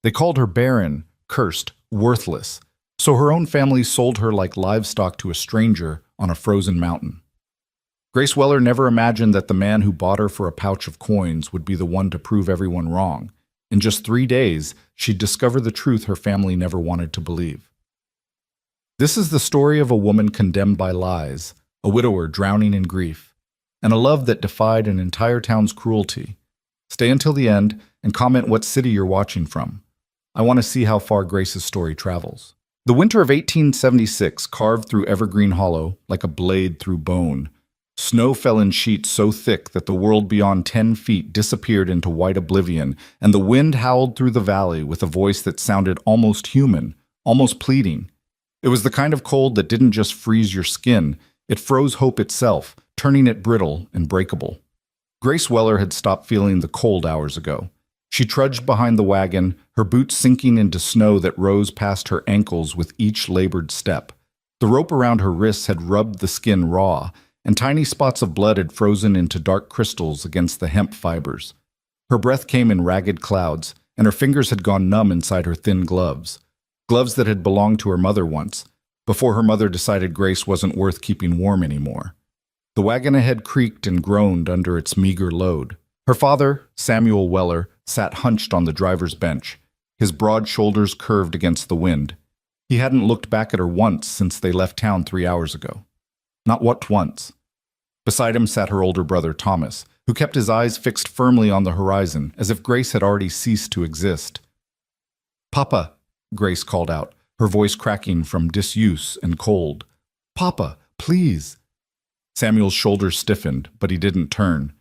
They called her barren, cursed, worthless, so her own family sold her like livestock to a stranger on a frozen mountain. Grace Weller never imagined that the man who bought her for a pouch of coins would be the one to prove everyone wrong. In just 3 days, she'd discover the truth her family never wanted to believe. This is the story of a woman condemned by lies, a widower drowning in grief, and a love that defied an entire town's cruelty. Stay until the end and comment what city you're watching from. I want to see how far Grace's story travels. The winter of 1876 carved through Evergreen Hollow like a blade through bone. Snow fell in sheets so thick that the world beyond 10 feet disappeared into white oblivion, and the wind howled through the valley with a voice that sounded almost human, almost pleading. It was the kind of cold that didn't just freeze your skin, it froze hope itself, turning it brittle and breakable. Grace Weller had stopped feeling the cold hours ago. She trudged behind the wagon, her boots sinking into snow that rose past her ankles with each labored step. The rope around her wrists had rubbed the skin raw, and tiny spots of blood had frozen into dark crystals against the hemp fibers. Her breath came in ragged clouds, and her fingers had gone numb inside her thin gloves. Gloves that had belonged to her mother once, before her mother decided Grace wasn't worth keeping warm anymore. The wagon ahead creaked and groaned under its meager load. Her father, Samuel Weller, sat hunched on the driver's bench, his broad shoulders curved against the wind. He hadn't looked back at her once since they left town 3 hours ago. Not what once. Beside him sat her older brother, Thomas, who kept his eyes fixed firmly on the horizon, as if Grace had already ceased to exist. "Papa," Grace called out, her voice cracking from disuse and cold. "Papa, please." Samuel's shoulders stiffened, but he didn't turn.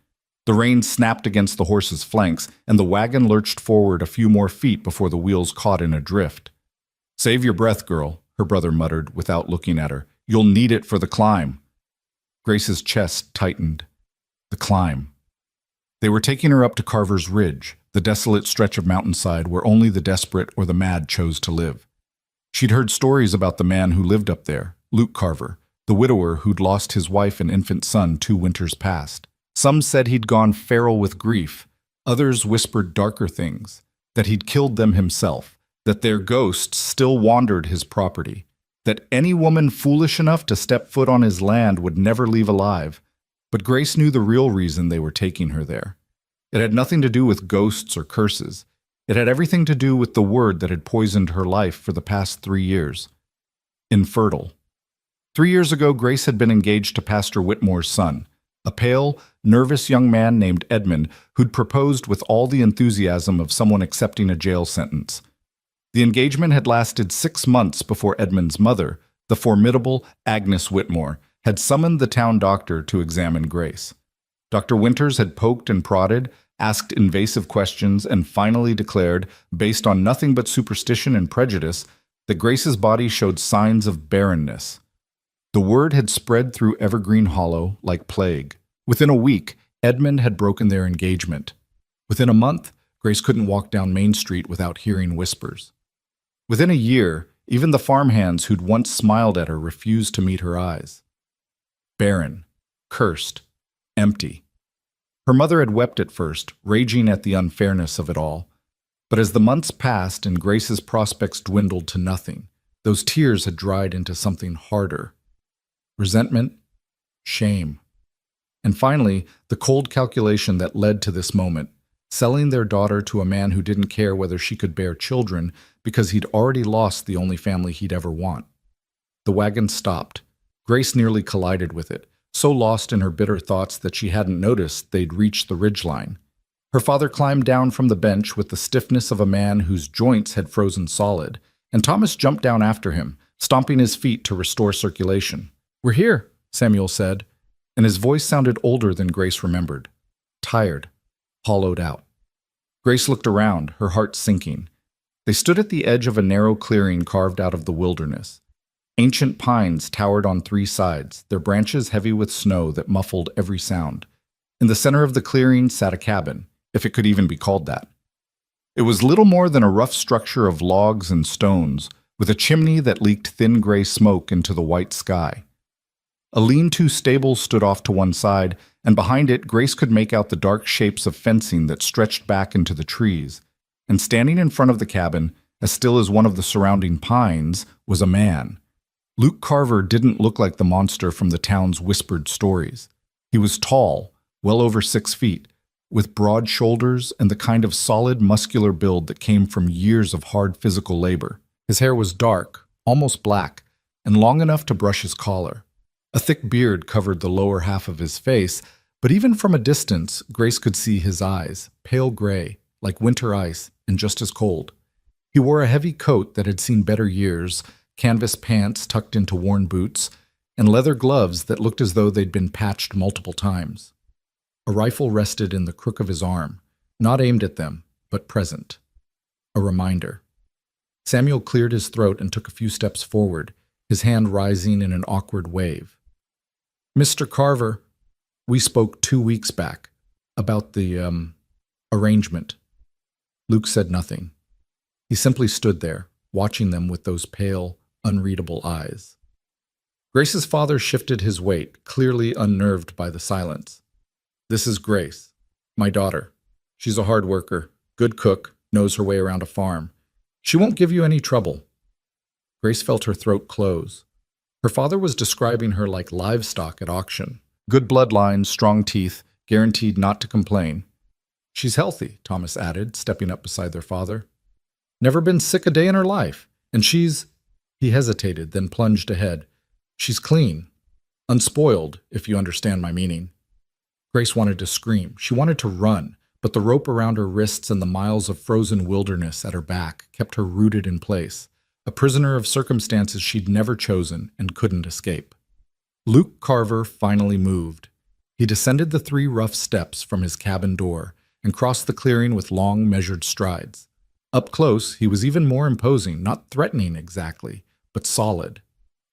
The reins snapped against the horse's flanks, and the wagon lurched forward a few more feet before the wheels caught in a drift. "Save your breath, girl," her brother muttered without looking at her. "You'll need it for the climb." Grace's chest tightened. The climb. They were taking her up to Carver's Ridge, the desolate stretch of mountainside where only the desperate or the mad chose to live. She'd heard stories about the man who lived up there, Luke Carver, the widower who'd lost his wife and infant son 2 winters past. Some said he'd gone feral with grief. Others whispered darker things, that he'd killed them himself, that their ghosts still wandered his property, that any woman foolish enough to step foot on his land would never leave alive. But Grace knew the real reason they were taking her there. It had nothing to do with ghosts or curses. It had everything to do with the word that had poisoned her life for the past 3 years. Infertile. 3 years ago, Grace had been engaged to Pastor Whitmore's son, a pale, nervous young man named Edmund who'd proposed with all the enthusiasm of someone accepting a jail sentence. The engagement had lasted 6 months before Edmund's mother, the formidable Agnes Whitmore, had summoned the town doctor to examine Grace. Dr. Winters had poked and prodded, asked invasive questions, and finally declared, based on nothing but superstition and prejudice, that Grace's body showed signs of barrenness. The word had spread through Evergreen Hollow like plague. Within a week, Edmund had broken their engagement. Within a month, Grace couldn't walk down Main Street without hearing whispers. Within a year, even the farmhands who'd once smiled at her refused to meet her eyes. Barren, cursed, empty. Her mother had wept at first, raging at the unfairness of it all. But as the months passed and Grace's prospects dwindled to nothing, those tears had dried into something harder. Resentment, shame. And finally, the cold calculation that led to this moment, selling their daughter to a man who didn't care whether she could bear children because he'd already lost the only family he'd ever want. The wagon stopped. Grace nearly collided with it, so lost in her bitter thoughts that she hadn't noticed they'd reached the ridgeline. Her father climbed down from the bench with the stiffness of a man whose joints had frozen solid, and Thomas jumped down after him, stomping his feet to restore circulation. "We're here," Samuel said, and his voice sounded older than Grace remembered. Tired, hollowed out. Grace looked around, her heart sinking. They stood at the edge of a narrow clearing carved out of the wilderness. Ancient pines towered on 3 sides, their branches heavy with snow that muffled every sound. In the center of the clearing sat a cabin, if it could even be called that. It was little more than a rough structure of logs and stones, with a chimney that leaked thin gray smoke into the white sky. A lean-to stable stood off to one side, and behind it Grace could make out the dark shapes of fencing that stretched back into the trees. and standing in front of the cabin, as still as one of the surrounding pines, was a man. Luke Carver didn't look like the monster from the town's whispered stories. He was tall, well over 6 feet, with broad shoulders and the kind of solid, muscular build that came from years of hard physical labor. His hair was dark, almost black, and long enough to brush his collar. A thick beard covered the lower half of his face, but even from a distance, Grace could see his eyes, pale gray, like winter ice, and just as cold. He wore a heavy coat that had seen better years, canvas pants tucked into worn boots, and leather gloves that looked as though they'd been patched multiple times. A rifle rested in the crook of his arm, not aimed at them, but present. A reminder. Samuel cleared his throat and took a few steps forward, his hand rising in an awkward wave. "Mr. Carver, we spoke 2 weeks back about the, arrangement." Luke said nothing. He simply stood there, watching them with those pale, unreadable eyes. Grace's father shifted his weight, clearly unnerved by the silence. "This is Grace, my daughter. She's a hard worker, good cook, knows her way around a farm. She won't give you any trouble." Grace felt her throat close. Her father was describing her like livestock at auction. Good bloodlines, strong teeth, guaranteed not to complain. "She's healthy," Thomas added, stepping up beside their father. "Never been sick a day in her life. And she's—" He hesitated, then plunged ahead. "She's clean. Unspoiled, if you understand my meaning." Grace wanted to scream. She wanted to run, but the rope around her wrists and the miles of frozen wilderness at her back kept her rooted in place, a prisoner of circumstances she'd never chosen and couldn't escape. Luke Carver finally moved. He descended the 3 rough steps from his cabin door and crossed the clearing with long, measured strides. Up close, he was even more imposing, not threatening exactly, but solid,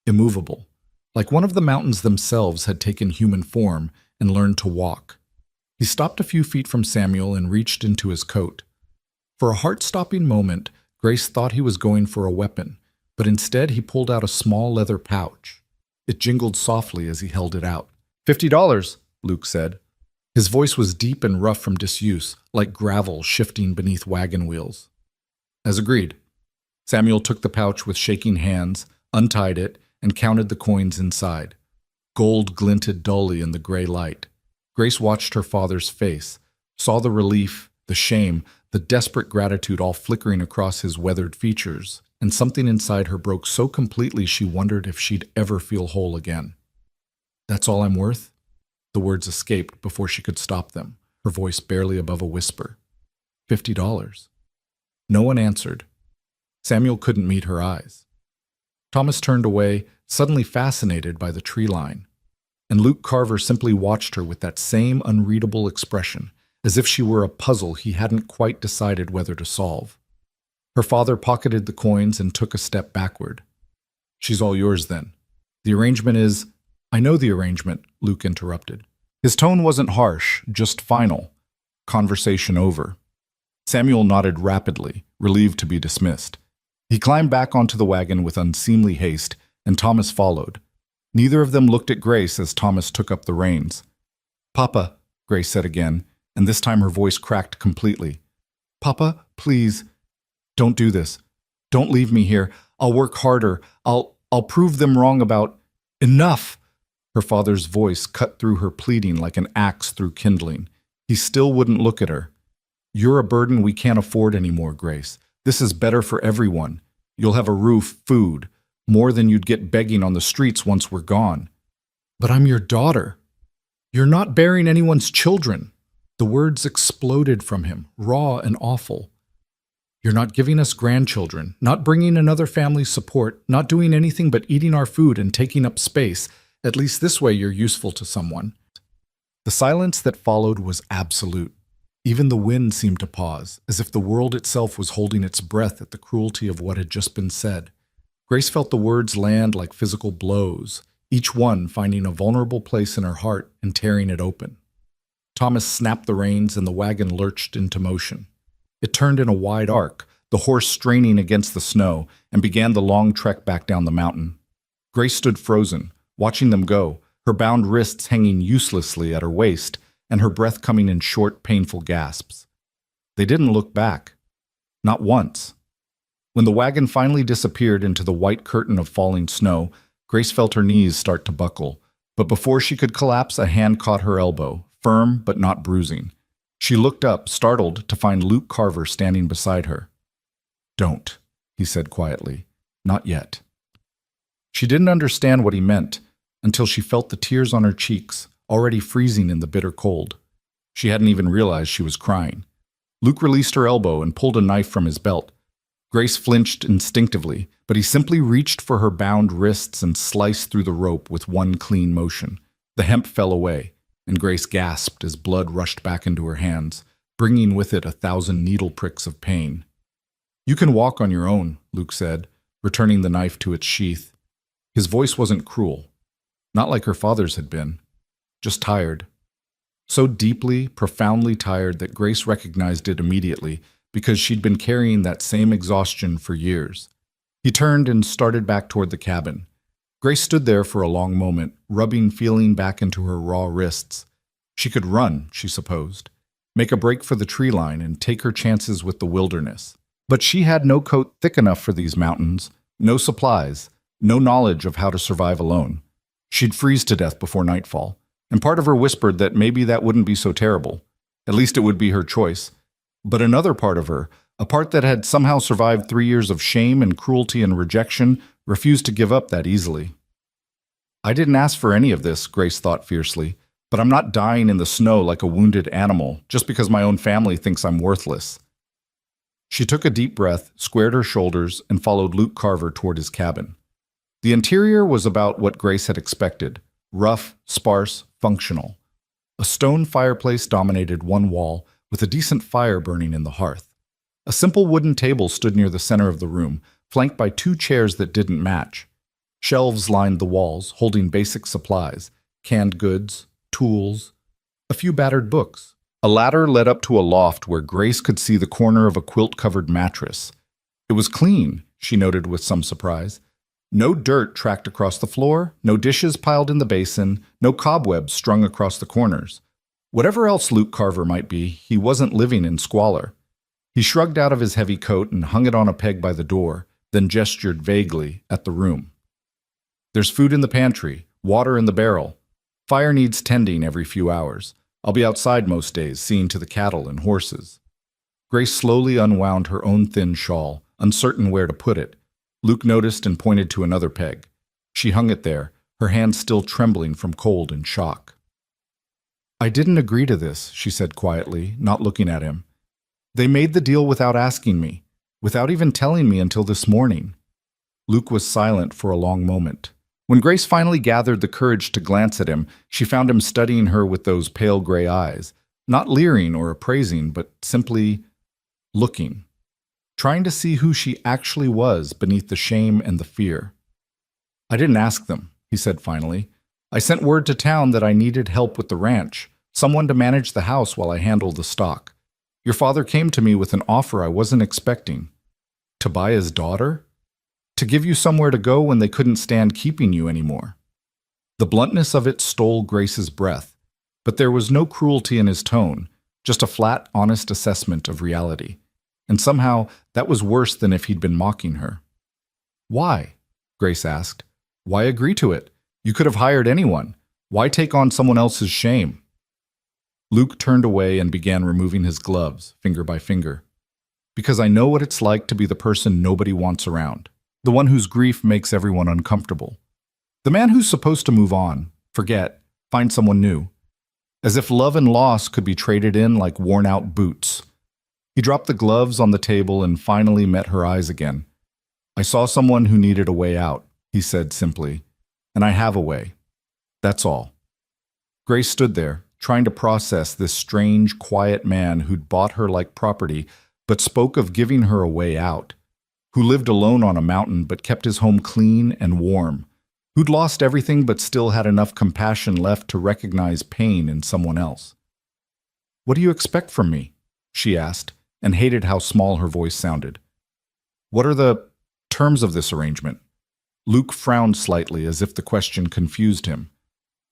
immovable, like one of the mountains themselves had taken human form and learned to walk. He stopped a few feet from Samuel and reached into his coat. For a heart-stopping moment, Grace thought he was going for a weapon, but instead he pulled out a small leather pouch. It jingled softly as he held it out. $50, Luke said. His voice was deep and rough from disuse, like gravel shifting beneath wagon wheels. As agreed. Samuel took the pouch with shaking hands, untied it, and counted the coins inside. Gold glinted dully in the gray light. Grace watched her father's face, saw the relief, the shame, the desperate gratitude all flickering across his weathered features, and something inside her broke so completely she wondered if she'd ever feel whole again. "That's all I'm worth?" The words escaped before she could stop them, her voice barely above a whisper. $50. No one answered. Samuel couldn't meet her eyes. Thomas turned away, suddenly fascinated by the tree line, and Luke Carver simply watched her with that same unreadable expression, as if she were a puzzle he hadn't quite decided whether to solve. Her father pocketed the coins and took a step backward. "She's all yours, then. The arrangement is—" "I know the arrangement," Luke interrupted. His tone wasn't harsh, just final. Conversation over. Samuel nodded rapidly, relieved to be dismissed. He climbed back onto the wagon with unseemly haste, and Thomas followed. Neither of them looked at Grace as Thomas took up the reins. "Papa," Grace said again, and this time her voice cracked completely. "Papa, please, don't do this. Don't leave me here. I'll work harder. I'll prove them wrong about—" "Enough!" Her father's voice cut through her pleading like an axe through kindling. He still wouldn't look at her. "You're a burden we can't afford anymore, Grace. This is better for everyone. You'll have a roof, food, more than you'd get begging on the streets once we're gone." "But I'm your daughter. You're not bearing anyone's children." The words exploded from him, raw and awful. "You're not giving us grandchildren, not bringing another family's support, not doing anything but eating our food and taking up space. At least this way you're useful to someone." The silence that followed was absolute. Even the wind seemed to pause, as if the world itself was holding its breath at the cruelty of what had just been said. Grace felt the words land like physical blows, each one finding a vulnerable place in her heart and tearing it open. Thomas snapped the reins and the wagon lurched into motion. It turned in a wide arc, the horse straining against the snow, and began the long trek back down the mountain. Grace stood frozen, watching them go, her bound wrists hanging uselessly at her waist, and her breath coming in short, painful gasps. They didn't look back. Not once. When the wagon finally disappeared into the white curtain of falling snow, Grace felt her knees start to buckle. But before she could collapse, a hand caught her elbow, firm but not bruising. She looked up, startled, to find Luke Carver standing beside her. "Don't," he said quietly. "Not yet." She didn't understand what he meant until she felt the tears on her cheeks, already freezing in the bitter cold. She hadn't even realized she was crying. Luke released her elbow and pulled a knife from his belt. Grace flinched instinctively, but he simply reached for her bound wrists and sliced through the rope with one clean motion. The hemp fell away, and Grace gasped as blood rushed back into her hands, bringing with it 1,000 needle pricks of pain. "You can walk on your own," Luke said, returning the knife to its sheath. His voice wasn't cruel, not like her father's had been, just tired. So deeply, profoundly tired that Grace recognized it immediately because she'd been carrying that same exhaustion for years. He turned and started back toward the cabin. Grace stood there for a long moment, rubbing feeling back into her raw wrists. She could run, she supposed, make a break for the tree line and take her chances with the wilderness. But she had no coat thick enough for these mountains, no supplies, no knowledge of how to survive alone. She'd freeze to death before nightfall, and part of her whispered that maybe that wouldn't be so terrible. At least it would be her choice. But another part of her, a part that had somehow survived 3 years of shame and cruelty and rejection, refused to give up that easily. "I didn't ask for any of this," Grace thought fiercely, "but I'm not dying in the snow like a wounded animal just because my own family thinks I'm worthless." She took a deep breath, squared her shoulders, and followed Luke Carver toward his cabin. The interior was about what Grace had expected: rough, sparse, functional. A stone fireplace dominated one wall, with a decent fire burning in the hearth. A simple wooden table stood near the center of the room, flanked by 2 chairs that didn't match. Shelves lined the walls, holding basic supplies: canned goods, tools, a few battered books. A ladder led up to a loft where Grace could see the corner of a quilt-covered mattress. It was clean, she noted with some surprise. No dirt tracked across the floor, no dishes piled in the basin, no cobwebs strung across the corners. Whatever else Luke Carver might be, he wasn't living in squalor. He shrugged out of his heavy coat and hung it on a peg by the door, then gestured vaguely at the room. "There's food in the pantry, water in the barrel. Fire needs tending every few hours. I'll be outside most days, seeing to the cattle and horses." Grace slowly unwound her own thin shawl, uncertain where to put it. Luke noticed and pointed to another peg. She hung it there, her hands still trembling from cold and shock. "I didn't agree to this," she said quietly, not looking at him. "They made the deal without asking me, without even telling me until this morning." Luke was silent for a long moment. When Grace finally gathered the courage to glance at him, she found him studying her with those pale gray eyes, not leering or appraising, but simply looking, trying to see who she actually was beneath the shame and the fear. "I didn't ask them," he said finally. "I sent word to town that I needed help with the ranch, someone to manage the house while I handled the stock. Your father came to me with an offer I wasn't expecting. To buy his daughter? To give you somewhere to go when they couldn't stand keeping you anymore." The bluntness of it stole Grace's breath, but there was no cruelty in his tone, just a flat, honest assessment of reality. And somehow, that was worse than if he'd been mocking her. "Why?" Grace asked. "Why agree to it? You could have hired anyone. Why take on someone else's shame?" Luke turned away and began removing his gloves, finger by finger. "Because I know what it's like to be the person nobody wants around, the one whose grief makes everyone uncomfortable. The man who's supposed to move on, forget, find someone new. As if love and loss could be traded in like worn-out boots." He dropped the gloves on the table and finally met her eyes again. "I saw someone who needed a way out," he said simply, "and I have a way. That's all." Grace stood there, trying to process this strange, quiet man who'd bought her like property but spoke of giving her a way out, who lived alone on a mountain but kept his home clean and warm, who'd lost everything but still had enough compassion left to recognize pain in someone else. "What do you expect from me?" she asked, and hated how small her voice sounded. "What are the terms of this arrangement?" Luke frowned slightly as if the question confused him.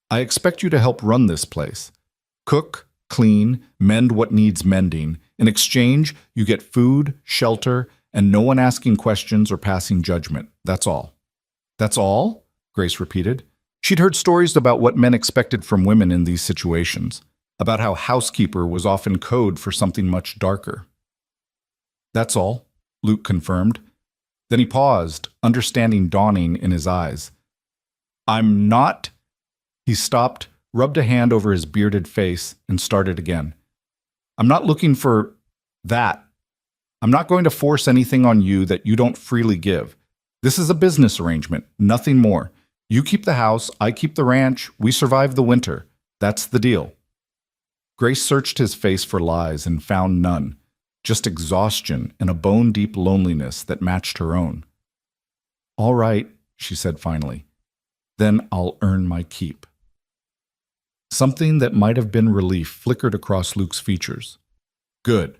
"I expect you to help run this place. Cook, clean, mend what needs mending. In exchange, you get food, shelter, and no one asking questions or passing judgment. That's all. That's all? Grace repeated. She'd heard stories about what men expected from women in these situations, about how housekeeper was often code for something much darker. That's all, Luke confirmed. Then he paused, understanding dawning in his eyes. I'm not... He stopped, rubbed a hand over his bearded face, and started again. I'm not looking for that. I'm not going to force anything on you that you don't freely give. This is a business arrangement, nothing more. You keep the house, I keep the ranch, we survive the winter. That's the deal. Grace searched his face for lies and found none, just exhaustion and a bone-deep loneliness that matched her own. All right, she said finally. Then I'll earn my keep. Something that might have been relief flickered across Luke's features. Good.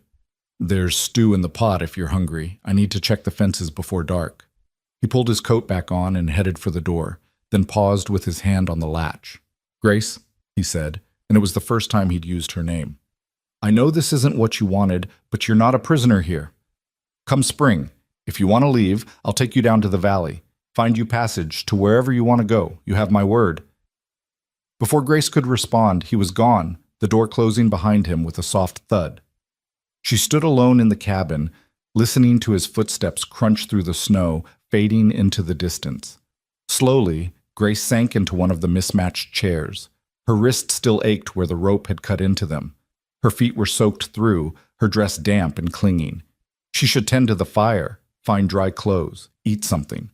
There's stew in the pot if you're hungry. I need to check the fences before dark. He pulled his coat back on and headed for the door, then paused with his hand on the latch. Grace, he said, and it was the first time he'd used her name. I know this isn't what you wanted, but you're not a prisoner here. Come spring, if you want to leave, I'll take you down to the valley, find you passage to wherever you want to go. You have my word. Before Grace could respond, he was gone, the door closing behind him with a soft thud. She stood alone in the cabin, listening to his footsteps crunch through the snow, fading into the distance. Slowly, Grace sank into one of the mismatched chairs. Her wrists still ached where the rope had cut into them. Her feet were soaked through, her dress damp and clinging. She should tend to the fire, find dry clothes, eat something.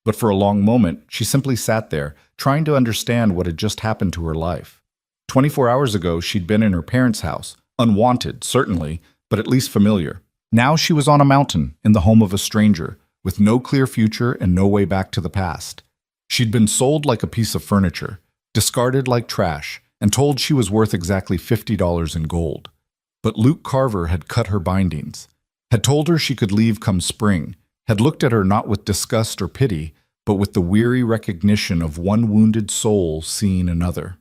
But for a long moment, she simply sat there, trying to understand what had just happened to her life. 24 hours ago, she'd been in her parents' house, unwanted, certainly, but at least familiar. Now she was on a mountain, in the home of a stranger, with no clear future and no way back to the past. She'd been sold like a piece of furniture, discarded like trash, and told she was worth exactly $50 in gold. But Luke Carver had cut her bindings, had told her she could leave come spring, had looked at her not with disgust or pity, but with the weary recognition of one wounded soul seeing another.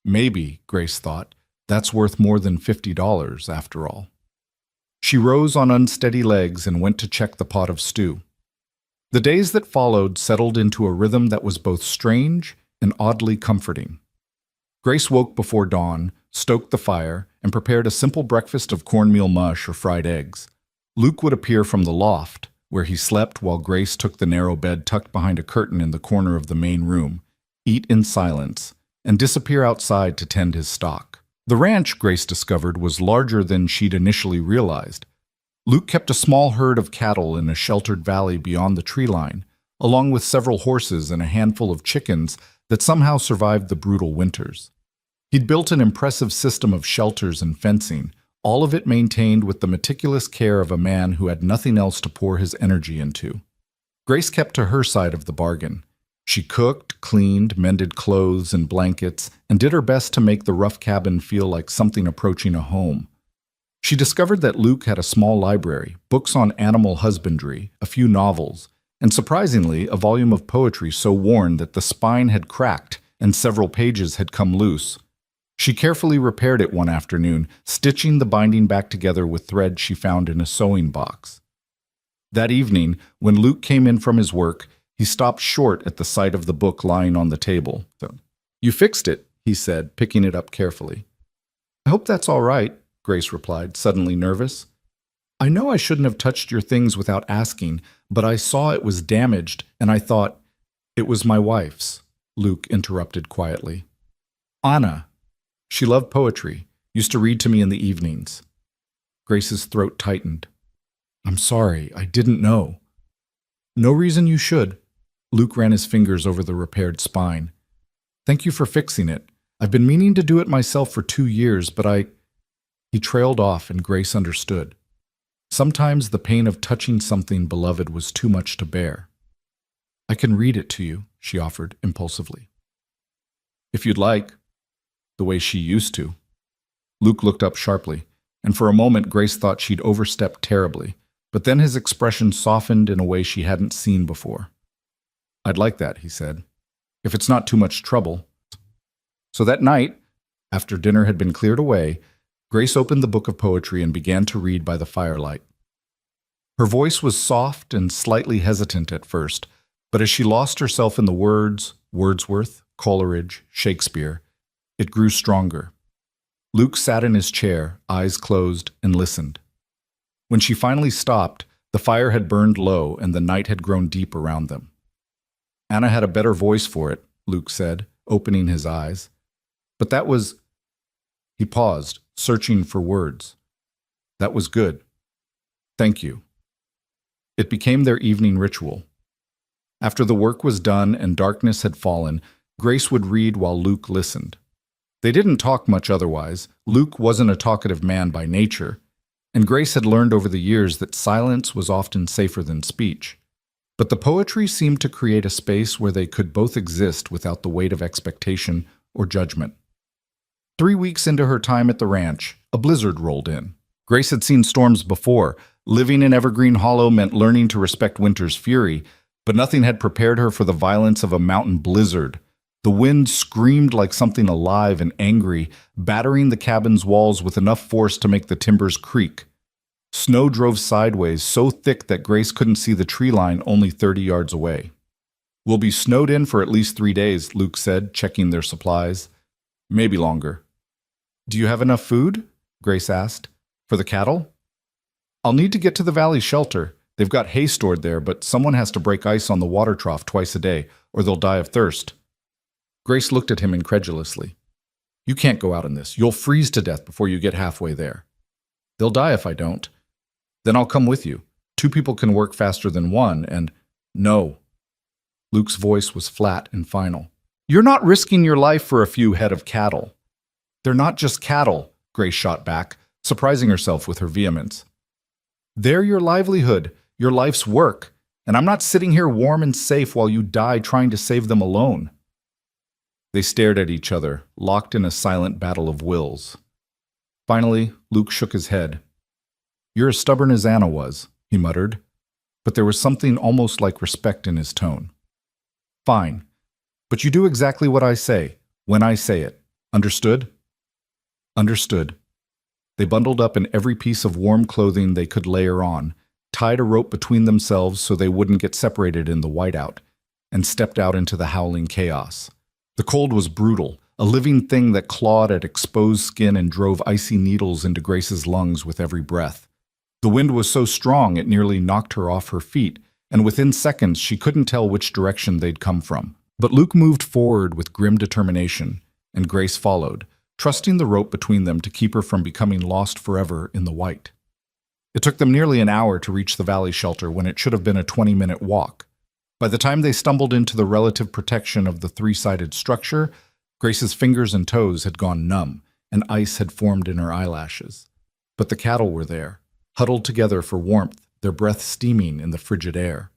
Maybe, Grace thought, that's worth more than $50 after all. She rose on unsteady legs and went to check the pot of stew. The days that followed settled into a rhythm that was both strange and oddly comforting. Grace woke before dawn, stoked the fire, and prepared a simple breakfast of cornmeal mush or fried eggs. Luke would appear from the loft, where he slept while Grace took the narrow bed tucked behind a curtain in the corner of the main room, eat in silence, and disappear outside to tend his stock. The ranch, Grace discovered, was larger than she'd initially realized. Luke kept a small herd of cattle in a sheltered valley beyond the tree line, along with several horses and a handful of chickens that somehow survived the brutal winters. He'd built an impressive system of shelters and fencing, all of it maintained with the meticulous care of a man who had nothing else to pour his energy into. Grace kept to her side of the bargain. She cooked, cleaned, mended clothes and blankets, and did her best to make the rough cabin feel like something approaching a home. She discovered that Luke had a small library, books on animal husbandry, a few novels, and surprisingly, a volume of poetry so worn that the spine had cracked and several pages had come loose. She carefully repaired it one afternoon, stitching the binding back together with thread she found in a sewing box. That evening, when Luke came in from his work, he stopped short at the sight of the book lying on the table. "You fixed it," he said, picking it up carefully. "I hope that's all right," Grace replied, suddenly nervous. "I know I shouldn't have touched your things without asking, but I saw it was damaged, and I thought it was my wife's," Luke interrupted quietly. "Anna. She loved poetry, used to read to me in the evenings." Grace's throat tightened. "I'm sorry, I didn't know." "No reason you should." Luke ran his fingers over the repaired spine. "Thank you for fixing it. I've been meaning to do it myself for 2 years, but He trailed off, and Grace understood. Sometimes the pain of touching something beloved was too much to bear. "I can read it to you," she offered impulsively. "If you'd like." The way she used to. Luke looked up sharply, and for a moment Grace thought she'd overstepped terribly, but then his expression softened in a way she hadn't seen before. "I'd like that," he said, "if it's not too much trouble." So that night, After dinner had been cleared away, Grace opened the book of poetry and began to read by the firelight. Her voice was soft and slightly hesitant at first, but as she lost herself in the words, Wordsworth, Coleridge, Shakespeare, it grew stronger. Luke sat in his chair, eyes closed, and listened. When she finally stopped, the fire had burned low and the night had grown deep around them. Anna had a better voice for it, Luke said, opening his eyes. But that was... He paused, searching for words. That was good. Thank you. It became their evening ritual. After the work was done and darkness had fallen, Grace would read while Luke listened. They didn't talk much otherwise. Luke wasn't a talkative man by nature, and Grace had learned over the years that silence was often safer than speech. But the poetry seemed to create a space where they could both exist without the weight of expectation or judgment. 3 weeks into her time at the ranch, a blizzard rolled in. Grace had seen storms before. Living in Evergreen Hollow meant learning to respect winter's fury, but nothing had prepared her for the violence of a mountain blizzard. The wind screamed like something alive and angry, battering the cabin's walls with enough force to make the timbers creak. Snow drove sideways, so thick that Grace couldn't see the tree line only 30 yards away. We'll be snowed in for at least 3 days, Luke said, checking their supplies. Maybe longer. Do you have enough food? Grace asked. For the cattle? I'll need to get to the valley shelter. They've got hay stored there, but someone has to break ice on the water trough twice a day, or they'll die of thirst. Grace looked at him incredulously. You can't go out in this. You'll freeze to death before you get halfway there. They'll die if I don't. Then I'll come with you. 2 people can work faster than one, and... No. Luke's voice was flat and final. You're not risking your life for a few head of cattle. They're not just cattle, Grace shot back, surprising herself with her vehemence. They're your livelihood, your life's work, and I'm not sitting here warm and safe while you die trying to save them alone. They stared at each other, locked in a silent battle of wills. Finally, Luke shook his head. You're as stubborn as Anna was, he muttered, but there was something almost like respect in his tone. Fine, but you do exactly what I say, when I say it. Understood? Understood. They bundled up in every piece of warm clothing they could layer on, tied a rope between themselves so they wouldn't get separated in the whiteout, and stepped out into the howling chaos. The cold was brutal, a living thing that clawed at exposed skin and drove icy needles into Grace's lungs with every breath. The wind was so strong it nearly knocked her off her feet, and within seconds she couldn't tell which direction they'd come from. But Luke moved forward with grim determination, and Grace followed, trusting the rope between them to keep her from becoming lost forever in the white. It took them nearly an hour to reach the valley shelter when it should have been a 20-minute walk. By the time they stumbled into the relative protection of the 3-sided structure, Grace's fingers and toes had gone numb, and ice had formed in her eyelashes. But the cattle were there, huddled together for warmth, their breath steaming in the frigid air.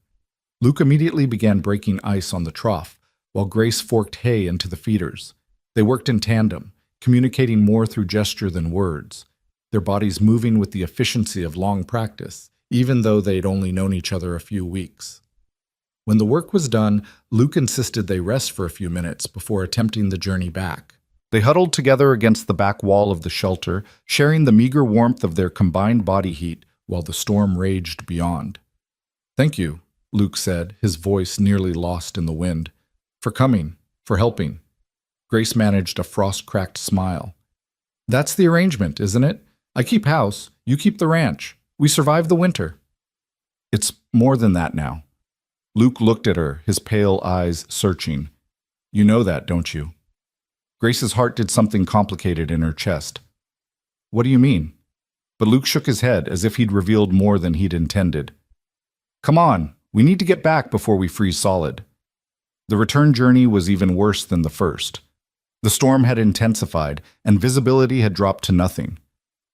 Luke immediately began breaking ice on the trough, while Grace forked hay into the feeders. They worked in tandem, communicating more through gesture than words, their bodies moving with the efficiency of long practice, even though they'd only known each other a few weeks. When the work was done, Luke insisted they rest for a few minutes before attempting the journey back. They huddled together against the back wall of the shelter, sharing the meager warmth of their combined body heat while the storm raged beyond. Thank you, Luke said, his voice nearly lost in the wind. For coming, for helping. Grace managed a frost-cracked smile. That's the arrangement, isn't it? I keep house, you keep the ranch. We survive the winter. It's more than that now. Luke looked at her, his pale eyes searching. You know that, don't you? Grace's heart did something complicated in her chest. What do you mean? But Luke shook his head as if he'd revealed more than he'd intended. Come on, we need to get back before we freeze solid. The return journey was even worse than the first. The storm had intensified, and visibility had dropped to nothing.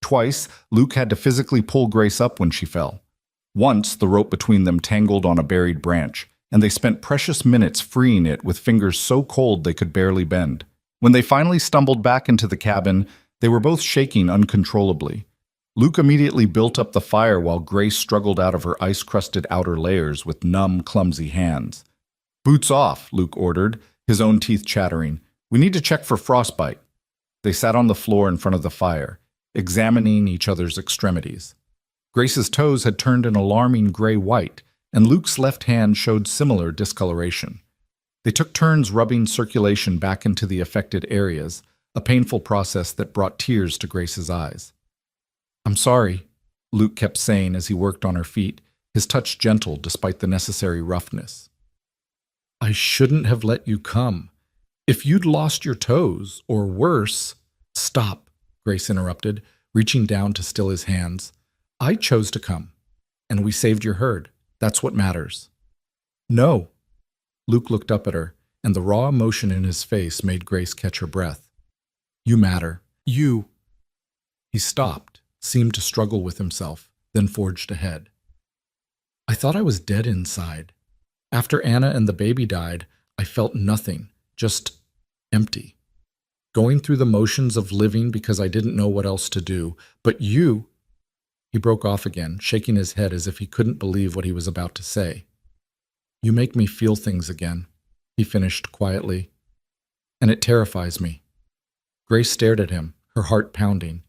Twice, Luke had to physically pull Grace up when she fell. Once, the rope between them tangled on a buried branch, and they spent precious minutes freeing it with fingers so cold they could barely bend. When they finally stumbled back into the cabin, they were both shaking uncontrollably. Luke immediately built up the fire while Grace struggled out of her ice-crusted outer layers with numb, clumsy hands. Boots off, Luke ordered, his own teeth chattering. We need to check for frostbite. They sat on the floor in front of the fire, examining each other's extremities. Grace's toes had turned an alarming gray-white, and Luke's left hand showed similar discoloration. They took turns rubbing circulation back into the affected areas, a painful process that brought tears to Grace's eyes. "I'm sorry," Luke kept saying as he worked on her feet, his touch gentle despite the necessary roughness. "I shouldn't have let you come. If you'd lost your toes, or worse—" "Stop," Grace interrupted, reaching down to still his hands. "I chose to come, and we saved your herd. That's what matters." "No." Luke looked up at her, and the raw emotion in his face made Grace catch her breath. "You matter. You—" He stopped, seemed to struggle with himself, then forged ahead. "I thought I was dead inside. After Anna and the baby died, I felt nothing, just empty. Going through the motions of living because I didn't know what else to do. But you—" He broke off again, shaking his head as if he couldn't believe what he was about to say. "You make me feel things again," he finished quietly. "And it terrifies me." Grace stared at him, her heart pounding.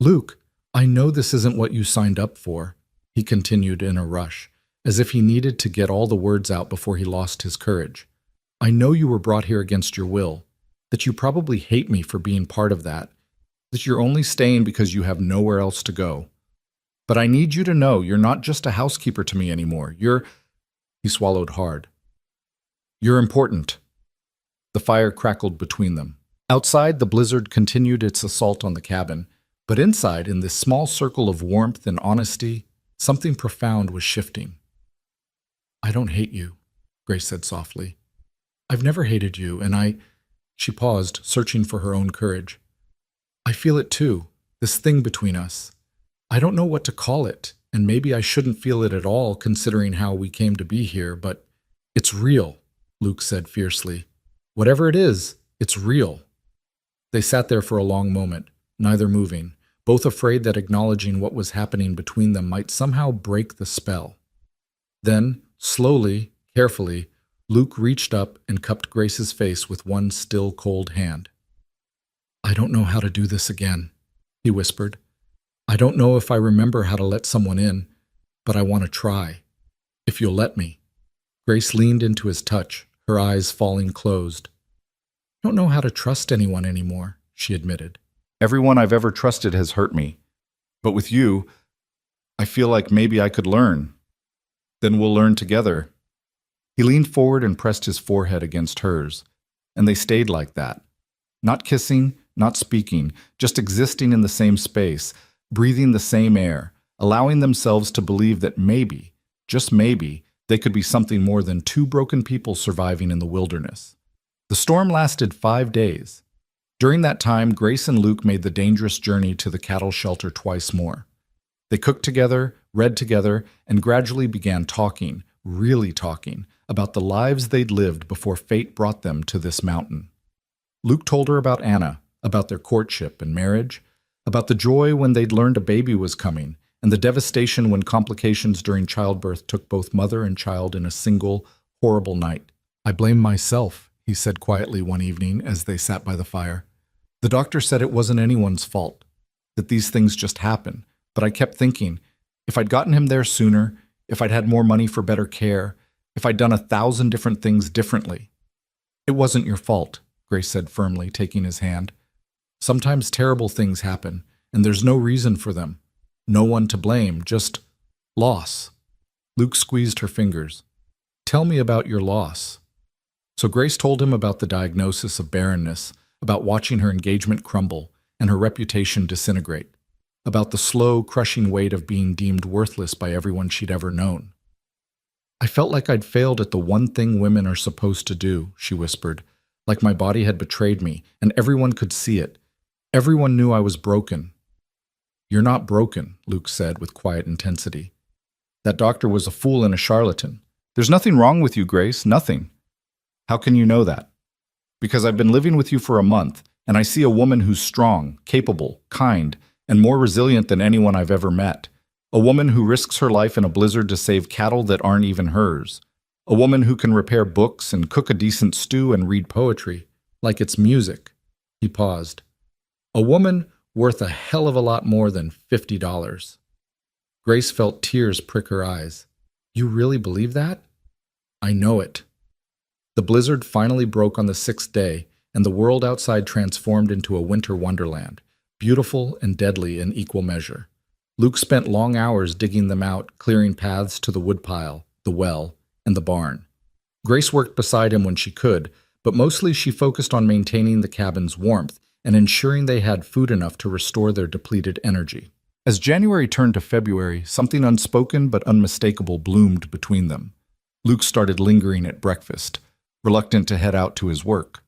"Luke, I know this isn't what you signed up for," he continued in a rush, as if he needed to get all the words out before he lost his courage. "I know you were brought here against your will, that you probably hate me for being part of that you're only staying because you have nowhere else to go. But I need you to know you're not just a housekeeper to me anymore. He swallowed hard. "You're important." The fire crackled between them. Outside, the blizzard continued its assault on the cabin, but inside, in this small circle of warmth and honesty, something profound was shifting. "I don't hate you," Grace said softly. "I've never hated you, and She paused, searching for her own courage. "I feel it too, this thing between us. I don't know what to call it, and maybe I shouldn't feel it at all considering how we came to be here, but it's real," Luke said fiercely. "Whatever it is, it's real." They sat there for a long moment, neither moving, both afraid that acknowledging what was happening between them might somehow break the spell. Then, slowly, carefully, Luke reached up and cupped Grace's face with one still cold hand. "I don't know how to do this again," he whispered. "I don't know if I remember how to let someone in, but I want to try. If you'll let me." Grace leaned into his touch, her eyes falling closed. "I don't know how to trust anyone anymore," she admitted. "Everyone I've ever trusted has hurt me. But with you, I feel like maybe I could learn. Then we'll learn together." He leaned forward and pressed his forehead against hers, and they stayed like that. Not kissing, not speaking, just existing in the same space, breathing the same air, allowing themselves to believe that maybe, just maybe, they could be something more than two broken people surviving in the wilderness. The storm lasted 5 days. During that time, Grace and Luke made the dangerous journey to the cattle shelter twice more. They cooked together, read together, and gradually began talking, really talking, about the lives they'd lived before fate brought them to this mountain. Luke told her about Anna, about their courtship and marriage, about the joy when they'd learned a baby was coming, and the devastation when complications during childbirth took both mother and child in a single, horrible night. "I blame myself," he said quietly one evening as they sat by the fire. "The doctor said it wasn't anyone's fault, that these things just happen, but I kept thinking, if I'd gotten him there sooner, if I'd had more money for better care, if I'd done 1,000 different things differently." "It wasn't your fault," Grace said firmly, taking his hand. "Sometimes terrible things happen, and there's no reason for them. No one to blame, just loss." Luke squeezed her fingers. "Tell me about your loss." So Grace told him about the diagnosis of barrenness, about watching her engagement crumble and her reputation disintegrate, about the slow, crushing weight of being deemed worthless by everyone she'd ever known. "I felt like I'd failed at the one thing women are supposed to do," she whispered, "like my body had betrayed me, and everyone could see it. Everyone knew I was broken." "You're not broken," Luke said with quiet intensity. "That doctor was a fool and a charlatan. There's nothing wrong with you, Grace, nothing." "How can you know that?" "Because I've been living with you for a month, and I see a woman who's strong, capable, kind, and more resilient than anyone I've ever met. A woman who risks her life in a blizzard to save cattle that aren't even hers. A woman who can repair books and cook a decent stew and read poetry, like it's music." He paused. A woman worth a hell of a lot more than $50. Grace felt tears prick her eyes. You really believe that? I know it. The blizzard finally broke on the 6th day, and the world outside transformed into a winter wonderland, beautiful and deadly in equal measure. Luke spent long hours digging them out, clearing paths to the woodpile, the well, and the barn. Grace worked beside him when she could, but mostly she focused on maintaining the cabin's warmth and ensuring they had food enough to restore their depleted energy. As January turned to February, something unspoken but unmistakable bloomed between them. Luke started lingering at breakfast, reluctant to head out to his work.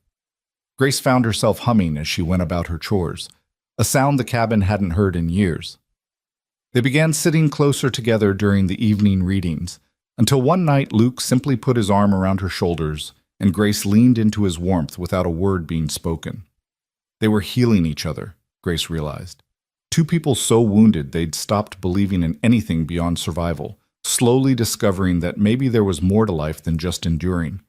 Grace found herself humming as she went about her chores, a sound the cabin hadn't heard in years. They began sitting closer together during the evening readings, until one night Luke simply put his arm around her shoulders and Grace leaned into his warmth without a word being spoken. They were healing each other, Grace realized. Two people so wounded they'd stopped believing in anything beyond survival, slowly discovering that maybe there was more to life than just enduring.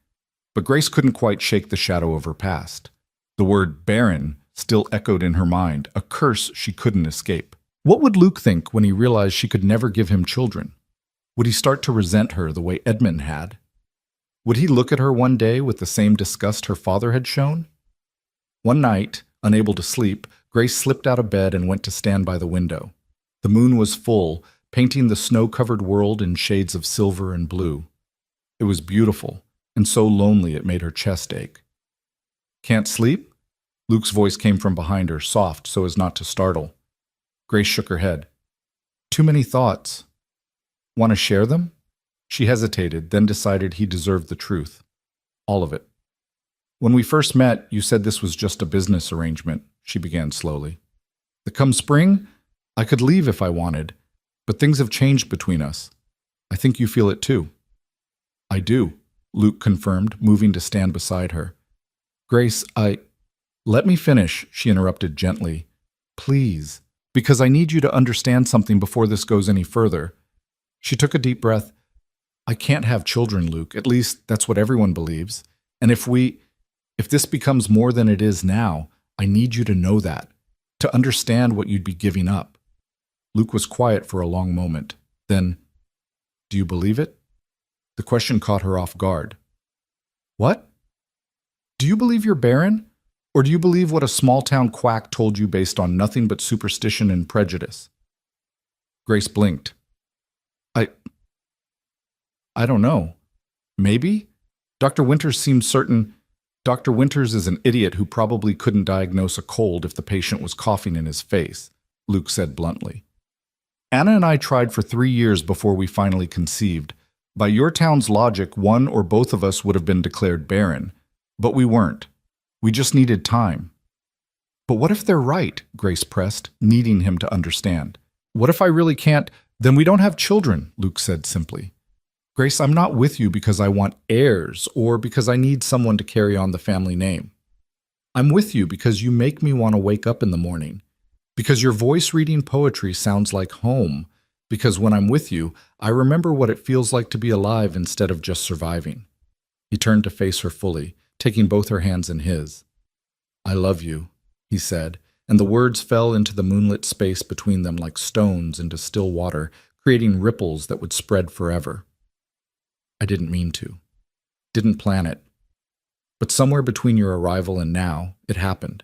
But Grace couldn't quite shake the shadow of her past. The word barren still echoed in her mind, a curse she couldn't escape. What would Luke think when he realized she could never give him children? Would he start to resent her the way Edmund had? Would he look at her one day with the same disgust her father had shown? One night, unable to sleep, Grace slipped out of bed and went to stand by the window. The moon was full, painting the snow-covered world in shades of silver and blue. It was beautiful, and so lonely it made her chest ache. Can't sleep? Luke's voice came from behind her, soft so as not to startle. Grace shook her head. Too many thoughts. Want to share them? She hesitated, then decided he deserved the truth. All of it. When we first met, you said this was just a business arrangement, she began slowly. That come spring, I could leave if I wanted, but things have changed between us. I think you feel it too. I do, Luke confirmed, moving to stand beside her. Grace, Let me finish, she interrupted gently. Please, because I need you to understand something before this goes any further. She took a deep breath. I can't have children, Luke. At least that's what everyone believes. And if this becomes more than it is now, I need you to know that, to understand what you'd be giving up. Luke was quiet for a long moment. Then, do you believe it? The question caught her off guard. What? Do you believe you're barren? Or do you believe what a small-town quack told you based on nothing but superstition and prejudice? Grace blinked. I don't know. Maybe? Dr. Winters seems certain. Dr. Winters is an idiot who probably couldn't diagnose a cold if the patient was coughing in his face, Luke said bluntly. Anna and I tried for 3 years before we finally conceived. By your town's logic, one or both of us would have been declared barren. But we weren't. We just needed time. But what if they're right? Grace pressed, needing him to understand. What if I really can't? Then we don't have children, Luke said simply. Grace, I'm not with you because I want heirs or because I need someone to carry on the family name. I'm with you because you make me want to wake up in the morning. Because your voice reading poetry sounds like home. Because when I'm with you, I remember what it feels like to be alive instead of just surviving. He turned to face her fully, taking both her hands in his. I love you, he said, and the words fell into the moonlit space between them like stones into still water, creating ripples that would spread forever. I didn't mean to. Didn't plan it. But somewhere between your arrival and now, it happened.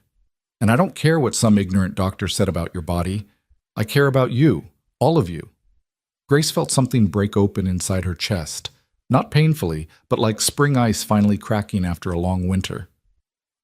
And I don't care what some ignorant doctor said about your body. I care about you, all of you. Grace felt something break open inside her chest, not painfully, but like spring ice finally cracking after a long winter.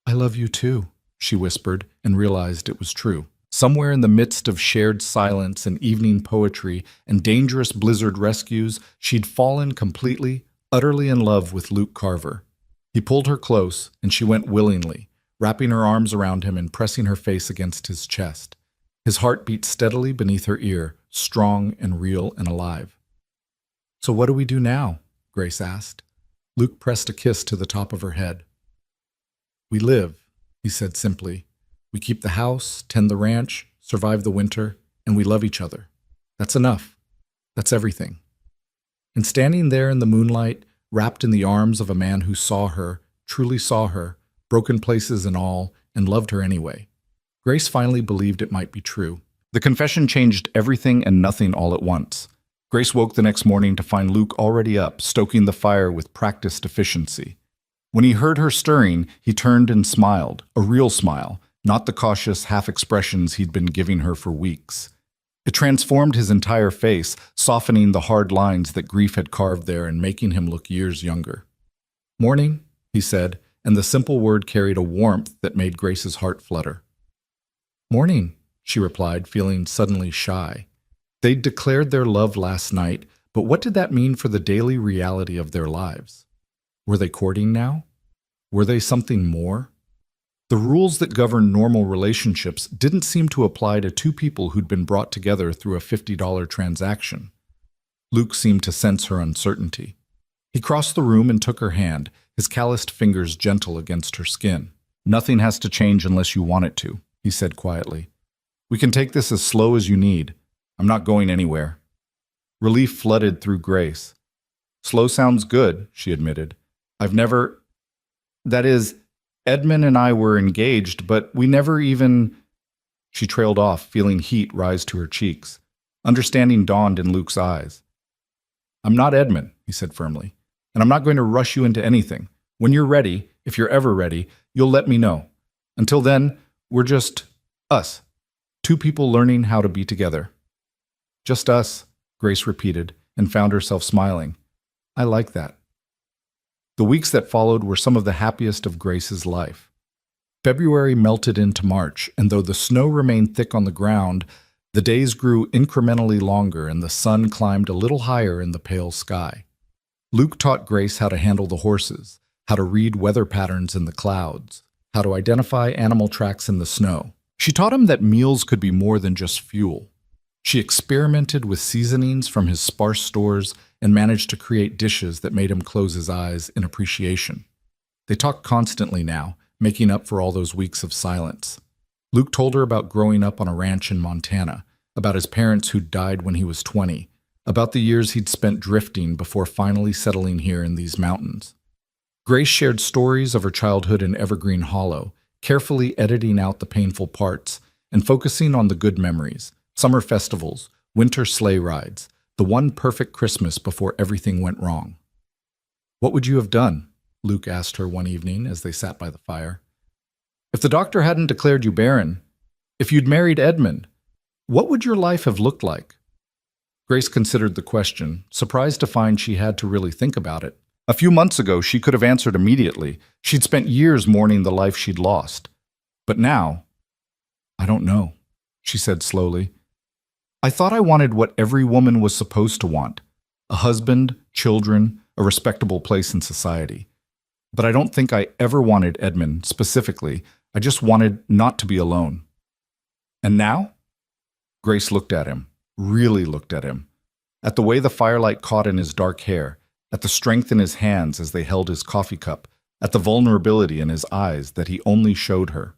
I love you too, she whispered, and realized it was true. Somewhere in the midst of shared silence and evening poetry and dangerous blizzard rescues, she'd fallen completely, utterly in love with Luke Carver. He pulled her close, and she went willingly, wrapping her arms around him and pressing her face against his chest. His heart beat steadily beneath her ear, strong and real and alive. So what do we do now? Grace asked. Luke pressed a kiss to the top of her head. We live, he said simply. We keep the house, tend the ranch, survive the winter, and we love each other. That's enough. That's everything. And standing there in the moonlight, wrapped in the arms of a man who saw her, truly saw her, broken places and all, and loved her anyway. Grace finally believed it might be true. The confession changed everything and nothing all at once. Grace woke the next morning to find Luke already up, stoking the fire with practiced efficiency. When he heard her stirring, he turned and smiled, a real smile, not the cautious half-expressions he'd been giving her for weeks. It transformed his entire face, softening the hard lines that grief had carved there and making him look years younger. "Morning," he said, and the simple word carried a warmth that made Grace's heart flutter. "Morning," she replied, feeling suddenly shy. They'd declared their love last night, but what did that mean for the daily reality of their lives? Were they courting now? Were they something more? The rules that govern normal relationships didn't seem to apply to two people who'd been brought together through a $50 transaction. Luke seemed to sense her uncertainty. He crossed the room and took her hand, his calloused fingers gentle against her skin. "Nothing has to change unless you want it to," he said quietly. "We can take this as slow as you need. I'm not going anywhere." Relief flooded through Grace. "Slow sounds good," she admitted. That is, Edmund and I were engaged, but we never even—" She trailed off, feeling heat rise to her cheeks. Understanding dawned in Luke's eyes. "I'm not Edmund," he said firmly, "and I'm not going to rush you into anything. When you're ready, if you're ever ready, you'll let me know. Until then, we're just us, two people learning how to be together." "Just us," Grace repeated, and found herself smiling. "I like that." The weeks that followed were some of the happiest of Grace's life. February melted into March, and though the snow remained thick on the ground, the days grew incrementally longer and the sun climbed a little higher in the pale sky. Luke taught Grace how to handle the horses, how to read weather patterns in the clouds, how to identify animal tracks in the snow. She taught him that meals could be more than just fuel. She experimented with seasonings from his sparse stores and managed to create dishes that made him close his eyes in appreciation. They talked constantly now, making up for all those weeks of silence. Luke told her about growing up on a ranch in Montana, about his parents who'd died when he was 20, about the years he'd spent drifting before finally settling here in these mountains. Grace shared stories of her childhood in Evergreen Hollow, carefully editing out the painful parts and focusing on the good memories. Summer festivals, winter sleigh rides, the one perfect Christmas before everything went wrong. "What would you have done?" Luke asked her one evening as they sat by the fire. "If the doctor hadn't declared you barren, if you'd married Edmund, what would your life have looked like?" Grace considered the question, surprised to find she had to really think about it. A few months ago, she could have answered immediately. She'd spent years mourning the life she'd lost. But now, "I don't know," she said slowly. "I thought I wanted what every woman was supposed to want: a husband, children, a respectable place in society. But I don't think I ever wanted Edmund specifically. I just wanted not to be alone." "And now?" Grace looked at him, really looked at him, at the way the firelight caught in his dark hair, at the strength in his hands as they held his coffee cup, at the vulnerability in his eyes that he only showed her.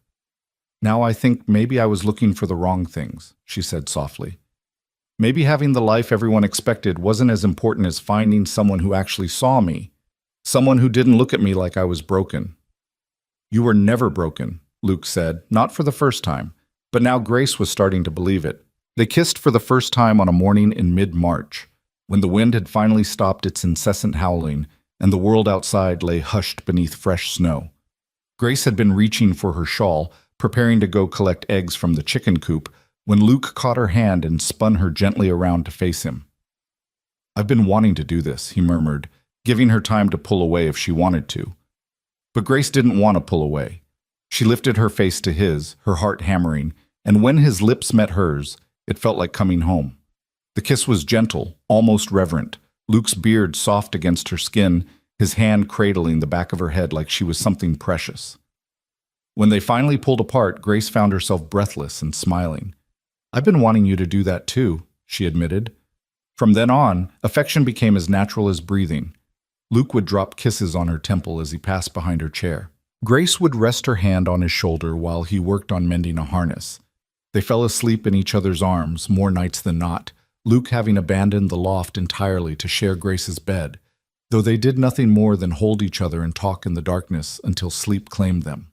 "Now I think maybe I was looking for the wrong things," she said softly. "Maybe having the life everyone expected wasn't as important as finding someone who actually saw me, someone who didn't look at me like I was broken." "You were never broken," Luke said, not for the first time, but now Grace was starting to believe it. They kissed for the first time on a morning in mid-March, when the wind had finally stopped its incessant howling and the world outside lay hushed beneath fresh snow. Grace had been reaching for her shawl, preparing to go collect eggs from the chicken coop, when Luke caught her hand and spun her gently around to face him. "I've been wanting to do this," he murmured, giving her time to pull away if she wanted to. But Grace didn't want to pull away. She lifted her face to his, her heart hammering, and when his lips met hers, it felt like coming home. The kiss was gentle, almost reverent, Luke's beard soft against her skin, his hand cradling the back of her head like she was something precious. When they finally pulled apart, Grace found herself breathless and smiling. "I've been wanting you to do that too," she admitted. From then on, affection became as natural as breathing. Luke would drop kisses on her temple as he passed behind her chair. Grace would rest her hand on his shoulder while he worked on mending a harness. They fell asleep in each other's arms more nights than not, Luke having abandoned the loft entirely to share Grace's bed, though they did nothing more than hold each other and talk in the darkness until sleep claimed them.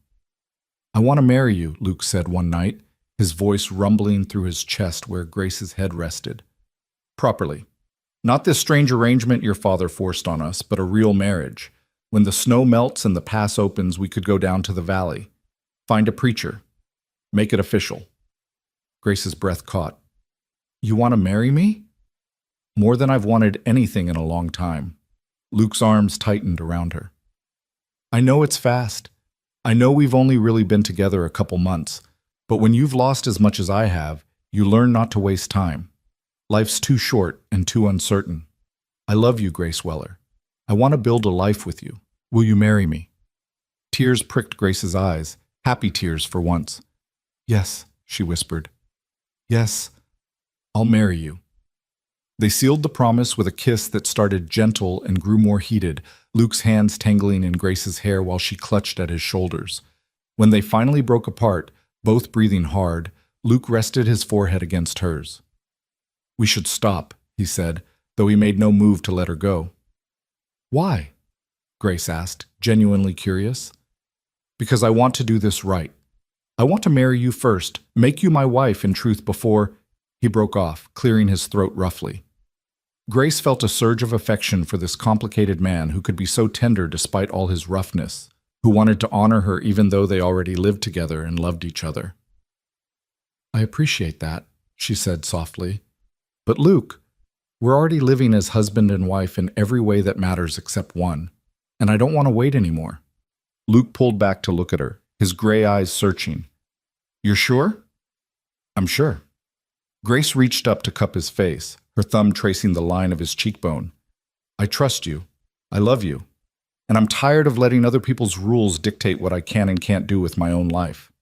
"I want to marry you," Luke said one night, his voice rumbling through his chest where Grace's head rested. "Properly. Not this strange arrangement your father forced on us, but a real marriage. When the snow melts and the pass opens, we could go down to the valley. Find a preacher. Make it official." Grace's breath caught. "You want to marry me?" "More than I've wanted anything in a long time." Luke's arms tightened around her. "I know it's fast. I know we've only really been together a couple months, but when you've lost as much as I have, you learn not to waste time. Life's too short and too uncertain. I love you, Grace Weller. I want to build a life with you. Will you marry me?" Tears pricked Grace's eyes, happy tears for once. "Yes," she whispered. "Yes, I'll marry you." They sealed the promise with a kiss that started gentle and grew more heated, Luke's hands tangling in Grace's hair while she clutched at his shoulders. When they finally broke apart, both breathing hard, Luke rested his forehead against hers. "We should stop," he said, though he made no move to let her go. "Why?" Grace asked, genuinely curious. "Because I want to do this right. I want to marry you first, make you my wife in truth before—" He broke off, clearing his throat roughly. Grace felt a surge of affection for this complicated man who could be so tender despite all his roughness, who wanted to honor her even though they already lived together and loved each other. "I appreciate that," she said softly. "But Luke, we're already living as husband and wife in every way that matters except one, and I don't want to wait anymore." Luke pulled back to look at her, his gray eyes searching. "You're sure?" "I'm sure." Grace reached up to cup his face, her thumb tracing the line of his cheekbone. "I trust you. I love you. And I'm tired of letting other people's rules dictate what I can and can't do with my own life."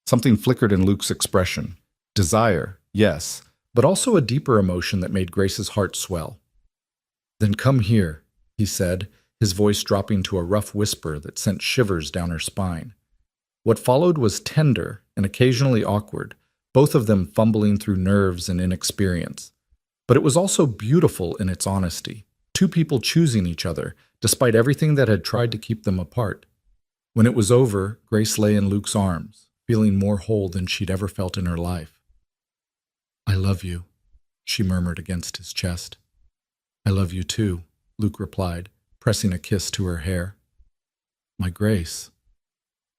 Something flickered in Luke's expression. Desire, yes, but also a deeper emotion that made Grace's heart swell. "Then come here," he said, his voice dropping to a rough whisper that sent shivers down her spine. What followed was tender and occasionally awkward, both of them fumbling through nerves and inexperience. But it was also beautiful in its honesty, two people choosing each other, despite everything that had tried to keep them apart. When it was over, Grace lay in Luke's arms, feeling more whole than she'd ever felt in her life. "I love you," she murmured against his chest. "I love you too," Luke replied, pressing a kiss to her hair. "My Grace.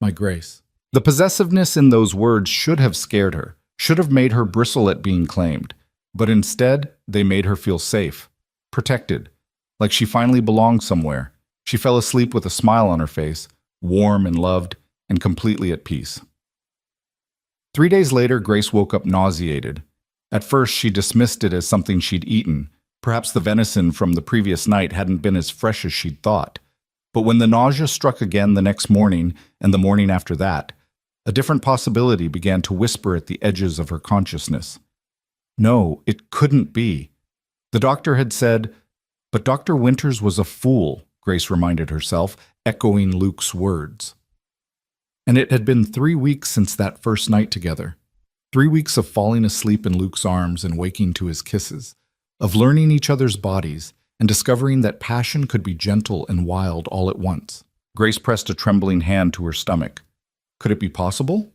My Grace." The possessiveness in those words should have scared her, should have made her bristle at being claimed. But instead, they made her feel safe, protected, like she finally belonged somewhere. She fell asleep with a smile on her face, warm and loved, and completely at peace. 3 days later, Grace woke up nauseated. At first, she dismissed it as something she'd eaten. Perhaps the venison from the previous night hadn't been as fresh as she'd thought. But when the nausea struck again the next morning and the morning after that, a different possibility began to whisper at the edges of her consciousness. No, it couldn't be. The doctor had said, but Dr. Winters was a fool, Grace reminded herself, echoing Luke's words. And it had been 3 weeks since that first night together. 3 weeks of falling asleep in Luke's arms and waking to his kisses, of learning each other's bodies and discovering that passion could be gentle and wild all at once. Grace pressed a trembling hand to her stomach. Could it be possible?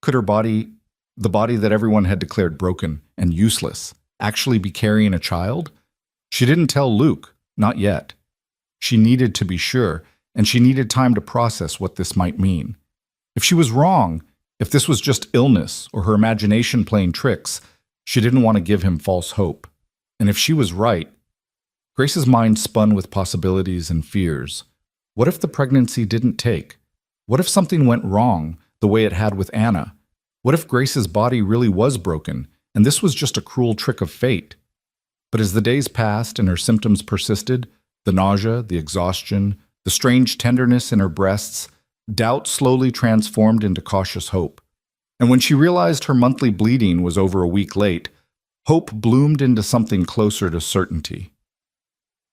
Could her body, the body that everyone had declared broken and useless, actually be carrying a child? She didn't tell Luke, not yet. She needed to be sure, and she needed time to process what this might mean. If she was wrong, if this was just illness or her imagination playing tricks, she didn't want to give him false hope. And if she was right, Grace's mind spun with possibilities and fears. What if the pregnancy didn't take? What if something went wrong, the way it had with Anna? What if Grace's body really was broken, and this was just a cruel trick of fate? But as the days passed and her symptoms persisted, the nausea, the exhaustion, the strange tenderness in her breasts, doubt slowly transformed into cautious hope. And when she realized her monthly bleeding was over a week late, hope bloomed into something closer to certainty.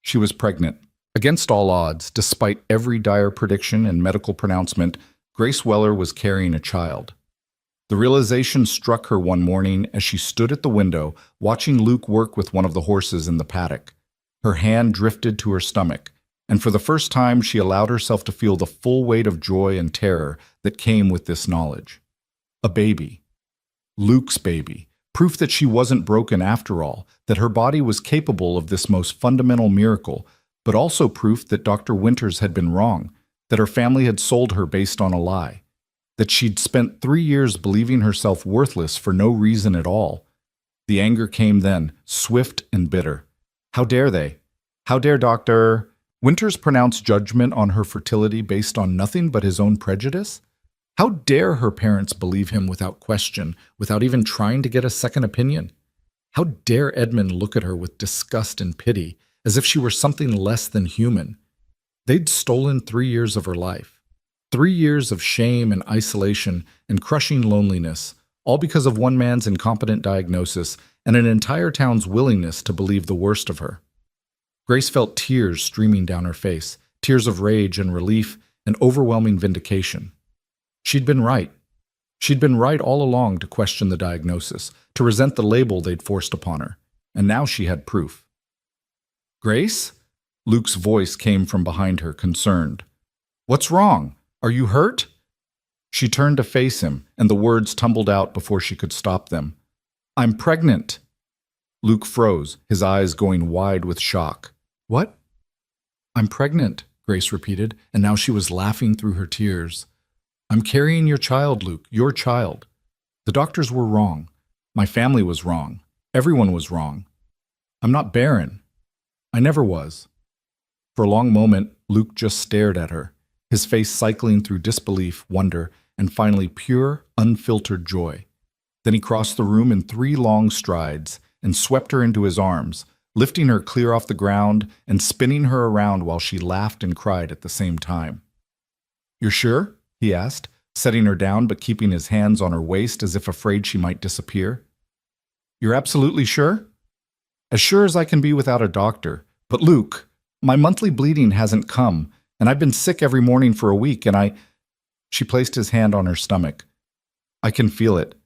She was pregnant. Against all odds, despite every dire prediction and medical pronouncement, Grace Weller was carrying a child. The realization struck her one morning as she stood at the window, watching Luke work with one of the horses in the paddock. Her hand drifted to her stomach, and for the first time she allowed herself to feel the full weight of joy and terror that came with this knowledge. A baby. Luke's baby. Proof that she wasn't broken after all, that her body was capable of this most fundamental miracle, but also proof that Dr. Winters had been wrong, that her family had sold her based on a lie, that she'd spent 3 years believing herself worthless for no reason at all. The anger came then, swift and bitter. How dare they? How dare Dr. Winters pronounce judgment on her fertility based on nothing but his own prejudice? How dare her parents believe him without question, without even trying to get a second opinion? How dare Edmund look at her with disgust and pity, as if she were something less than human? They'd stolen 3 years of her life. 3 years of shame and isolation and crushing loneliness, all because of one man's incompetent diagnosis and an entire town's willingness to believe the worst of her. Grace felt tears streaming down her face, tears of rage and relief and overwhelming vindication. She'd been right. She'd been right all along to question the diagnosis, to resent the label they'd forced upon her, and now she had proof. "Grace?" Luke's voice came from behind her, concerned. "What's wrong? Are you hurt?" She turned to face him, and the words tumbled out before she could stop them. "I'm pregnant." Luke froze, his eyes going wide with shock. "What?" "I'm pregnant," Grace repeated, and now she was laughing through her tears. "I'm carrying your child, Luke, your child. The doctors were wrong. My family was wrong. Everyone was wrong. I'm not barren. I never was." For a long moment, Luke just stared at her, his face cycling through disbelief, wonder, and finally pure, unfiltered joy. Then he crossed the room in 3 long strides and swept her into his arms, lifting her clear off the ground and spinning her around while she laughed and cried at the same time. "You're sure?" he asked, setting her down but keeping his hands on her waist as if afraid she might disappear. "You're absolutely sure?" "As sure as I can be without a doctor. But Luke, my monthly bleeding hasn't come, and I've been sick every morning for a week, and She placed his hand on her stomach. "I can feel it.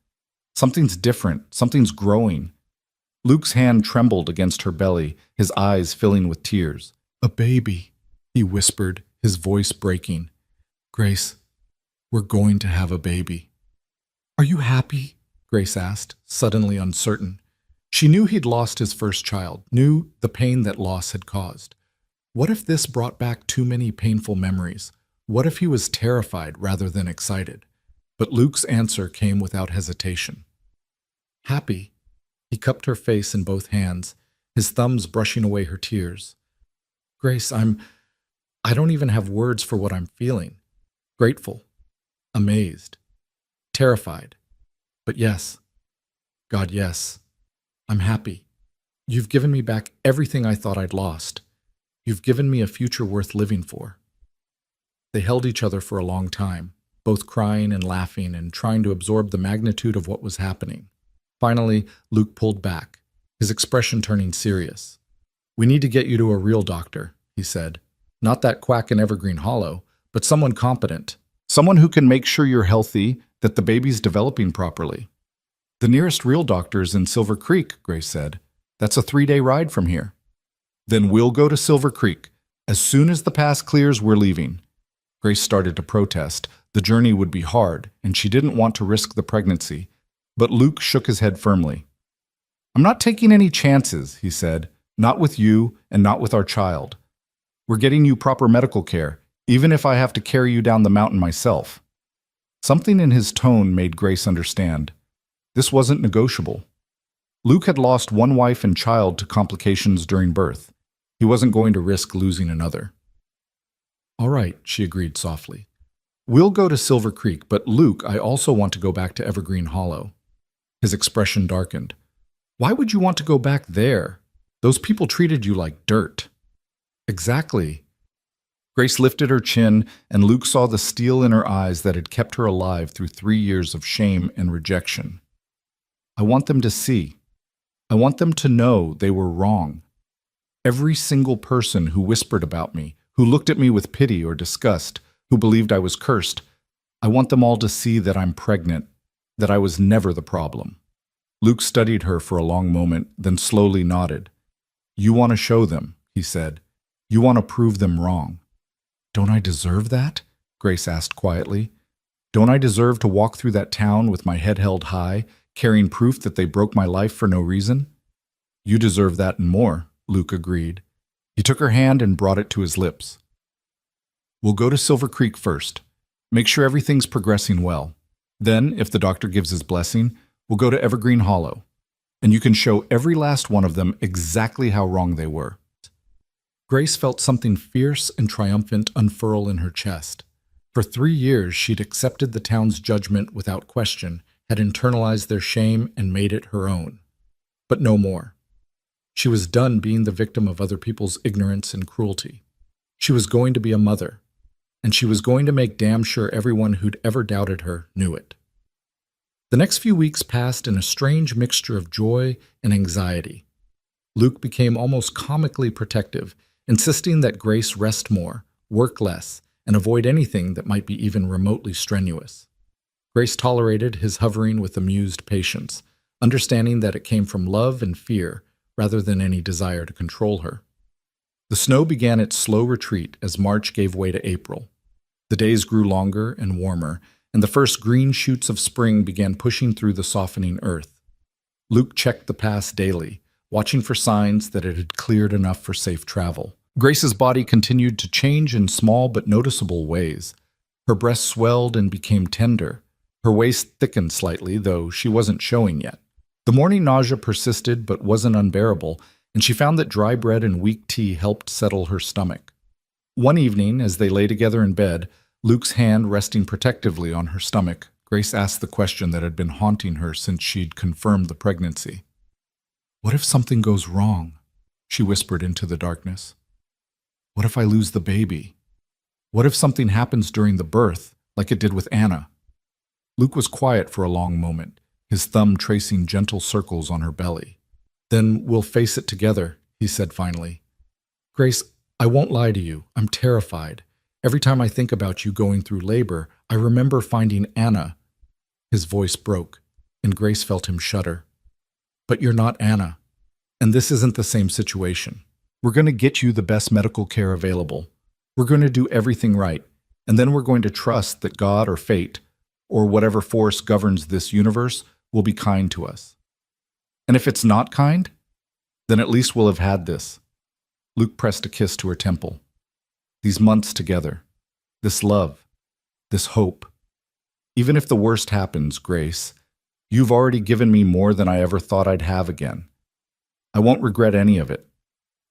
Something's different. Something's growing." Luke's hand trembled against her belly, his eyes filling with tears. "A baby," he whispered, his voice breaking. "Grace, we're going to have a baby." "Are you happy?" Grace asked, suddenly uncertain. She knew he'd lost his first child, knew the pain that loss had caused. What if this brought back too many painful memories? What if he was terrified rather than excited? But Luke's answer came without hesitation. "Happy." He cupped her face in both hands, his thumbs brushing away her tears. "Grace, I don't even have words for what I'm feeling. Grateful. Amazed. Terrified. But yes. God, yes. I'm happy. You've given me back everything I thought I'd lost. You've given me a future worth living for." They held each other for a long time, both crying and laughing and trying to absorb the magnitude of what was happening. Finally, Luke pulled back, his expression turning serious. "We need to get you to a real doctor," he said. "Not that quack in Evergreen Hollow, but someone competent. Someone who can make sure you're healthy, that the baby's developing properly." "The nearest real doctor is in Silver Creek," Grace said. "That's a 3-day ride from here." "Then we'll go to Silver Creek. As soon as the pass clears, we're leaving." Grace started to protest. The journey would be hard, and she didn't want to risk the pregnancy. But Luke shook his head firmly. "I'm not taking any chances," he said. "Not with you, and not with our child. We're getting you proper medical care, even if I have to carry you down the mountain myself." Something in his tone made Grace understand. This wasn't negotiable. Luke had lost one wife and child to complications during birth. He wasn't going to risk losing another. "All right," she agreed softly. "We'll go to Silver Creek, but Luke, I also want to go back to Evergreen Hollow." His expression darkened. "Why would you want to go back there? Those people treated you like dirt." "Exactly." Grace lifted her chin, and Luke saw the steel in her eyes that had kept her alive through 3 years of shame and rejection. "I want them to see. I want them to know they were wrong. Every single person who whispered about me, who looked at me with pity or disgust, who believed I was cursed, I want them all to see that I'm pregnant, that I was never the problem." Luke studied her for a long moment, then slowly nodded. "You want to show them," he said. You want to prove them wrong. Don't I deserve that? Grace asked quietly. Don't I deserve to walk through that town with my head held high, carrying proof that they broke my life for no reason? You deserve that and more, Luke agreed. He took her hand and brought it to his lips. We'll go to Silver Creek first. Make sure everything's progressing well. Then, if the doctor gives his blessing, we'll go to Evergreen Hollow. And you can show every last one of them exactly how wrong they were. Grace felt something fierce and triumphant unfurl in her chest. For 3 years, she'd accepted the town's judgment without question, had internalized their shame and made it her own. But no more. She was done being the victim of other people's ignorance and cruelty. She was going to be a mother, and she was going to make damn sure everyone who'd ever doubted her knew it. The next few weeks passed in a strange mixture of joy and anxiety. Luke became almost comically protective, insisting that Grace rest more, work less, and avoid anything that might be even remotely strenuous. Grace tolerated his hovering with amused patience, understanding that it came from love and fear rather than any desire to control her. The snow began its slow retreat as March gave way to April. The days grew longer and warmer, and the first green shoots of spring began pushing through the softening earth. Luke checked the pass daily, watching for signs that it had cleared enough for safe travel. Grace's body continued to change in small but noticeable ways. Her breasts swelled and became tender. Her waist thickened slightly, though she wasn't showing yet. The morning nausea persisted but wasn't unbearable, and she found that dry bread and weak tea helped settle her stomach. One evening, as they lay together in bed, Luke's hand resting protectively on her stomach, Grace asked the question that had been haunting her since she'd confirmed the pregnancy. "What if something goes wrong?" she whispered into the darkness. "What if I lose the baby? What if something happens during the birth, like it did with Anna?" Luke was quiet for a long moment, his thumb tracing gentle circles on her belly. "Then we'll face it together," he said finally. "Grace, I won't lie to you. I'm terrified. Every time I think about you going through labor, I remember finding Anna." His voice broke, and Grace felt him shudder. "But you're not Anna, and this isn't the same situation. We're going to get you the best medical care available. We're going to do everything right, and then we're going to trust that God or fate, or whatever force governs this universe, will be kind to us. And if it's not kind, then at least we'll have had this." Luke pressed a kiss to her temple. "These months together, this love, this hope. Even if the worst happens, Grace, you've already given me more than I ever thought I'd have again. I won't regret any of it."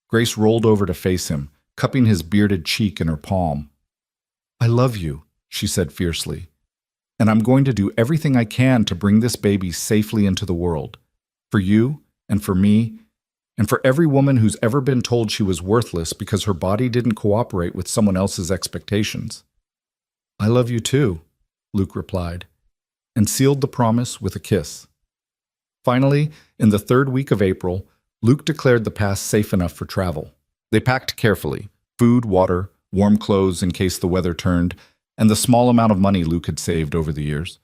Grace rolled over to face him, cupping his bearded cheek in her palm. "I love you," she said fiercely, "and I'm going to do everything I can to bring this baby safely into the world. For you, and for me, and for every woman who's ever been told she was worthless because her body didn't cooperate with someone else's expectations." "I love you too," Luke replied, and sealed the promise with a kiss. Finally, in the 3rd week of April, Luke declared the pass safe enough for travel. They packed carefully: food, water, warm clothes in case the weather turned, and the small amount of money Luke had saved over the years.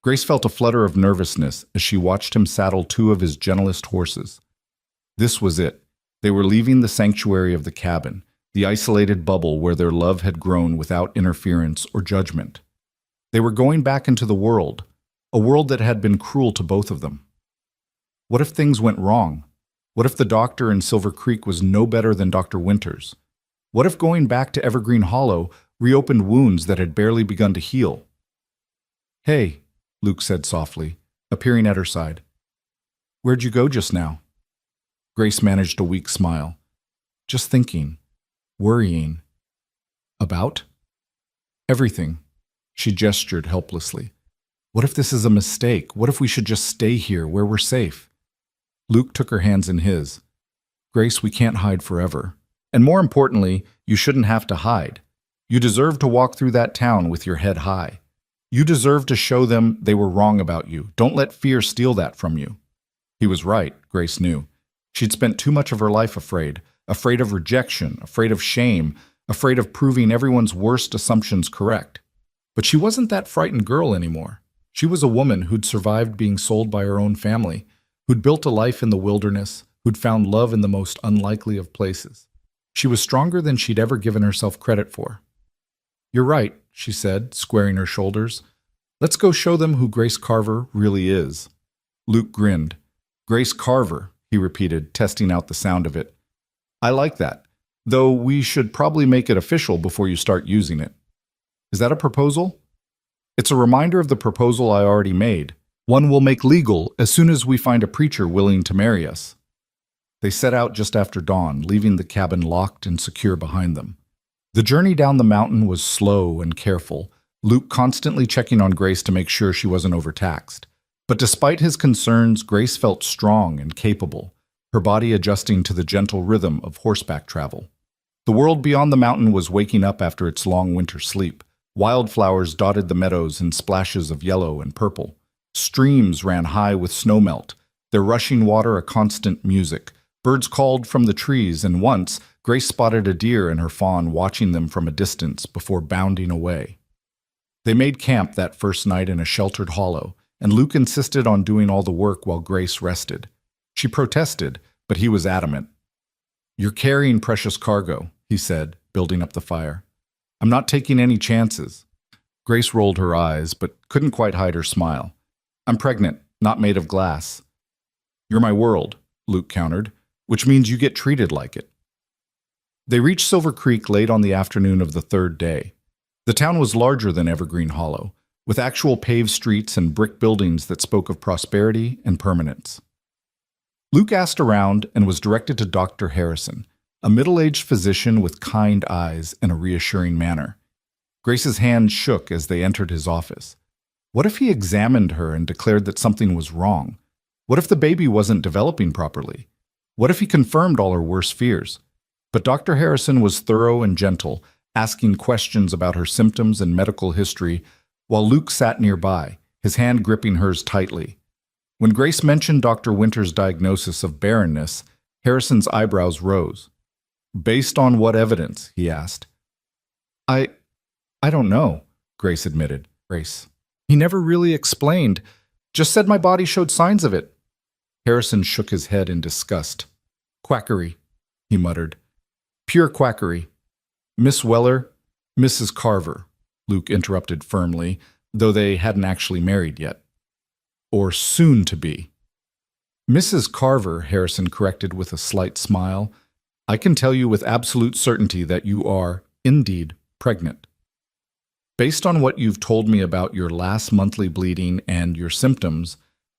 Grace felt a flutter of nervousness as she watched him saddle 2 of his gentlest horses. This was it. They were leaving the sanctuary of the cabin, the isolated bubble where their love had grown without interference or judgment. They were going back into the world, a world that had been cruel to both of them. What if things went wrong? What if the doctor in Silver Creek was no better than Dr. Winters? What if going back to Evergreen Hollow reopened wounds that had barely begun to heal? "Hey," Luke said softly, appearing at her side. "Where'd you go just now?" Grace managed a weak smile. "Just thinking, worrying." "About?" "Everything." She gestured helplessly. "What if this is a mistake? What if we should just stay here where we're safe?" Luke took her hands in his. "Grace, we can't hide forever. And more importantly, you shouldn't have to hide. You deserve to walk through that town with your head high. You deserve to show them they were wrong about you. Don't let fear steal that from you." He was right, Grace knew. She'd spent too much of her life afraid of rejection, afraid of shame, afraid of proving everyone's worst assumptions correct. But she wasn't that frightened girl anymore. She was a woman who'd survived being sold by her own family, who'd built a life in the wilderness, who'd found love in the most unlikely of places. She was stronger than she'd ever given herself credit for. "You're right," she said, squaring her shoulders. "Let's go show them who Grace Carver really is." Luke grinned. "Grace Carver," he repeated, testing out the sound of it. "I like that, though we should probably make it official before you start using it." "Is that a proposal?" "It's a reminder of the proposal I already made. One we'll make legal as soon as we find a preacher willing to marry us." They set out just after dawn, leaving the cabin locked and secure behind them. The journey down the mountain was slow and careful, Luke constantly checking on Grace to make sure she wasn't overtaxed. But despite his concerns, Grace felt strong and capable, her body adjusting to the gentle rhythm of horseback travel. The world beyond the mountain was waking up after its long winter sleep. Wildflowers dotted the meadows in splashes of yellow and purple. Streams ran high with snowmelt, their rushing water a constant music. Birds called from the trees, and once, Grace spotted a deer and her fawn watching them from a distance before bounding away. They made camp that first night in a sheltered hollow, and Luke insisted on doing all the work while Grace rested. She protested, but he was adamant. "You're carrying precious cargo," he said, building up the fire. "I'm not taking any chances." Grace rolled her eyes, but couldn't quite hide her smile. "I'm pregnant, not made of glass." "You're my world," Luke countered, "which means you get treated like it." They reached Silver Creek late on the afternoon of the third day. The town was larger than Evergreen Hollow, with actual paved streets and brick buildings that spoke of prosperity and permanence. Luke asked around and was directed to Dr. Harrison, a middle-aged physician with kind eyes and a reassuring manner. Grace's hand shook as they entered his office. What if he examined her and declared that something was wrong? What if the baby wasn't developing properly? What if he confirmed all her worst fears? But Dr. Harrison was thorough and gentle, asking questions about her symptoms and medical history, while Luke sat nearby, his hand gripping hers tightly. When Grace mentioned Dr. Winter's diagnosis of barrenness, Harrison's eyebrows rose. "Based on what evidence?" he asked. I don't know," Grace admitted. He never really explained, just said my body showed signs of it." Harrison shook his head in disgust. "Quackery," he muttered. "Pure quackery." "Miss Weller, Mrs. Carver," Luke interrupted firmly, though they hadn't actually married yet. "Or soon to be." "Mrs. Carver," Harrison corrected with a slight smile. "I can tell you with absolute certainty that you are, indeed, pregnant. Based on what you've told me about your last monthly bleeding and your symptoms,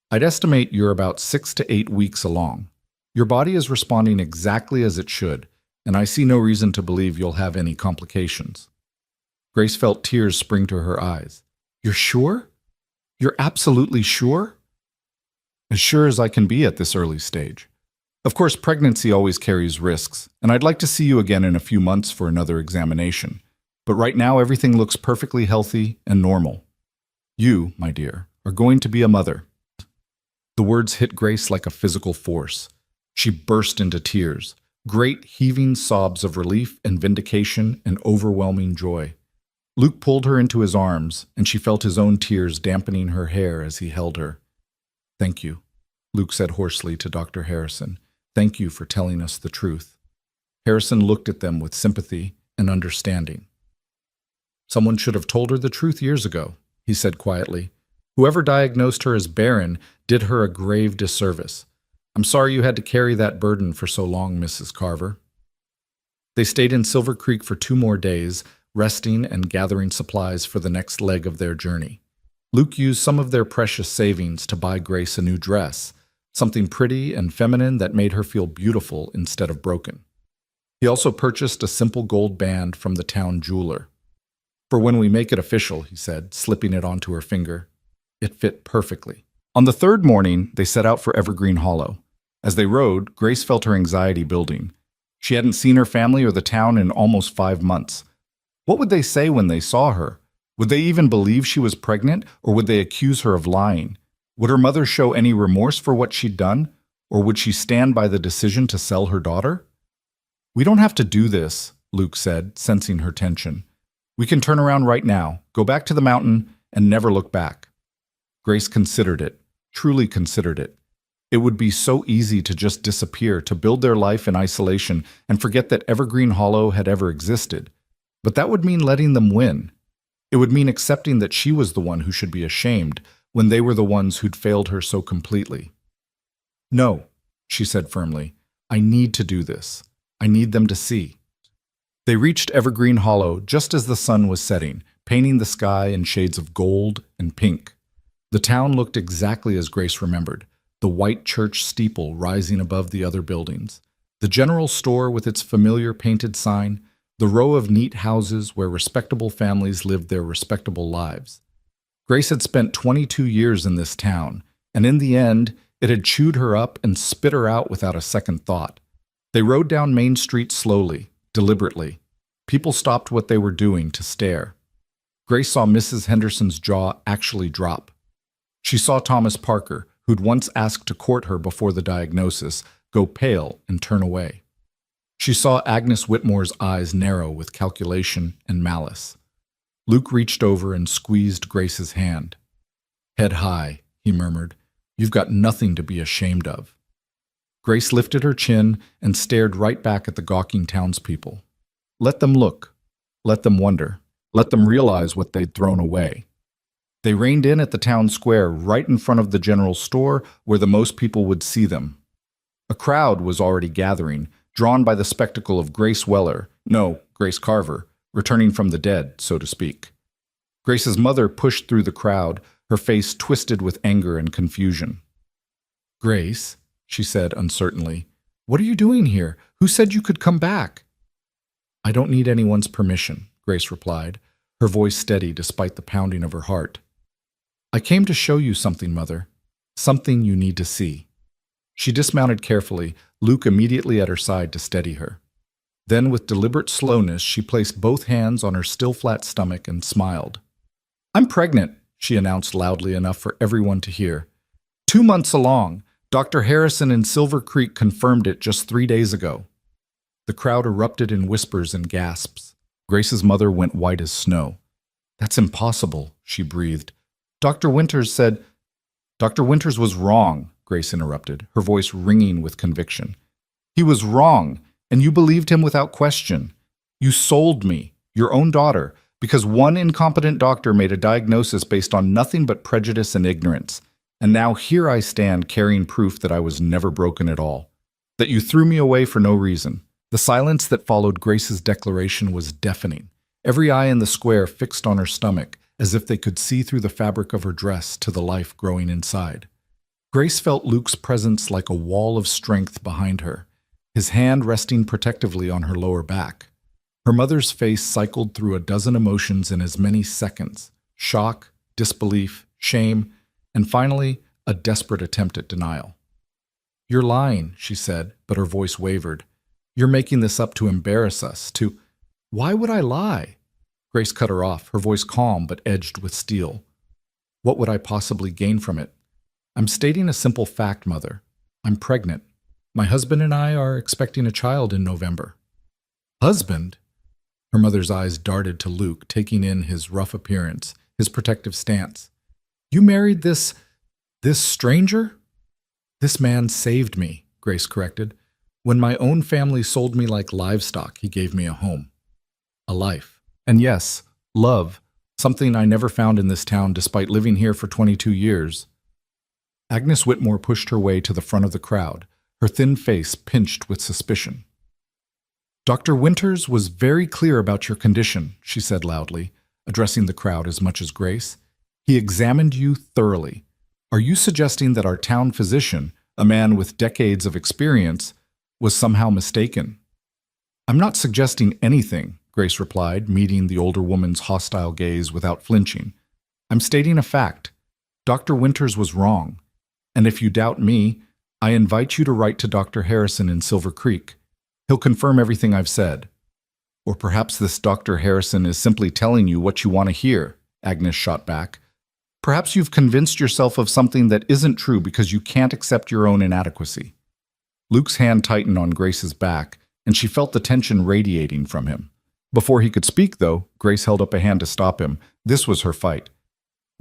I'd estimate you're about 6 to 8 weeks along. Your body is responding exactly as it should, and I see no reason to believe you'll have any complications." Grace felt tears spring to her eyes. "You're sure? You're absolutely sure?" "As sure as I can be at this early stage. Of course, pregnancy always carries risks, and I'd like to see you again in a few months for another examination. But right now, everything looks perfectly healthy and normal. You, my dear, are going to be a mother." The words hit Grace like a physical force. She burst into tears, great heaving sobs of relief and vindication and overwhelming joy. Luke pulled her into his arms, and she felt his own tears dampening her hair as he held her. "Thank you," Luke said hoarsely to Dr. Harrison. "Thank you for telling us the truth." Harrison looked at them with sympathy and understanding. "Someone should have told her the truth years ago," he said quietly. "Whoever diagnosed her as barren did her a grave disservice. I'm sorry you had to carry that burden for so long, Mrs. Carver." They stayed in Silver Creek for 2 more days, resting and gathering supplies for the next leg of their journey. Luke used some of their precious savings to buy Grace a new dress, something pretty and feminine that made her feel beautiful instead of broken. He also purchased a simple gold band from the town jeweler. "For when we make it official," he said, slipping it onto her finger. It fit perfectly. On the 3rd morning, they set out for Evergreen Hollow. As they rode, Grace felt her anxiety building. She hadn't seen her family or the town in almost 5 months. What would they say when they saw her? Would they even believe she was pregnant, or would they accuse her of lying? Would her mother show any remorse for what she'd done, or would she stand by the decision to sell her daughter? "We don't have to do this," Luke said, sensing her tension. "We can turn around right now, go back to the mountain, and never look back." Grace considered it, truly considered it. It would be so easy to just disappear, to build their life in isolation and forget that Evergreen Hollow had ever existed. But that would mean letting them win. It would mean accepting that she was the one who should be ashamed when they were the ones who'd failed her so completely. "No," she said firmly. "I need to do this. I need them to see." They reached Evergreen Hollow just as the sun was setting, painting the sky in shades of gold and pink. The town looked exactly as Grace remembered, the white church steeple rising above the other buildings, the general store with its familiar painted sign, the row of neat houses where respectable families lived their respectable lives. Grace had spent 22 years in this town, and in the end, it had chewed her up and spit her out without a second thought. They rode down Main Street slowly, deliberately. People stopped what they were doing to stare. Grace saw Mrs. Henderson's jaw actually drop. She saw Thomas Parker, who'd once asked to court her before the diagnosis, go pale and turn away. She saw Agnes Whitmore's eyes narrow with calculation and malice. Luke reached over and squeezed Grace's hand. "Head high," he murmured. "You've got nothing to be ashamed of." Grace lifted her chin and stared right back at the gawking townspeople. Let them look. Let them wonder. Let them realize what they'd thrown away. They reined in at the town square right in front of the general store where the most people would see them. A crowd was already gathering, drawn by the spectacle of Grace Carver, returning from the dead, so to speak. Grace's mother pushed through the crowd, her face twisted with anger and confusion. "Grace," she said uncertainly, "what are you doing here? Who said you could come back?" "I don't need anyone's permission," Grace replied, her voice steady despite the pounding of her heart. "I came to show you something, Mother. Something you need to see." She dismounted carefully, Luke immediately at her side to steady her. Then, with deliberate slowness, she placed both hands on her still flat stomach and smiled. "I'm pregnant," she announced loudly enough for everyone to hear. 2 months along. Dr. Harrison in Silver Creek confirmed it just 3 days ago." The crowd erupted in whispers and gasps. Grace's mother went white as snow. "That's impossible," she breathed. "Dr. Winters said—" "Dr. Winters was wrong," Grace interrupted, her voice ringing with conviction. "He was wrong, and you believed him without question. You sold me, your own daughter, because one incompetent doctor made a diagnosis based on nothing but prejudice and ignorance. And now here I stand carrying proof that I was never broken at all, that you threw me away for no reason." The silence that followed Grace's declaration was deafening, every eye in the square fixed on her stomach, as if they could see through the fabric of her dress to the life growing inside. Grace felt Luke's presence like a wall of strength behind her, his hand resting protectively on her lower back. Her mother's face cycled through a dozen emotions in as many seconds: shock, disbelief, shame, and finally, a desperate attempt at denial. "You're lying," she said, but her voice wavered. "You're making this up to embarrass us, to—" "Why would I lie?" Grace cut her off, her voice calm but edged with steel. "What would I possibly gain from it? I'm stating a simple fact, Mother. I'm pregnant. My husband and I are expecting a child in November." "Husband?" Her mother's eyes darted to Luke, taking in his rough appearance, his protective stance. "You married this stranger?" "This man saved me," Grace corrected. "When my own family sold me like livestock, he gave me a home, a life. And yes, love, something I never found in this town despite living here for 22 years. Agnes Whitmore pushed her way to the front of the crowd, her thin face pinched with suspicion. "Dr. Winters was very clear about your condition," she said loudly, addressing the crowd as much as Grace. "He examined you thoroughly. Are you suggesting that our town physician, a man with decades of experience, was somehow mistaken?" "I'm not suggesting anything," Grace replied, meeting the older woman's hostile gaze without flinching. "I'm stating a fact. Dr. Winters was wrong. And if you doubt me, I invite you to write to Dr. Harrison in Silver Creek. He'll confirm everything I've said." "Or perhaps this Dr. Harrison is simply telling you what you want to hear," Agnes shot back. "Perhaps you've convinced yourself of something that isn't true because you can't accept your own inadequacy." Luke's hand tightened on Grace's back, and she felt the tension radiating from him. Before he could speak, though, Grace held up a hand to stop him. This was her fight.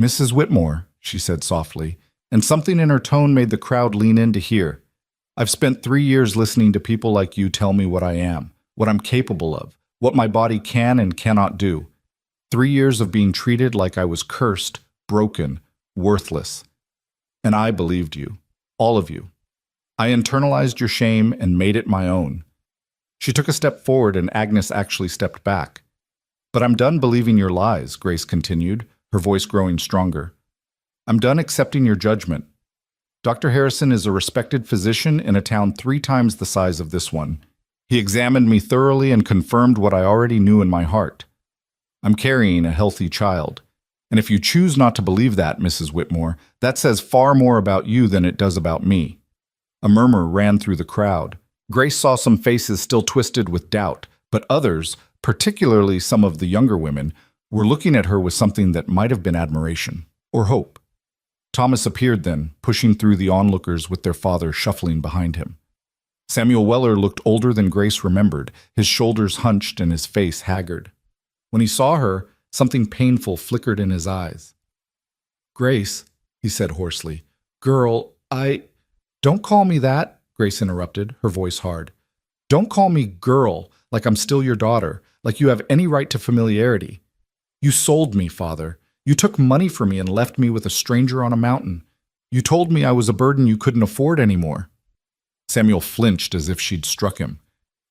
"Mrs. Whitmore," she said softly, and something in her tone made the crowd lean in to hear. I've spent 3 years listening to people like you tell me what I am, what I'm capable of, what my body can and cannot do. 3 years of being treated like I was cursed, broken, worthless. And I believed you, all of you. I internalized your shame and made it my own. She took a step forward and Agnes actually stepped back. But I'm done believing your lies, Grace continued, her voice growing stronger. I'm done accepting your judgment. Dr. Harrison is a respected physician in a town 3 times the size of this one. He examined me thoroughly and confirmed what I already knew in my heart. I'm carrying a healthy child. And if you choose not to believe that, Mrs. Whitmore, that says far more about you than it does about me. A murmur ran through the crowd. Grace saw some faces still twisted with doubt, but others, particularly some of the younger women, were looking at her with something that might have been admiration or hope. Thomas appeared then, pushing through the onlookers with their father shuffling behind him. Samuel Weller looked older than Grace remembered, his shoulders hunched and his face haggard. When he saw her, something painful flickered in his eyes. "Grace," he said hoarsely. "Girl, Don't call me that," Grace interrupted, her voice hard. "Don't call me girl, like I'm still your daughter, like you have any right to familiarity. You sold me, Father. You took money from me and left me with a stranger on a mountain. You told me I was a burden you couldn't afford anymore." Samuel flinched as if she'd struck him.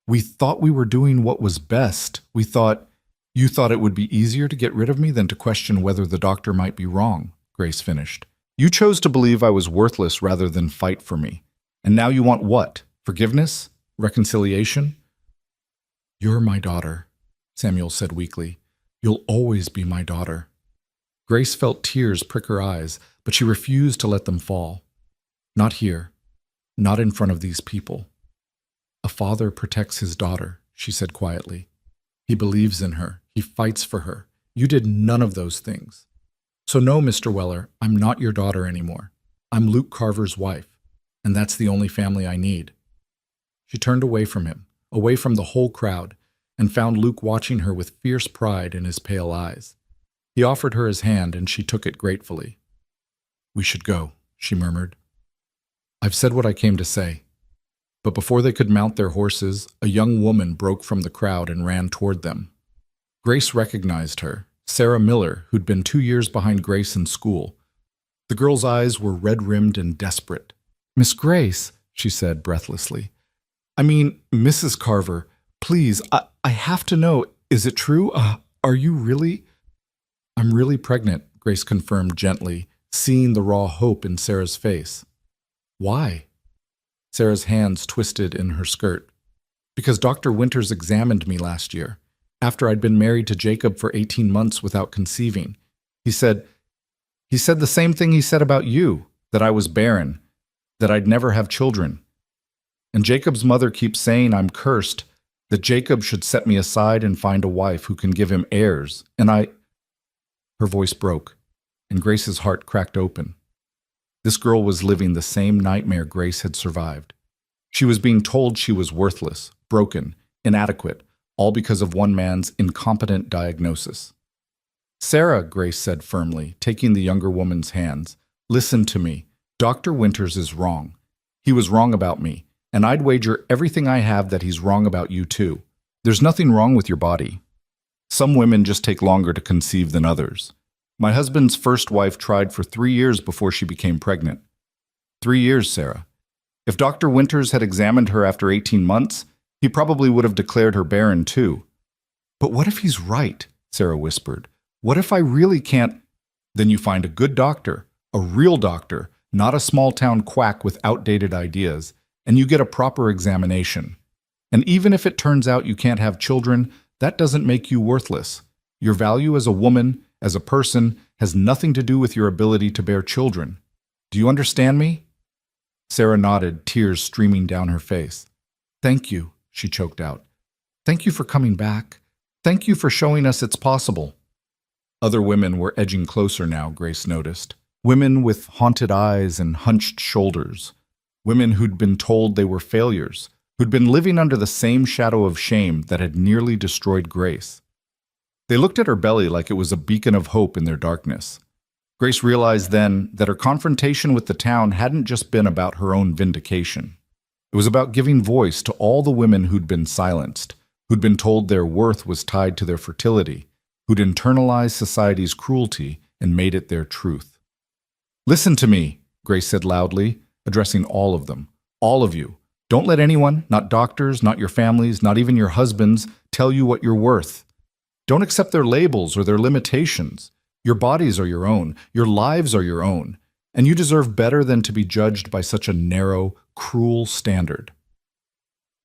"We thought we were doing what was best. You thought it would be easier to get rid of me than to question whether the doctor might be wrong," Grace finished. "You chose to believe I was worthless rather than fight for me. And now you want what? Forgiveness? Reconciliation?" "You're my daughter," Samuel said weakly. "You'll always be my daughter." Grace felt tears prick her eyes, but she refused to let them fall. "Not here. Not in front of these people. A father protects his daughter," she said quietly. "He believes in her. He fights for her. You did none of those things. So no, Mr. Weller, I'm not your daughter anymore. I'm Luke Carver's wife, and that's the only family I need." She turned away from him, away from the whole crowd, and found Luke watching her with fierce pride in his pale eyes. He offered her his hand, and she took it gratefully. "We should go," she murmured. "I've said what I came to say." But before they could mount their horses, a young woman broke from the crowd and ran toward them. Grace recognized her, Sarah Miller, who'd been 2 years behind Grace in school. The girl's eyes were red-rimmed and desperate. "Miss Grace," she said breathlessly. "I mean, Mrs. Carver, please, I have to know, is it true? Are you really—" "I'm really pregnant," Grace confirmed gently, seeing the raw hope in Sarah's face. "Why?" Sarah's hands twisted in her skirt. "Because Dr. Winters examined me last year, after I'd been married to Jacob for 18 months without conceiving. He said the same thing he said about you, that I was barren, that I'd never have children. And Jacob's mother keeps saying I'm cursed, that Jacob should set me aside and find a wife who can give him heirs, and I—" Her voice broke, and Grace's heart cracked open. This girl was living the same nightmare Grace had survived. She was being told she was worthless, broken, inadequate, all because of one man's incompetent diagnosis. "Sarah," Grace said firmly, taking the younger woman's hands, "listen to me. Dr. Winters is wrong. He was wrong about me, and I'd wager everything I have that he's wrong about you too. There's nothing wrong with your body. Some women just take longer to conceive than others. My husband's first wife tried for 3 years before she became pregnant. 3 years, Sarah. If Dr. Winters had examined her after 18 months, he probably would have declared her barren too." "But what if he's right?" Sarah whispered. "What if I really can't—" "Then you find a good doctor, a real doctor, not a small-town quack with outdated ideas, and you get a proper examination. And even if it turns out you can't have children, that doesn't make you worthless. Your value as a woman, as a person, has nothing to do with your ability to bear children. Do you understand me?" Sarah nodded, tears streaming down her face. "Thank you," she choked out. "Thank you for coming back. Thank you for showing us it's possible." Other women were edging closer now, Grace noticed. Women with haunted eyes and hunched shoulders. Women who'd been told they were failures, who'd been living under the same shadow of shame that had nearly destroyed Grace. They looked at her belly like it was a beacon of hope in their darkness. Grace realized then that her confrontation with the town hadn't just been about her own vindication. It was about giving voice to all the women who'd been silenced, who'd been told their worth was tied to their fertility, who'd internalized society's cruelty and made it their truth. "Listen to me," Grace said loudly, addressing all of them. "All of you. Don't let anyone, not doctors, not your families, not even your husbands, tell you what you're worth. Don't accept their labels or their limitations. Your bodies are your own. Your lives are your own. And you deserve better than to be judged by such a narrow, cruel standard."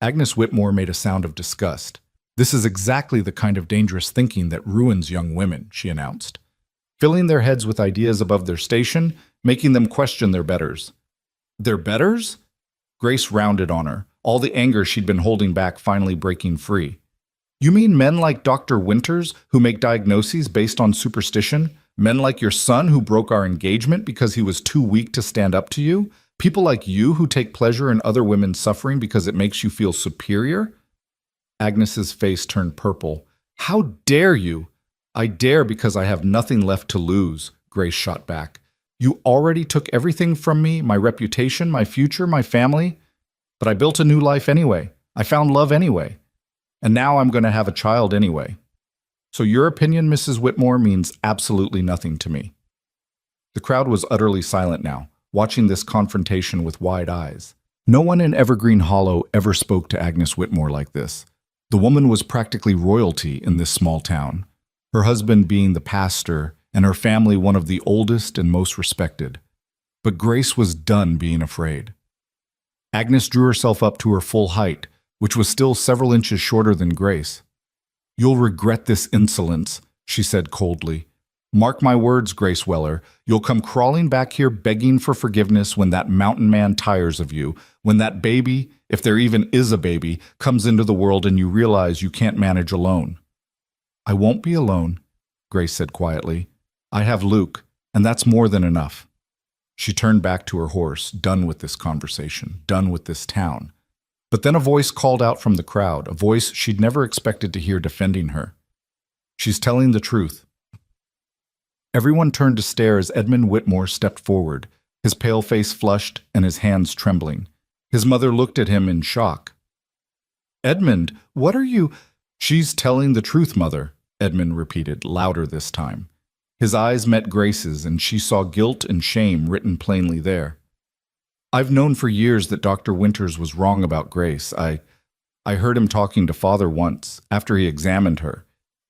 Agnes Whitmore made a sound of disgust. "This is exactly the kind of dangerous thinking that ruins young women," she announced. "Filling their heads with ideas above their station, making them question their betters." "Their betters?" Grace rounded on her, all the anger she'd been holding back finally breaking free. "You mean men like Dr. Winters, who make diagnoses based on superstition? Men like your son, who broke our engagement because he was too weak to stand up to you? People like you who take pleasure in other women's suffering because it makes you feel superior?" Agnes's face turned purple. "How dare you?" "I dare because I have nothing left to lose," Grace shot back. "You already took everything from me, my reputation, my future, my family. But I built a new life anyway. I found love anyway. And now I'm going to have a child anyway. So your opinion, Mrs. Whitmore, means absolutely nothing to me." The crowd was utterly silent now, watching this confrontation with wide eyes. No one in Evergreen Hollow ever spoke to Agnes Whitmore like this. The woman was practically royalty in this small town, her husband being the pastor and her family one of the oldest and most respected. But Grace was done being afraid. Agnes drew herself up to her full height, which was still several inches shorter than Grace. "You'll regret this insolence," she said coldly. "Mark my words, Grace Weller, you'll come crawling back here begging for forgiveness when that mountain man tires of you, when that baby, if there even is a baby, comes into the world and you realize you can't manage alone." "I won't be alone," Grace said quietly. "I have Luke, and that's more than enough." She turned back to her horse, done with this conversation, done with this town. But then a voice called out from the crowd, a voice she'd never expected to hear defending her. "She's telling the truth." Everyone turned to stare as Edmund Whitmore stepped forward, his pale face flushed and his hands trembling. His mother looked at him in shock. "Edmund, what are you—" "She's telling the truth, Mother," Edmund repeated, louder this time. His eyes met Grace's, and she saw guilt and shame written plainly there. "I've known for years that Dr. Winters was wrong about Grace. I heard him talking to Father once, after he examined her.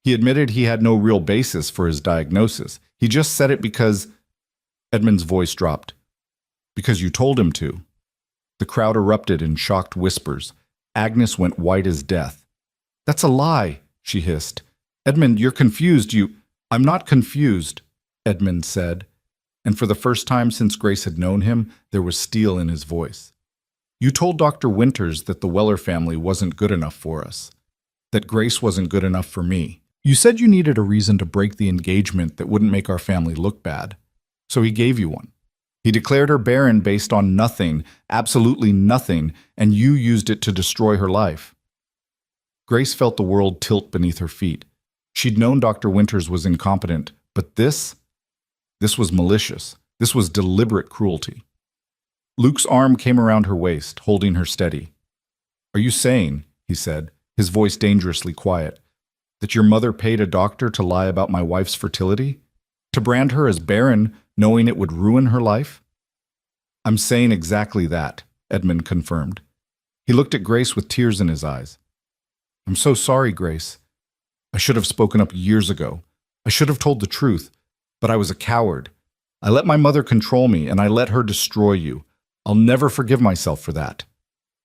He admitted he had no real basis for his diagnosis. He just said it because—" Edmund's voice dropped. "Because you told him to." The crowd erupted in shocked whispers. Agnes went white as death. "That's a lie," she hissed. "Edmund, you're confused. "I'm not confused," Edmund said. And for the first time since Grace had known him, there was steel in his voice. "You told Dr. Winters that the Weller family wasn't good enough for us, that Grace wasn't good enough for me. You said you needed a reason to break the engagement that wouldn't make our family look bad. So he gave you one. He declared her barren based on nothing, absolutely nothing, and you used it to destroy her life." Grace felt the world tilt beneath her feet. She'd known Dr. Winters was incompetent, but this was malicious. This was deliberate cruelty. Luke's arm came around her waist, holding her steady. "Are you saying," he said, his voice dangerously quiet, "that your mother paid a doctor to lie about my wife's fertility? To brand her as barren, knowing it would ruin her life?" "I'm saying exactly that," Edmund confirmed. He looked at Grace with tears in his eyes. "I'm so sorry, Grace. I should have spoken up years ago. I should have told the truth, but I was a coward. I let my mother control me, and I let her destroy you. I'll never forgive myself for that."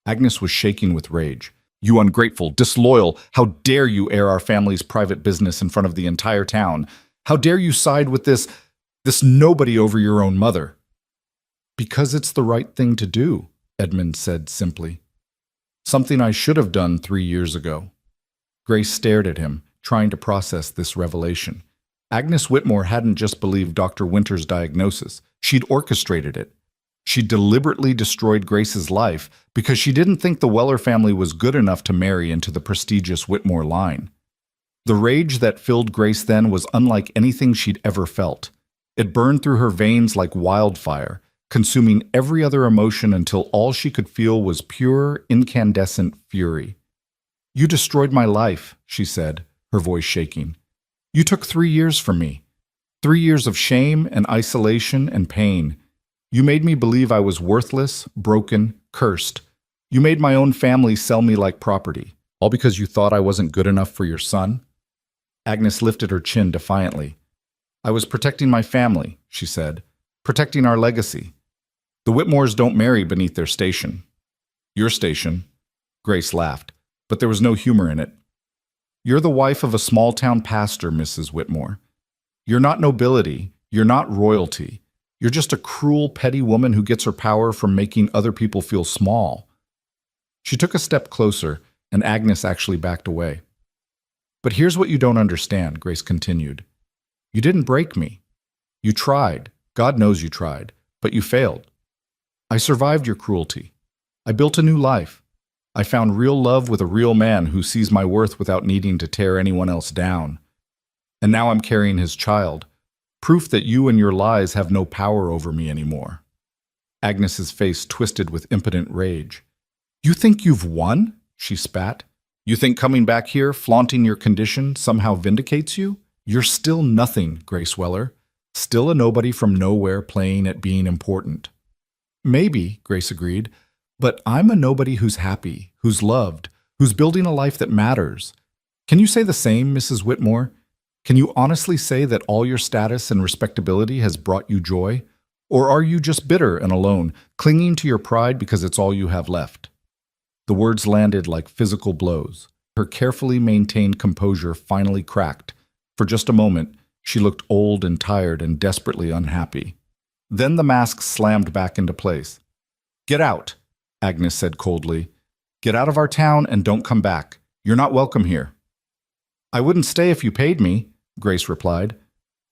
Agnes was shaking with rage. "You ungrateful, disloyal, how dare you air our family's private business in front of the entire town? How dare you side with this nobody over your own mother?" "Because it's the right thing to do," Edmund said simply. "Something I should have done 3 years ago." Grace stared at him, trying to process this revelation. Agnes Whitmore hadn't just believed Dr. Winters' diagnosis. She'd orchestrated it. She deliberately destroyed Grace's life because she didn't think the Weller family was good enough to marry into the prestigious Whitmore line. The rage that filled Grace then was unlike anything she'd ever felt. It burned through her veins like wildfire, consuming every other emotion until all she could feel was pure, incandescent fury. "You destroyed my life," she said, her voice shaking. "You took 3 years from me. 3 years of shame and isolation and pain. You made me believe I was worthless, broken, cursed. You made my own family sell me like property, all because you thought I wasn't good enough for your son." Agnes lifted her chin defiantly. "I was protecting my family," she said, "protecting our legacy. The Whitmores don't marry beneath their station." "Your station?" Grace laughed, but there was no humor in it. "You're the wife of a small-town pastor, Mrs. Whitmore. You're not nobility. You're not royalty. You're just a cruel, petty woman who gets her power from making other people feel small." She took a step closer, and Agnes actually backed away. "But here's what you don't understand," Grace continued. "You didn't break me. You tried. God knows you tried. But you failed. I survived your cruelty. I built a new life. I found real love with a real man who sees my worth without needing to tear anyone else down. And now I'm carrying his child. Proof that you and your lies have no power over me anymore." Agnes's face twisted with impotent rage. "You think you've won?" she spat. "You think coming back here, flaunting your condition, somehow vindicates you? You're still nothing, Grace Weller. Still a nobody from nowhere playing at being important." "Maybe," Grace agreed, "but I'm a nobody who's happy, who's loved, who's building a life that matters. Can you say the same, Mrs. Whitmore? Can you honestly say that all your status and respectability has brought you joy? Or are you just bitter and alone, clinging to your pride because it's all you have left?" The words landed like physical blows. Her carefully maintained composure finally cracked. For just a moment, she looked old and tired and desperately unhappy. Then the mask slammed back into place. "Get out," Agnes said coldly. "Get out of our town and don't come back. You're not welcome here." "I wouldn't stay if you paid me," Grace replied.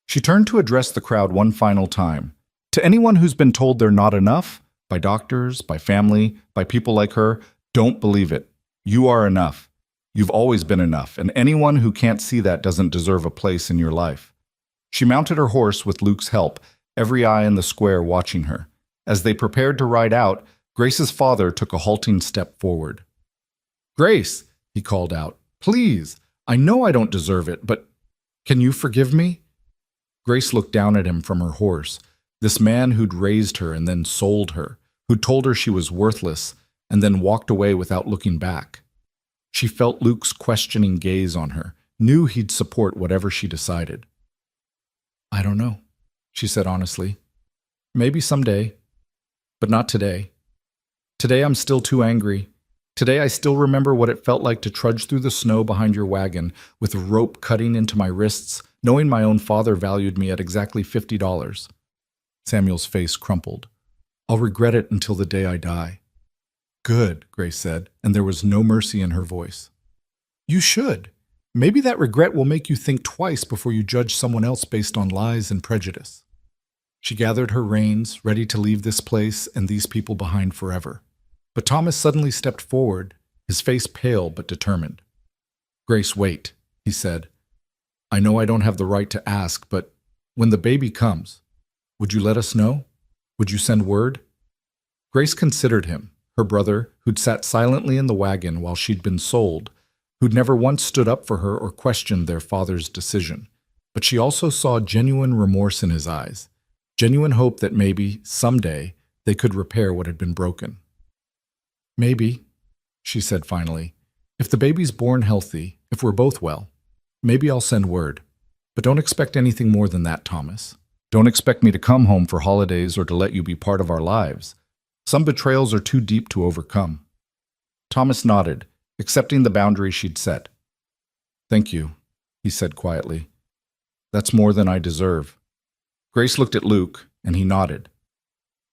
She turned to address the crowd one final time. "To anyone who's been told they're not enough, by doctors, by family, by people like her, don't believe it. You are enough. You've always been enough, and anyone who can't see that doesn't deserve a place in your life." She mounted her horse with Luke's help, every eye in the square watching her. As they prepared to ride out, Grace's father took a halting step forward. "Grace," he called out, "please, I know I don't deserve it, but can you forgive me?" Grace looked down at him from her horse, this man who'd raised her and then sold her, who'd told her she was worthless, and then walked away without looking back. She felt Luke's questioning gaze on her, knew he'd support whatever she decided. "I don't know," she said honestly. "Maybe someday, but not today. Today I'm still too angry. Today I still remember what it felt like to trudge through the snow behind your wagon, with a rope cutting into my wrists, knowing my own father valued me at exactly $50. Samuel's face crumpled. "I'll regret it until the day I die." "Good," Grace said, and there was no mercy in her voice. "You should. Maybe that regret will make you think twice before you judge someone else based on lies and prejudice." She gathered her reins, ready to leave this place and these people behind forever. But Thomas suddenly stepped forward, his face pale but determined. "Grace, wait," he said. "I know I don't have the right to ask, but when the baby comes, would you let us know? Would you send word?" Grace considered him, her brother, who'd sat silently in the wagon while she'd been sold, who'd never once stood up for her or questioned their father's decision. But she also saw genuine remorse in his eyes, genuine hope that maybe, someday, they could repair what had been broken. "Maybe," she said finally, "if the baby's born healthy, if we're both well, maybe I'll send word. But don't expect anything more than that, Thomas. Don't expect me to come home for holidays or to let you be part of our lives. Some betrayals are too deep to overcome." Thomas nodded, accepting the boundary she'd set. "Thank you," he said quietly. "That's more than I deserve." Grace looked at Luke, and he nodded.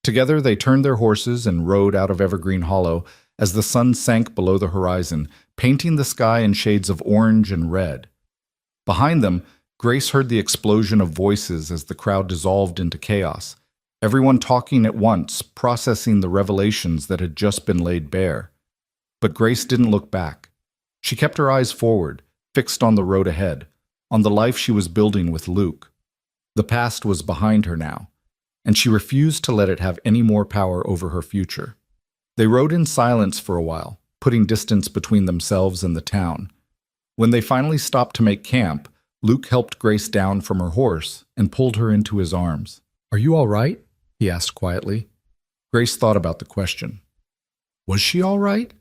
Together they turned their horses and rode out of Evergreen Hollow as the sun sank below the horizon, painting the sky in shades of orange and red. Behind them, Grace heard the explosion of voices as the crowd dissolved into chaos, everyone talking at once, processing the revelations that had just been laid bare. But Grace didn't look back. She kept her eyes forward, fixed on the road ahead, on the life she was building with Luke. The past was behind her now, and she refused to let it have any more power over her future. They rode in silence for a while, putting distance between themselves and the town. When they finally stopped to make camp, Luke helped Grace down from her horse and pulled her into his arms. "Are you all right?" he asked quietly. Grace thought about the question. Was she all right?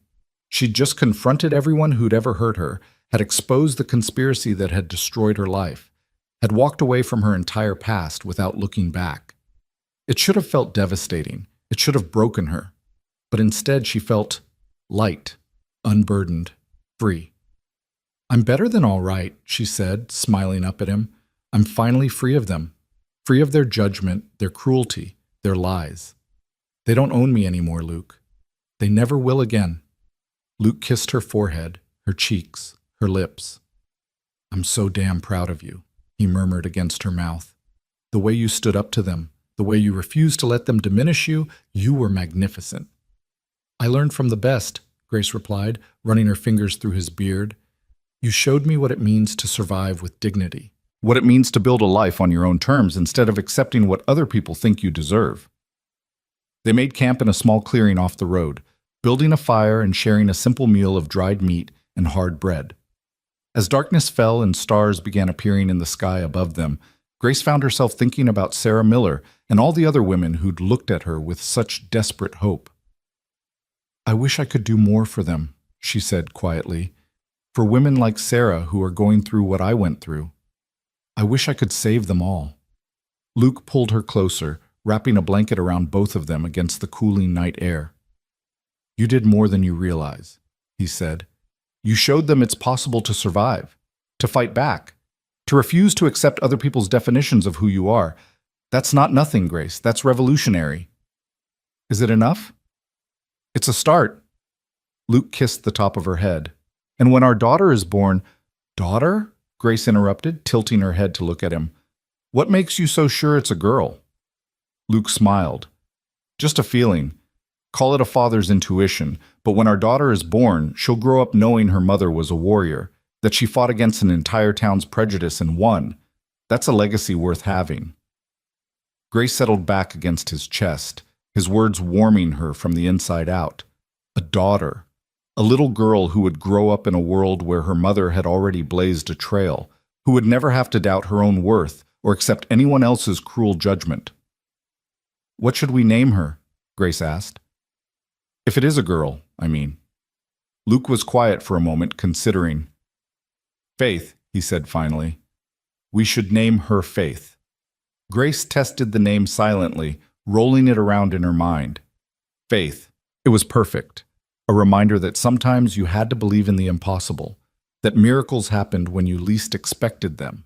She'd just confronted everyone who'd ever hurt her, had exposed the conspiracy that had destroyed her life, had walked away from her entire past without looking back. It should have felt devastating. It should have broken her. But instead she felt light, unburdened, free. "I'm better than all right," she said, smiling up at him. "I'm finally free of them. Free of their judgment, their cruelty, their lies. They don't own me anymore, Luke. They never will again." Luke kissed her forehead, her cheeks, her lips. "I'm so damn proud of you," he murmured against her mouth. "The way you stood up to them, the way you refused to let them diminish you, you were magnificent." "I learned from the best," Grace replied, running her fingers through his beard. "You showed me what it means to survive with dignity, what it means to build a life on your own terms instead of accepting what other people think you deserve." They made camp in a small clearing off the road, building a fire and sharing a simple meal of dried meat and hard bread. As darkness fell and stars began appearing in the sky above them, Grace found herself thinking about Sarah Miller and all the other women who'd looked at her with such desperate hope. "I wish I could do more for them," she said quietly. "For women like Sarah who are going through what I went through. I wish I could save them all." Luke pulled her closer, wrapping a blanket around both of them against the cooling night air. "You did more than you realize," he said. "You showed them it's possible to survive, to fight back, to refuse to accept other people's definitions of who you are. That's not nothing, Grace. That's revolutionary." "Is it enough?" "It's a start." Luke kissed the top of her head. "And when our daughter is born—" "Daughter?" Grace interrupted, tilting her head to look at him. "What makes you so sure it's a girl?" Luke smiled. "Just a feeling. Call it a father's intuition, but when our daughter is born, she'll grow up knowing her mother was a warrior, that she fought against an entire town's prejudice and won. That's a legacy worth having." Grace settled back against his chest, his words warming her from the inside out. A daughter. A little girl who would grow up in a world where her mother had already blazed a trail, who would never have to doubt her own worth or accept anyone else's cruel judgment. "What should we name her?" Grace asked. "If it is a girl, I mean." Luke was quiet for a moment, considering. "Faith," he said finally. "We should name her Faith." Grace tested the name silently, rolling it around in her mind. Faith. It was perfect. A reminder that sometimes you had to believe in the impossible, that miracles happened when you least expected them,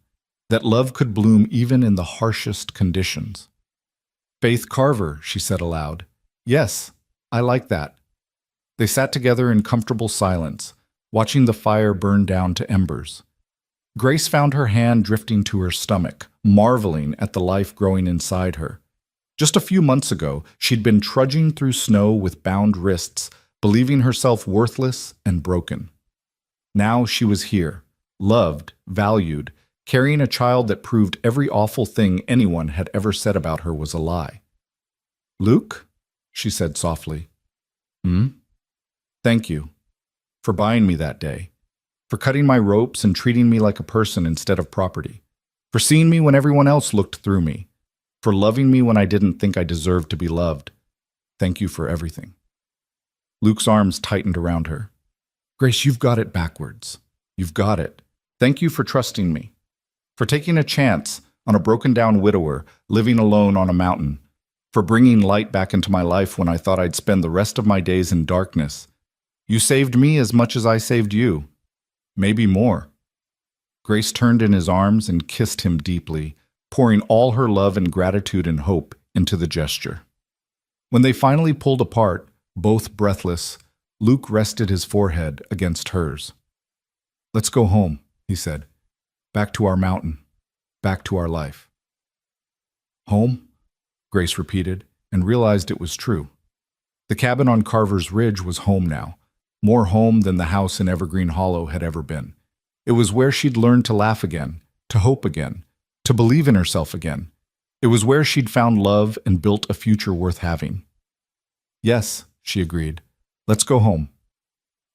that love could bloom even in the harshest conditions. "Faith Carver," she said aloud. "Yes, I like that." They sat together in comfortable silence, watching the fire burn down to embers. Grace found her hand drifting to her stomach, marveling at the life growing inside her. Just a few months ago, she'd been trudging through snow with bound wrists, believing herself worthless and broken. Now she was here, loved, valued, carrying a child that proved every awful thing anyone had ever said about her was a lie. "Luke?" she said softly. "Thank you. For buying me that day. For cutting my ropes and treating me like a person instead of property. For seeing me when everyone else looked through me. For loving me when I didn't think I deserved to be loved. Thank you for everything." Luke's arms tightened around her. "Grace, you've got it backwards. You've got it. Thank you for trusting me. For taking a chance on a broken-down widower living alone on a mountain. For bringing light back into my life when I thought I'd spend the rest of my days in darkness. You saved me as much as I saved you. Maybe more." Grace turned in his arms and kissed him deeply, pouring all her love and gratitude and hope into the gesture. When they finally pulled apart, both breathless, Luke rested his forehead against hers. "Let's go home," he said. "Back to our mountain. Back to our life." "Home?" Grace repeated, and realized it was true. The cabin on Carver's Ridge was home now, more home than the house in Evergreen Hollow had ever been. It was where she'd learned to laugh again, to hope again, to believe in herself again. It was where she'd found love and built a future worth having. Yes, she agreed. Let's go home.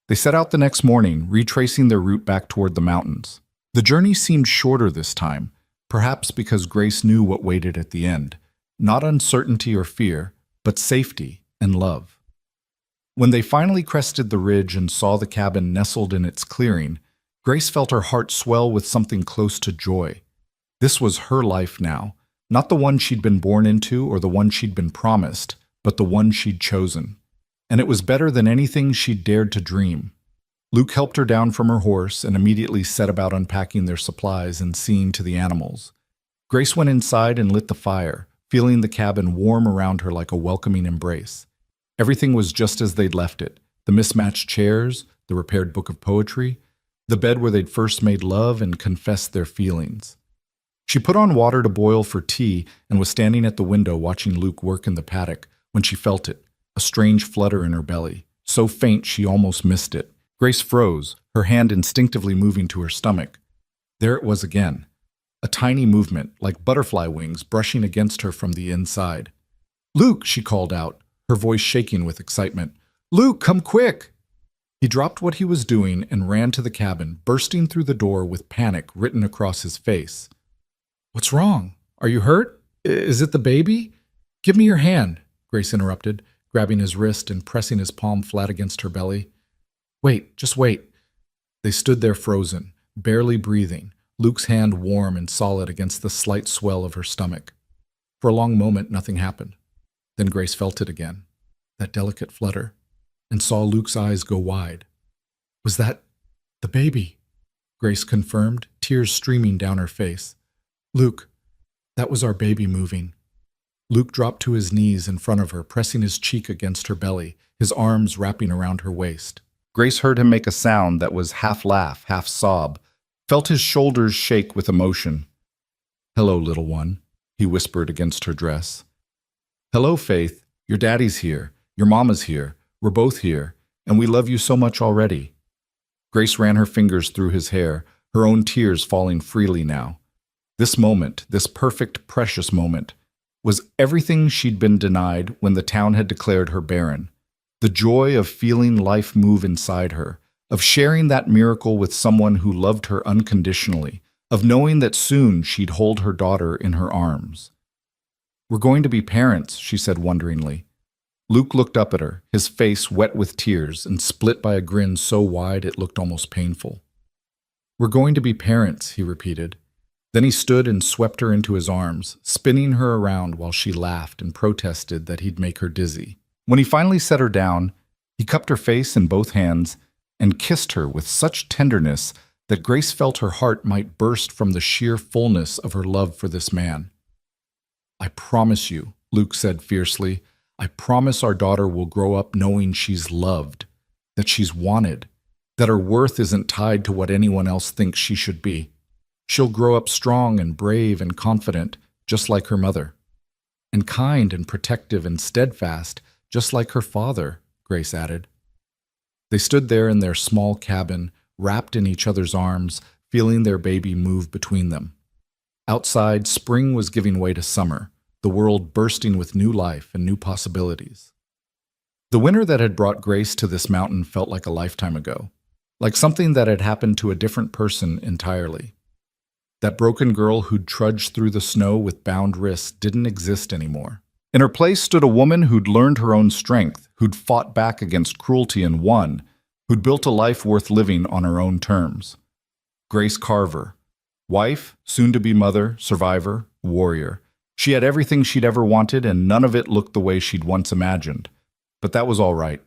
They set out the next morning, retracing their route back toward the mountains. The journey seemed shorter this time, perhaps because Grace knew what waited at the end. Not uncertainty or fear, but safety and love. When they finally crested the ridge and saw the cabin nestled in its clearing, Grace felt her heart swell with something close to joy. This was her life now, not the one she'd been born into or the one she'd been promised, but the one she'd chosen. And it was better than anything she'd dared to dream. Luke helped her down from her horse and immediately set about unpacking their supplies and seeing to the animals. Grace went inside and lit the fire, feeling the cabin warm around her like a welcoming embrace. Everything was just as they'd left it. The mismatched chairs, the repaired book of poetry, the bed where they'd first made love and confessed their feelings. She put on water to boil for tea and was standing at the window watching Luke work in the paddock when she felt it, a strange flutter in her belly, so faint she almost missed it. Grace froze, her hand instinctively moving to her stomach. There it was again, a tiny movement, like butterfly wings brushing against her from the inside. "Luke," she called out, her voice shaking with excitement. "Luke, come quick!" He dropped what he was doing and ran to the cabin, bursting through the door with panic written across his face. "What's wrong? Are you hurt? Is it the baby?" "Give me your hand," Grace interrupted, grabbing his wrist and pressing his palm flat against her belly. "Wait, just wait." They stood there frozen, barely breathing, Luke's hand warm and solid against the slight swell of her stomach. For a long moment, nothing happened. Then Grace felt it again, that delicate flutter, and saw Luke's eyes go wide. "Was that the baby?" Grace confirmed, tears streaming down her face. "Luke, that was our baby moving." Luke dropped to his knees in front of her, pressing his cheek against her belly, his arms wrapping around her waist. Grace heard him make a sound that was half laugh, half sob, felt his shoulders shake with emotion. "Hello, little one," he whispered against her dress. "Hello, Faith. Your daddy's here. Your mama's here. We're both here, and we love you so much already." Grace ran her fingers through his hair, her own tears falling freely now. This moment, this perfect, precious moment, was everything she'd been denied when the town had declared her barren. The joy of feeling life move inside her, of sharing that miracle with someone who loved her unconditionally, of knowing that soon she'd hold her daughter in her arms. "We're going to be parents," she said wonderingly. Luke looked up at her, his face wet with tears and split by a grin so wide it looked almost painful. "We're going to be parents," he repeated. Then he stood and swept her into his arms, spinning her around while she laughed and protested that he'd make her dizzy. When he finally set her down, he cupped her face in both hands and kissed her with such tenderness that Grace felt her heart might burst from the sheer fullness of her love for this man. "I promise you," Luke said fiercely, "I promise our daughter will grow up knowing she's loved, that she's wanted, that her worth isn't tied to what anyone else thinks she should be. She'll grow up strong and brave and confident, just like her mother. And kind and protective and steadfast, just like her father," Grace added. They stood there in their small cabin, wrapped in each other's arms, feeling their baby move between them. Outside, spring was giving way to summer, the world bursting with new life and new possibilities. The winter that had brought Grace to this mountain felt like a lifetime ago, like something that had happened to a different person entirely. That broken girl who'd trudged through the snow with bound wrists didn't exist anymore. In her place stood a woman who'd learned her own strength, who'd fought back against cruelty and won, who'd built a life worth living on her own terms. Grace Carver. Wife, soon-to-be mother, survivor, warrior. She had everything she'd ever wanted, and none of it looked the way she'd once imagined. But that was all right.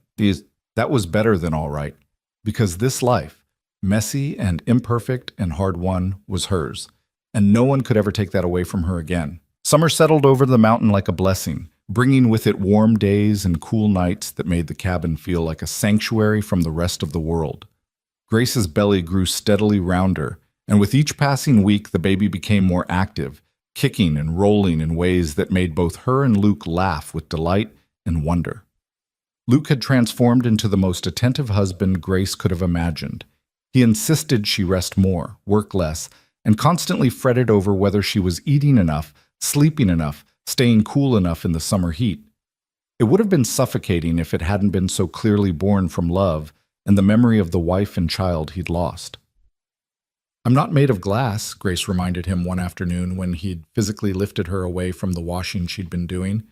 That was better than all right. Because this life, messy and imperfect and hard-won, was hers, and no one could ever take that away from her again. Summer settled over the mountain like a blessing, bringing with it warm days and cool nights that made the cabin feel like a sanctuary from the rest of the world. Grace's belly grew steadily rounder, and with each passing week the baby became more active, kicking and rolling in ways that made both her and Luke laugh with delight and wonder. Luke had transformed into the most attentive husband Grace could have imagined. He insisted she rest more, work less, and constantly fretted over whether she was eating enough, sleeping enough, staying cool enough in the summer heat. It would have been suffocating if it hadn't been so clearly born from love and the memory of the wife and child he'd lost. "I'm not made of glass," Grace reminded him one afternoon when he'd physically lifted her away from the washing she'd been doing.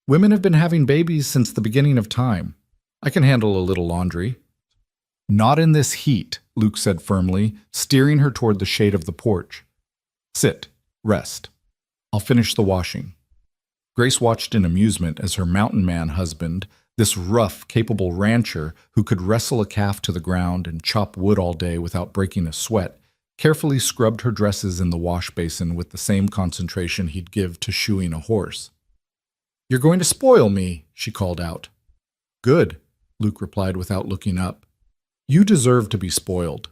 "Women have been having babies since the beginning of time. I can handle a little laundry." "Not in this heat," Luke said firmly, steering her toward the shade of the porch. "Sit. Rest. I'll finish the washing." Grace watched in amusement as her mountain man husband, this rough, capable rancher who could wrestle a calf to the ground and chop wood all day without breaking a sweat, carefully scrubbed her dresses in the wash basin with the same concentration he'd give to shoeing a horse. "You're going to spoil me," she called out. "Good," Luke replied without looking up. "You deserve to be spoiled."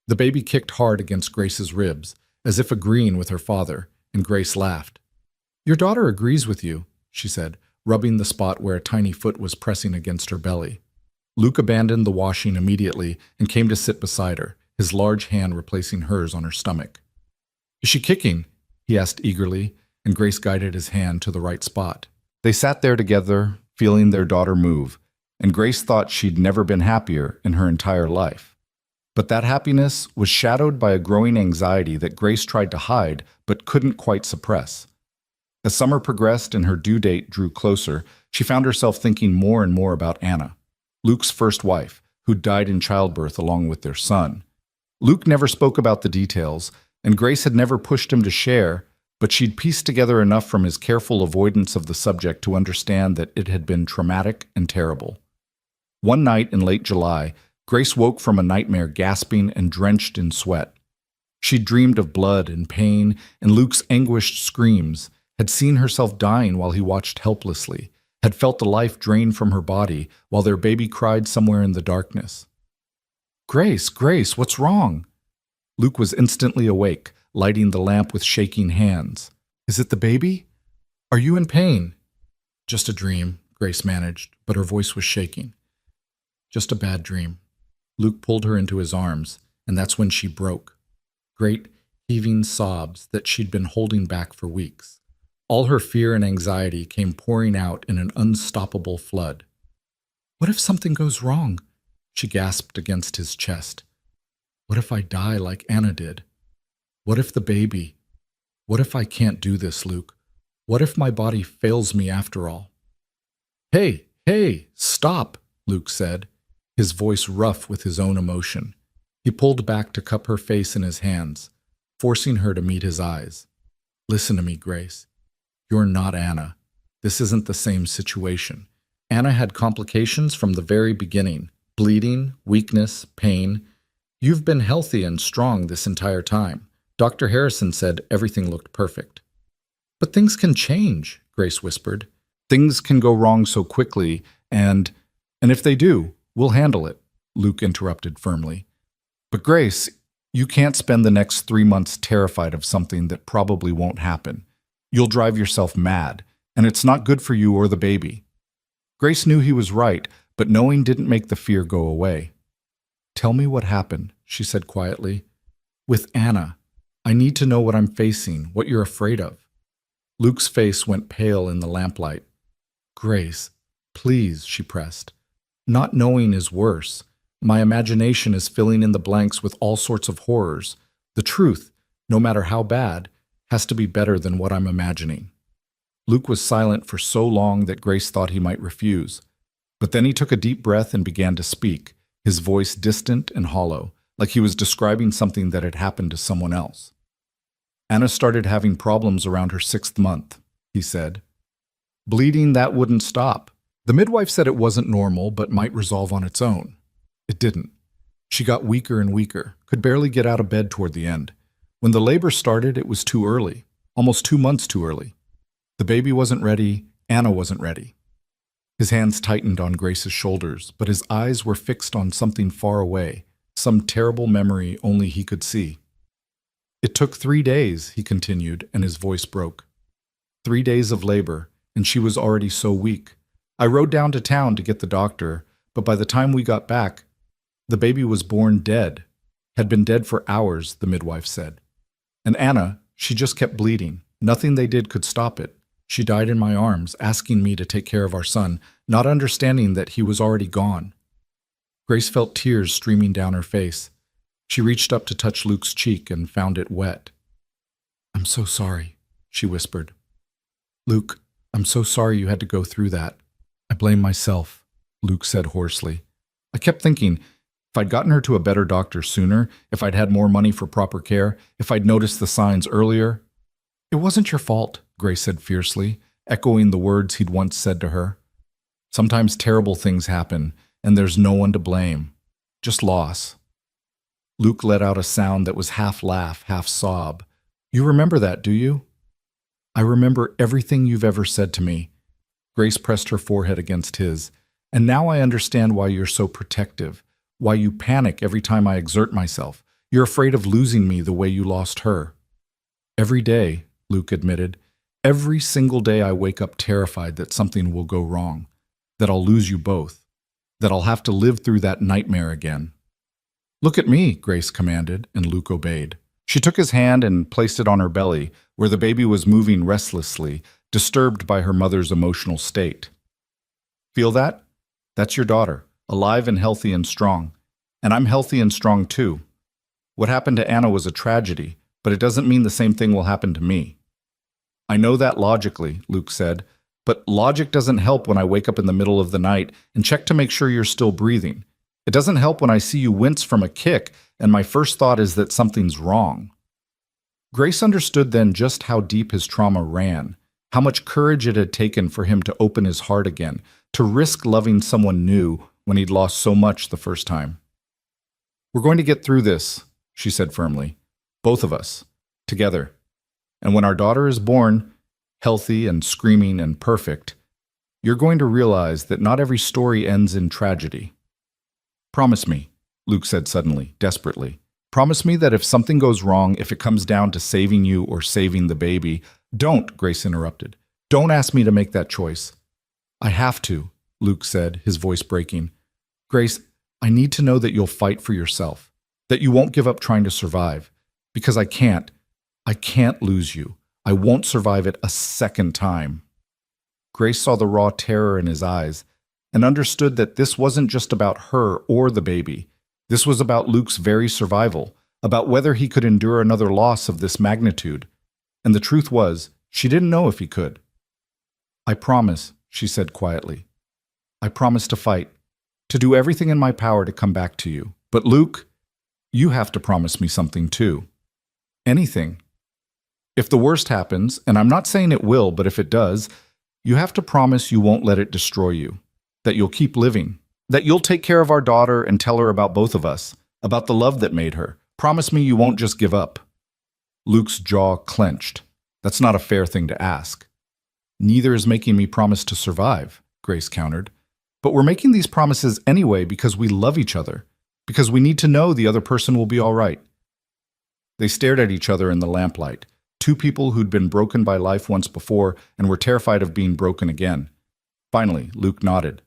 The baby kicked hard against Grace's ribs, as if agreeing with her father, and Grace laughed. "Your daughter agrees with you," she said, rubbing the spot where a tiny foot was pressing against her belly. Luke abandoned the washing immediately and came to sit beside her, his large hand replacing hers on her stomach. "Is she kicking?" he asked eagerly, and Grace guided his hand to the right spot. They sat there together, feeling their daughter move, and Grace thought she'd never been happier in her entire life. But that happiness was shadowed by a growing anxiety that Grace tried to hide but couldn't quite suppress. As summer progressed and her due date drew closer, she found herself thinking more and more about Anna, Luke's first wife, who died in childbirth along with their son. Luke never spoke about the details, and Grace had never pushed him to share, but she'd pieced together enough from his careful avoidance of the subject to understand that it had been traumatic and terrible. One night in late July, Grace woke from a nightmare gasping and drenched in sweat. She'd dreamed of blood and pain and Luke's anguished screams, had seen herself dying while he watched helplessly, had felt the life drain from her body while their baby cried somewhere in the darkness. "Grace, Grace, what's wrong?" Luke was instantly awake, lighting the lamp with shaking hands. "Is it the baby? Are you in pain?" "Just a dream," Grace managed, but her voice was shaking. "Just a bad dream." Luke pulled her into his arms, and that's when she broke. Great, heaving sobs that she'd been holding back for weeks. All her fear and anxiety came pouring out in an unstoppable flood. "What if something goes wrong?" she gasped against his chest. "What if I die like Anna did? What if the baby? What if I can't do this, Luke? What if my body fails me after all?" Hey, stop," Luke said, his voice rough with his own emotion. He pulled back to cup her face in his hands, forcing her to meet his eyes. "Listen to me, Grace. You're not Anna. This isn't the same situation. Anna had complications from the very beginning. Bleeding, weakness, pain. You've been healthy and strong this entire time. Dr. Harrison said everything looked perfect." "But things can change," Grace whispered. "Things can go wrong so quickly, and if they do, we'll handle it," Luke interrupted firmly. "But Grace, you can't spend the next 3 months terrified of something that probably won't happen. You'll drive yourself mad, and it's not good for you or the baby." Grace knew he was right, but knowing didn't make the fear go away. "Tell me what happened," she said quietly. "With Anna. I need to know what I'm facing, what you're afraid of." Luke's face went pale in the lamplight. "Grace, please," she pressed. "Not knowing is worse. My imagination is filling in the blanks with all sorts of horrors. The truth, no matter how bad, has to be better than what I'm imagining." Luke was silent for so long that Grace thought he might refuse. But then he took a deep breath and began to speak, his voice distant and hollow, like he was describing something that had happened to someone else. "Anna started having problems around her 6th month," he said. "Bleeding that wouldn't stop. The midwife said it wasn't normal but might resolve on its own. It didn't. She got weaker and weaker, could barely get out of bed toward the end. When the labor started, it was too early, almost 2 months too early. The baby wasn't ready, Anna wasn't ready." His hands tightened on Grace's shoulders, but his eyes were fixed on something far away, some terrible memory only he could see. "It took 3 days," he continued, and his voice broke. 3 days of labor, and she was already so weak. I rode down to town to get the doctor, but by the time we got back, the baby was born dead. Had been dead for hours, the midwife said. And Anna, she just kept bleeding. Nothing they did could stop it. She died in my arms, asking me to take care of our son, not understanding that he was already gone. Grace felt tears streaming down her face. She reached up to touch Luke's cheek and found it wet. "I'm so sorry," she whispered. "Luke, I'm so sorry you had to go through that. I blame myself," Luke said hoarsely. I kept thinking, if I'd gotten her to a better doctor sooner, if I'd had more money for proper care, if I'd noticed the signs earlier. "It wasn't your fault," Grace said fiercely, echoing the words he'd once said to her. "Sometimes terrible things happen, and there's no one to blame. Just loss." Luke let out a sound that was half laugh, half sob. "You remember that, do you?" "I remember everything you've ever said to me." Grace pressed her forehead against his. "And now I understand why you're so protective, why you panic every time I exert myself. You're afraid of losing me the way you lost her." "Every day," Luke admitted, "every single day I wake up terrified that something will go wrong, that I'll lose you both, that I'll have to live through that nightmare again." "Look at me," Grace commanded, and Luke obeyed. She took his hand and placed it on her belly, where the baby was moving restlessly, disturbed by her mother's emotional state. "Feel that? That's your daughter, alive and healthy and strong. And I'm healthy and strong too. What happened to Anna was a tragedy, but it doesn't mean the same thing will happen to me." "I know that logically," Luke said, "but logic doesn't help when I wake up in the middle of the night and check to make sure you're still breathing. It doesn't help when I see you wince from a kick and my first thought is that something's wrong." Grace understood then just how deep his trauma ran, how much courage it had taken for him to open his heart again, to risk loving someone new when he'd lost so much the first time. "We're going to get through this," she said firmly. "Both of us. Together. And when our daughter is born, healthy and screaming and perfect, you're going to realize that not every story ends in tragedy. Promise me," Luke said suddenly, desperately. "Promise me that if something goes wrong, if it comes down to saving you or saving the baby—" "Don't," Grace interrupted. "Don't ask me to make that choice." "I have to," Luke said, his voice breaking. "Grace, I need to know that you'll fight for yourself, that you won't give up trying to survive, because I can't lose you. I won't survive it a second time." Grace saw the raw terror in his eyes and understood that this wasn't just about her or the baby. This was about Luke's very survival, about whether he could endure another loss of this magnitude. And the truth was, she didn't know if he could. "I promise," she said quietly. "I promise to fight, to do everything in my power to come back to you. But Luke, you have to promise me something too. Anything. If the worst happens, and I'm not saying it will, but if it does, you have to promise you won't let it destroy you, that you'll keep living, that you'll take care of our daughter and tell her about both of us, about the love that made her. Promise me you won't just give up." Luke's jaw clenched. That's not a fair thing to ask. "Neither is making me promise to survive," Grace countered. "But we're making these promises anyway because we love each other, because we need to know the other person will be all right." They stared at each other in the lamplight, two people who'd been broken by life once before and were terrified of being broken again. Finally, Luke nodded.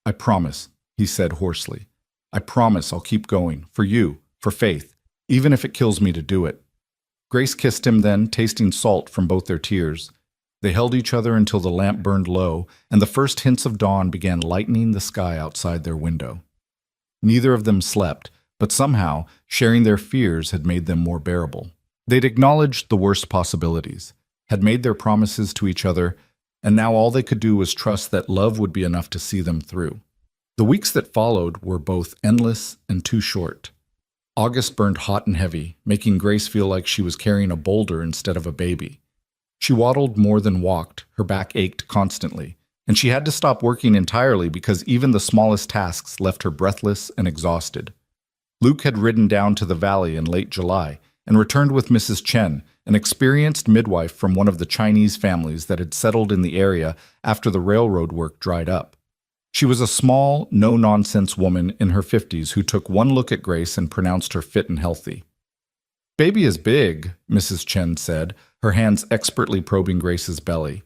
"I promise," he said hoarsely. "I promise I'll keep going, for you, for Faith, even if it kills me to do it." Grace kissed him then, tasting salt from both their tears. They held each other until the lamp burned low and the first hints of dawn began lightening the sky outside their window. Neither of them slept, but somehow sharing their fears had made them more bearable. They'd acknowledged the worst possibilities, had made their promises to each other, and now all they could do was trust that love would be enough to see them through. The weeks that followed were both endless and too short. August burned hot and heavy, making Grace feel like she was carrying a boulder instead of a baby. She waddled more than walked, her back ached constantly, and she had to stop working entirely because even the smallest tasks left her breathless and exhausted. Luke had ridden down to the valley in late July and returned with Mrs. Chen, an experienced midwife from one of the Chinese families that had settled in the area after the railroad work dried up. She was a small, no-nonsense woman in her 50s who took one look at Grace and pronounced her fit and healthy. "Baby is big," Mrs. Chen said, her hands expertly probing Grace's belly.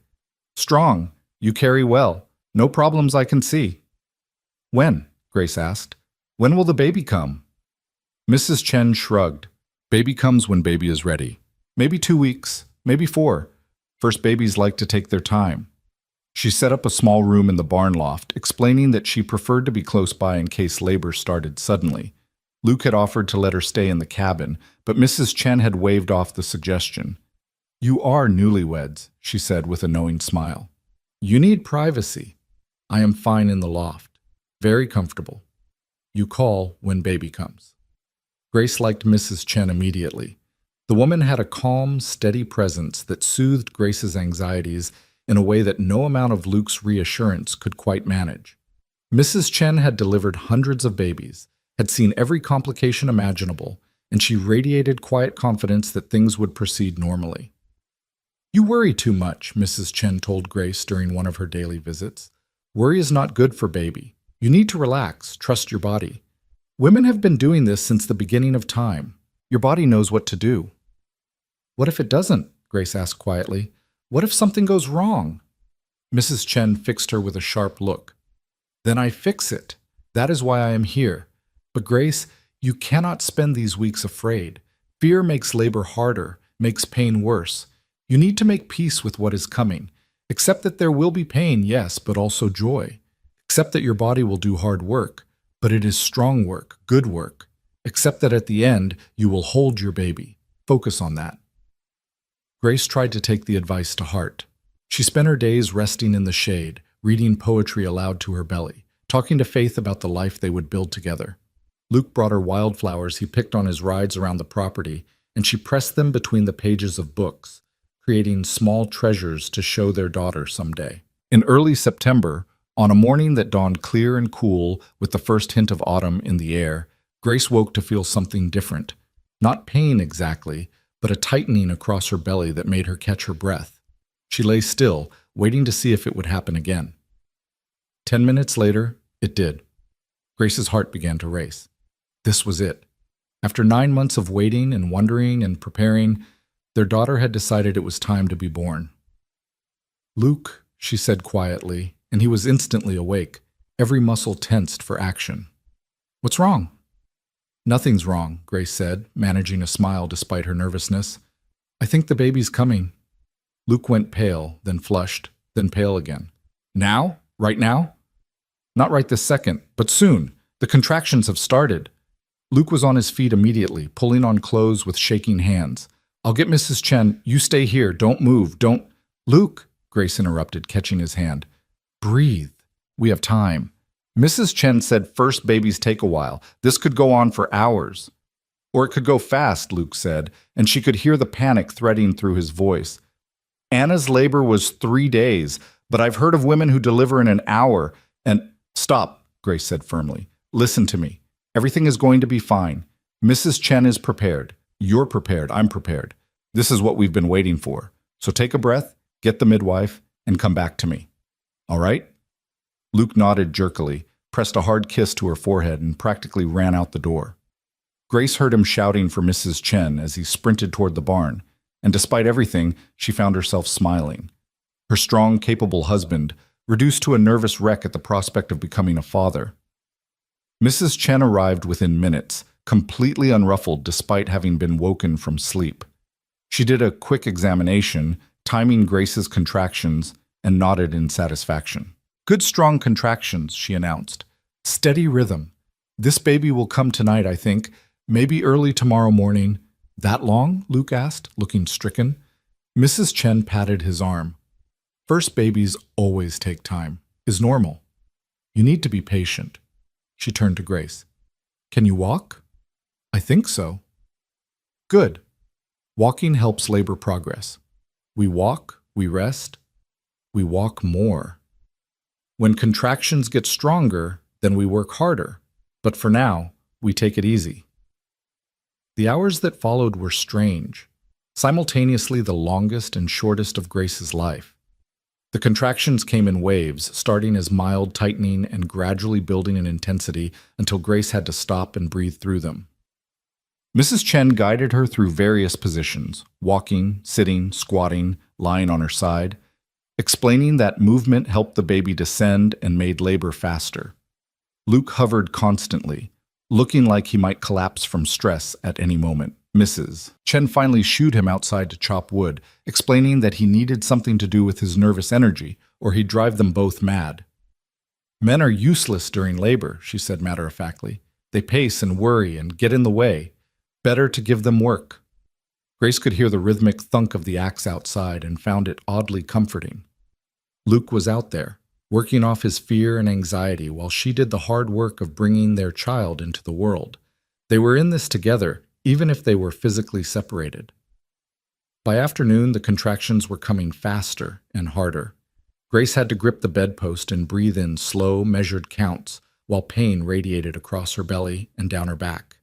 "Strong. You carry well. No problems I can see." "When?" Grace asked. "When will the baby come?" Mrs. Chen shrugged. "Baby comes when baby is ready." Maybe 2 weeks, maybe 4. First babies like to take their time. She set up a small room in the barn loft, explaining that she preferred to be close by in case labor started suddenly. Luke had offered to let her stay in the cabin, but Mrs. Chen had waved off the suggestion. "You are newlyweds," she said with a knowing smile. "You need privacy. I am fine in the loft. Very comfortable. You call when baby comes." Grace liked Mrs. Chen immediately. The woman had a calm, steady presence that soothed Grace's anxieties in a way that no amount of Luke's reassurance could quite manage. Mrs. Chen had delivered hundreds of babies, had seen every complication imaginable, and she radiated quiet confidence that things would proceed normally. "You worry too much," Mrs. Chen told Grace during one of her daily visits. "Worry is not good for baby. You need to relax, trust your body. Women have been doing this since the beginning of time. Your body knows what to do." "What if it doesn't?" Grace asked quietly. "What if something goes wrong?" Mrs. Chen fixed her with a sharp look. "Then I fix it. That is why I am here. But Grace, you cannot spend these weeks afraid. Fear makes labor harder, makes pain worse. You need to make peace with what is coming. Accept that there will be pain, yes, but also joy. Accept that your body will do hard work, but it is strong work, good work. Accept that at the end, you will hold your baby. Focus on that." Grace tried to take the advice to heart. She spent her days resting in the shade, reading poetry aloud to her belly, talking to Faith about the life they would build together. Luke brought her wildflowers he picked on his rides around the property, and she pressed them between the pages of books, creating small treasures to show their daughter someday. In early September, on a morning that dawned clear and cool with the first hint of autumn in the air, Grace woke to feel something different. Not pain exactly, but a tightening across her belly that made her catch her breath. She lay still, waiting to see if it would happen again. 10 minutes later, it did. Grace's heart began to race. This was it. After 9 months of waiting and wondering and preparing, their daughter had decided it was time to be born. "Luke," she said quietly, and he was instantly awake, every muscle tensed for action. "What's wrong?" "Nothing's wrong," Grace said, managing a smile despite her nervousness. "I think the baby's coming." Luke went pale, then flushed, then pale again. "Now? Right now?" "Not right this second, but soon. The contractions have started." Luke was on his feet immediately, pulling on clothes with shaking hands. "I'll get Mrs. Chen. You stay here. Don't move. Don't—" "Luke," Grace interrupted, catching his hand. "Breathe. We have time." Mrs. Chen said first babies take a while. This could go on for hours. "Or it could go fast," Luke said, and she could hear the panic threading through his voice. "Anna's labor was 3 days, but I've heard of women who deliver in an hour, and—" "Stop," Grace said firmly. "Listen to me. Everything is going to be fine. Mrs. Chen is prepared. You're prepared. I'm prepared. This is what we've been waiting for. So take a breath, get the midwife, and come back to me. All right?" Luke nodded jerkily, pressed a hard kiss to her forehead, and practically ran out the door. Grace heard him shouting for Mrs. Chen as he sprinted toward the barn, and despite everything, she found herself smiling. Her strong, capable husband, reduced to a nervous wreck at the prospect of becoming a father. Mrs. Chen arrived within minutes, completely unruffled despite having been woken from sleep. She did a quick examination, timing Grace's contractions, and nodded in satisfaction. "Good strong contractions," she announced. "Steady rhythm. This baby will come tonight, I think. Maybe early tomorrow morning." "That long?" Luke asked, looking stricken. Mrs. Chen patted his arm. "First babies always take time. Is normal. You need to be patient." She turned to Grace. "Can you walk?" "I think so." "Good. Walking helps labor progress. We walk, we rest, we walk more. When contractions get stronger, then we work harder. But for now, we take it easy." The hours that followed were strange, simultaneously the longest and shortest of Grace's life. The contractions came in waves, starting as mild tightening and gradually building in intensity until Grace had to stop and breathe through them. Mrs. Chen guided her through various positions, walking, sitting, squatting, lying on her side, explaining that movement helped the baby descend and made labor faster. Luke hovered constantly, looking like he might collapse from stress at any moment. Mrs. Chen finally shooed him outside to chop wood, explaining that he needed something to do with his nervous energy, or he'd drive them both mad. Men are useless during labor, she said matter-of-factly. They pace and worry and get in the way. Better to give them work. Grace could hear the rhythmic thunk of the axe outside and found it oddly comforting. Luke was out there, working off his fear and anxiety while she did the hard work of bringing their child into the world. They were in this together, even if they were physically separated. By afternoon, the contractions were coming faster and harder. Grace had to grip the bedpost and breathe in slow, measured counts while pain radiated across her belly and down her back.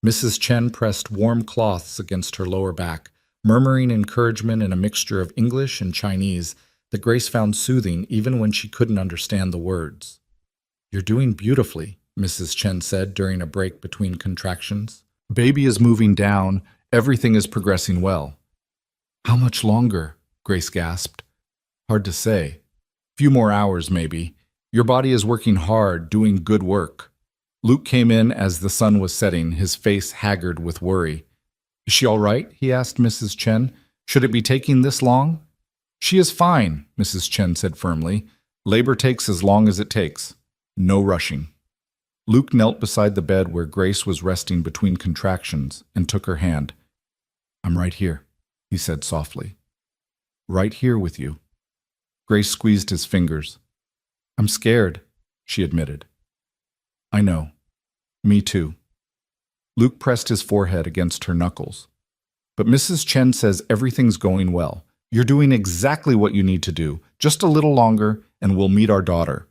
Mrs. Chen pressed warm cloths against her lower back, murmuring encouragement in a mixture of English and Chinese that Grace found soothing even when she couldn't understand the words. "You're doing beautifully," Mrs. Chen said during a break between contractions. "Baby is moving down. Everything is progressing well." "How much longer?" Grace gasped. "Hard to say. Few more hours, maybe. Your body is working hard, doing good work." Luke came in as the sun was setting, his face haggard with worry. "Is she all right?" he asked Mrs. Chen. "Should it be taking this long?" "She is fine," Mrs. Chen said firmly. "Labor takes as long as it takes. No rushing." Luke knelt beside the bed where Grace was resting between contractions and took her hand. "I'm right here," he said softly. "Right here with you." Grace squeezed his fingers. "I'm scared," she admitted. "I know. Me too." Luke pressed his forehead against her knuckles. "But Mrs. Chen says everything's going well. You're doing exactly what you need to do. Just a little longer, and we'll meet our daughter."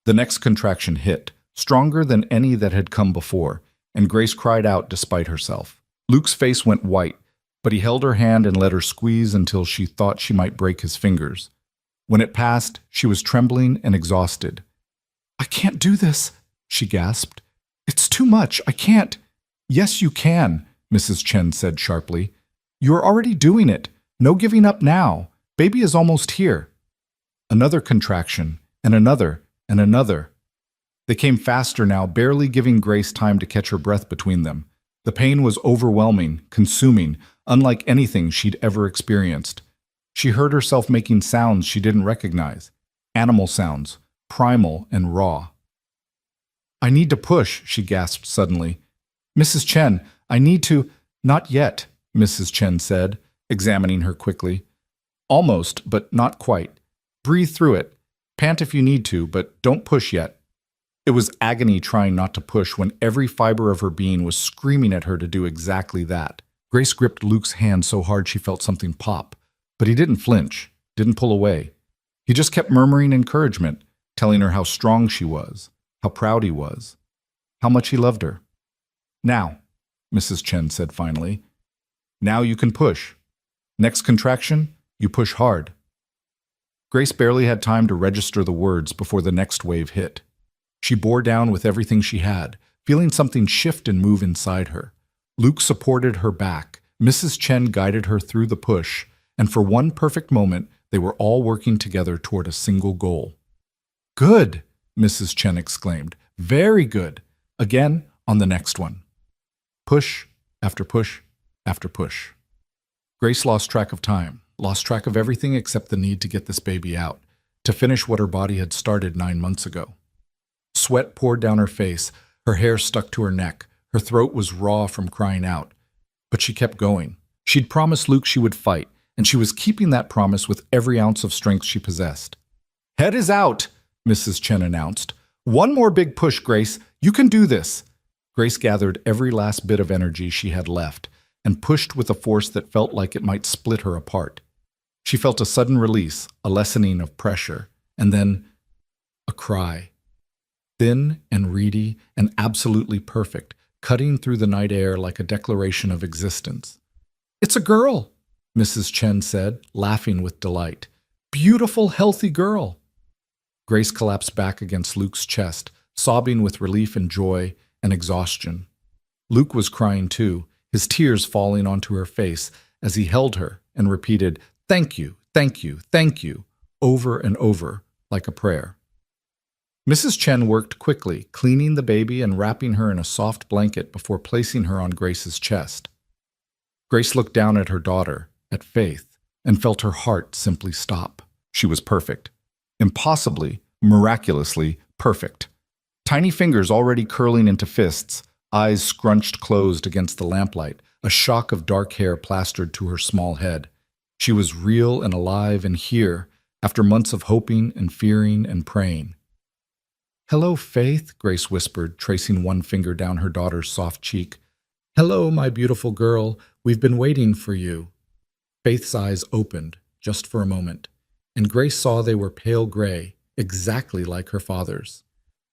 The next contraction hit, stronger than any that had come before, and Grace cried out despite herself. Luke's face went white, but he held her hand and let her squeeze until she thought she might break his fingers. When it passed, she was trembling and exhausted. "I can't do this," she gasped. "It's too much. I can't." "Yes, you can," Mrs. Chen said sharply. "You're already doing it. No giving up now. Baby is almost here." Another contraction, and another, and another. They came faster now, barely giving Grace time to catch her breath between them. The pain was overwhelming, consuming, unlike anything she'd ever experienced. She heard herself making sounds she didn't recognize. Animal sounds, primal and raw. "I need to push," she gasped suddenly. "Mrs. Chen, I need to—" "Not yet," Mrs. Chen said, examining her quickly. "Almost, but not quite. Breathe through it. Pant if you need to, but don't push yet." It was agony trying not to push when every fiber of her being was screaming at her to do exactly that. Grace gripped Luke's hand so hard she felt something pop, but he didn't flinch, didn't pull away. He just kept murmuring encouragement, telling her how strong she was, how proud he was, how much he loved her. "Now," Mrs. Chen said finally. "Now you can push. Next contraction, you push hard." Grace barely had time to register the words before the next wave hit. She bore down with everything she had, feeling something shift and move inside her. Luke supported her back. Mrs. Chen guided her through the push, and for one perfect moment, they were all working together toward a single goal. "Good!" Mrs. Chen exclaimed. "Very good! Again on the next one." Push after push after push. Grace lost track of time, lost track of everything except the need to get this baby out, to finish what her body had started 9 months ago. Sweat poured down her face, her hair stuck to her neck, her throat was raw from crying out. But she kept going. She'd promised Luke she would fight, and she was keeping that promise with every ounce of strength she possessed. "Head is out," Mrs. Chen announced. "One more big push, Grace. You can do this." Grace gathered every last bit of energy she had left and pushed with a force that felt like it might split her apart. She felt a sudden release, a lessening of pressure, and then a cry. Thin and reedy and absolutely perfect, cutting through the night air like a declaration of existence. "It's a girl," Mrs. Chen said, laughing with delight. "Beautiful, healthy girl." Grace collapsed back against Luke's chest, sobbing with relief and joy and exhaustion. Luke was crying too, his tears falling onto her face as he held her and repeated, "Thank you, thank you, thank you," over and over, like a prayer. Mrs. Chen worked quickly, cleaning the baby and wrapping her in a soft blanket before placing her on Grace's chest. Grace looked down at her daughter, at Faith, and felt her heart simply stop. She was perfect. Impossibly, miraculously perfect. Tiny fingers already curling into fists, eyes scrunched closed against the lamplight, a shock of dark hair plastered to her small head. She was real and alive and here, after months of hoping and fearing and praying. "Hello, Faith," Grace whispered, tracing one finger down her daughter's soft cheek. "Hello, my beautiful girl. We've been waiting for you." Faith's eyes opened, just for a moment, and Grace saw they were pale gray, exactly like her father's.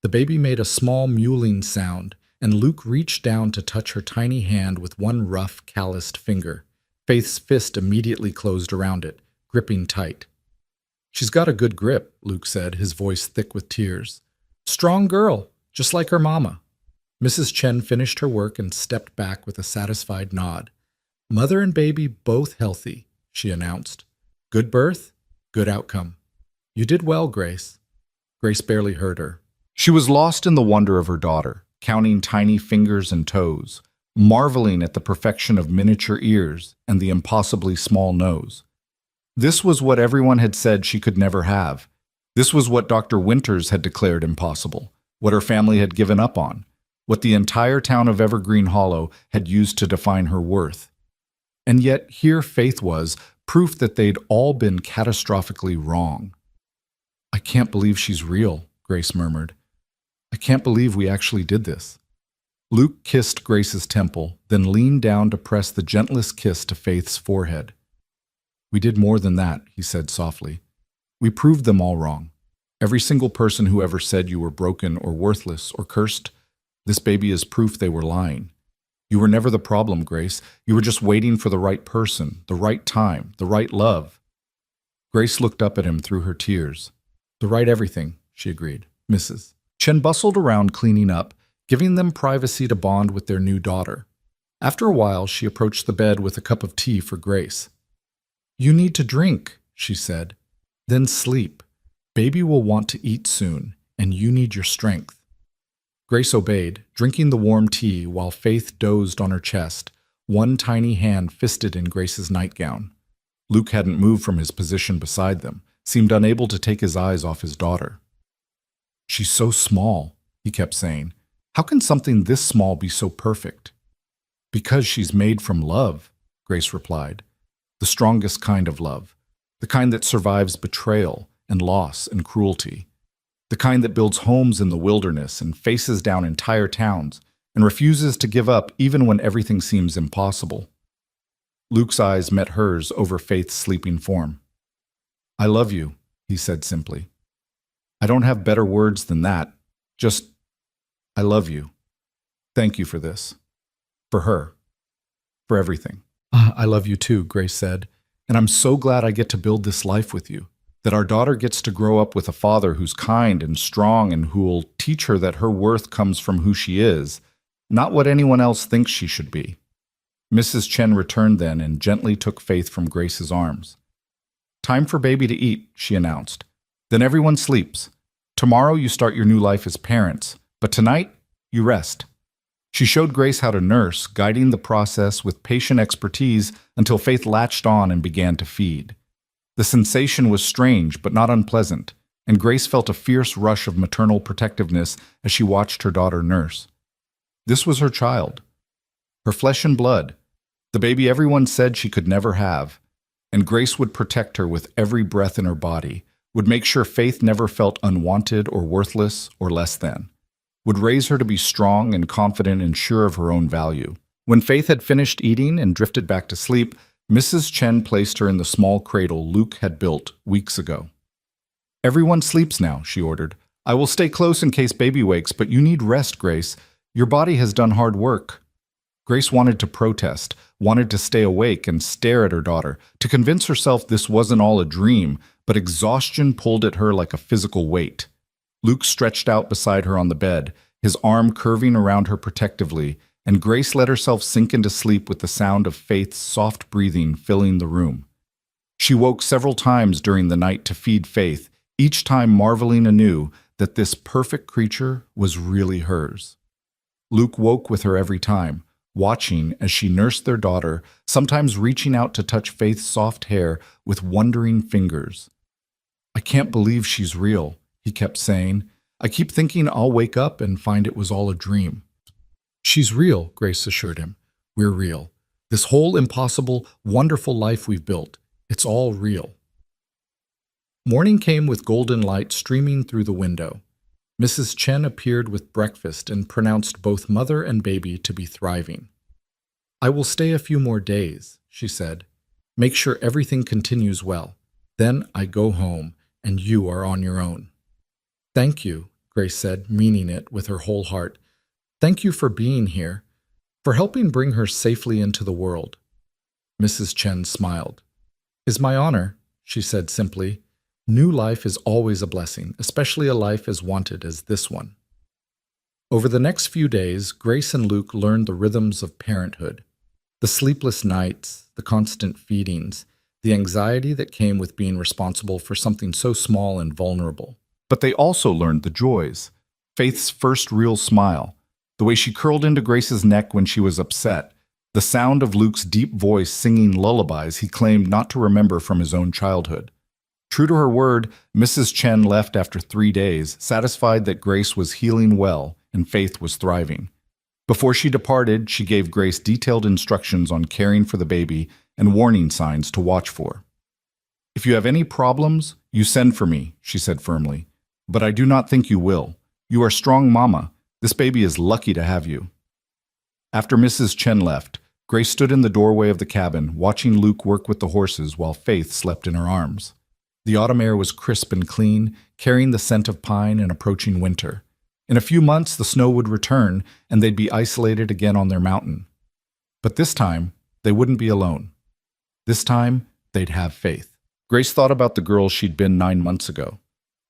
The baby made a small mewling sound, and Luke reached down to touch her tiny hand with one rough, calloused finger. Faith's fist immediately closed around it, gripping tight. "She's got a good grip," Luke said, his voice thick with tears. "Strong girl, just like her mama." Mrs. Chen finished her work and stepped back with a satisfied nod. "Mother and baby both healthy," she announced. "Good birth, good outcome. You did well, Grace." Grace barely heard her. She was lost in the wonder of her daughter, counting tiny fingers and toes, marveling at the perfection of miniature ears and the impossibly small nose. This was what everyone had said she could never have. This was what Dr. Winters had declared impossible, what her family had given up on, what the entire town of Evergreen Hollow had used to define her worth. And yet here Faith was, proof that they'd all been catastrophically wrong. "I can't believe she's real," Grace murmured. "I can't believe we actually did this." Luke kissed Grace's temple, then leaned down to press the gentlest kiss to Faith's forehead. "We did more than that," he said softly. "We proved them all wrong. Every single person who ever said you were broken or worthless or cursed, this baby is proof they were lying. You were never the problem, Grace. You were just waiting for the right person, the right time, the right love." Grace looked up at him through her tears. "The right everything," she agreed. "Mrs. Chen bustled around cleaning up, giving them privacy to bond with their new daughter. After a while, she approached the bed with a cup of tea for Grace. "You need to drink," she said. "Then sleep. Baby will want to eat soon, and you need your strength." Grace obeyed, drinking the warm tea while Faith dozed on her chest, one tiny hand fisted in Grace's nightgown. Luke hadn't moved from his position beside them, seemed unable to take his eyes off his daughter. "She's so small," he kept saying. "How can something this small be so perfect?" "Because she's made from love," Grace replied. "The strongest kind of love. The kind that survives betrayal and loss and cruelty. The kind that builds homes in the wilderness and faces down entire towns and refuses to give up even when everything seems impossible." Luke's eyes met hers over Faith's sleeping form. "I love you," he said simply. "I don't have better words than that. Just, I love you. Thank you for this. For her. For everything." "I love you too," Grace said. "And I'm so glad I get to build this life with you. That our daughter gets to grow up with a father who's kind and strong and who'll teach her that her worth comes from who she is, not what anyone else thinks she should be." Mrs. Chen returned then and gently took Faith from Grace's arms. "Time for baby to eat," she announced. "Then everyone sleeps. Tomorrow you start your new life as parents, but tonight you rest." She showed Grace how to nurse, guiding the process with patient expertise until Faith latched on and began to feed. The sensation was strange but not unpleasant, and Grace felt a fierce rush of maternal protectiveness as she watched her daughter nurse. This was her child, her flesh and blood, the baby everyone said she could never have, and Grace would protect her with every breath in her body, would make sure Faith never felt unwanted or worthless or less than, would raise her to be strong and confident and sure of her own value. When Faith had finished eating and drifted back to sleep, Mrs. Chen placed her in the small cradle Luke had built weeks ago. "Everyone sleeps now," she ordered. "I will stay close in case baby wakes, but you need rest, Grace. Your body has done hard work." Grace wanted to protest, wanted to stay awake and stare at her daughter, to convince herself this wasn't all a dream, but exhaustion pulled at her like a physical weight. Luke stretched out beside her on the bed, his arm curving around her protectively, and Grace let herself sink into sleep with the sound of Faith's soft breathing filling the room. She woke several times during the night to feed Faith, each time marveling anew that this perfect creature was really hers. Luke woke with her every time, watching as she nursed their daughter, sometimes reaching out to touch Faith's soft hair with wondering fingers. "I can't believe she's real," he kept saying. "I keep thinking I'll wake up and find it was all a dream." "She's real," Grace assured him. "We're real. This whole impossible, wonderful life we've built, it's all real." Morning came with golden light streaming through the window. Mrs. Chen appeared with breakfast and pronounced both mother and baby to be thriving. "I will stay a few more days," she said. "Make sure everything continues well. Then I go home, and you are on your own." "Thank you," Grace said, meaning it with her whole heart. "Thank you for being here, for helping bring her safely into the world." Mrs. Chen smiled. "It's my honor," she said simply. "New life is always a blessing, especially a life as wanted as this one." Over the next few days, Grace and Luke learned the rhythms of parenthood. The sleepless nights, the constant feedings, the anxiety that came with being responsible for something so small and vulnerable. But they also learned the joys. Faith's first real smile, the way she curled into Grace's neck when she was upset, the sound of Luke's deep voice singing lullabies he claimed not to remember from his own childhood. True to her word, Mrs. Chen left after 3 days, satisfied that Grace was healing well and Faith was thriving. Before she departed, she gave Grace detailed instructions on caring for the baby and warning signs to watch for. "If you have any problems, you send for me," she said firmly. "But I do not think you will. You are strong, Mama. This baby is lucky to have you." After Mrs. Chen left, Grace stood in the doorway of the cabin, watching Luke work with the horses while Faith slept in her arms. The autumn air was crisp and clean, carrying the scent of pine and approaching winter. In a few months, the snow would return, and they'd be isolated again on their mountain. But this time, they wouldn't be alone. This time, they'd have Faith. Grace thought about the girl she'd been 9 months ago.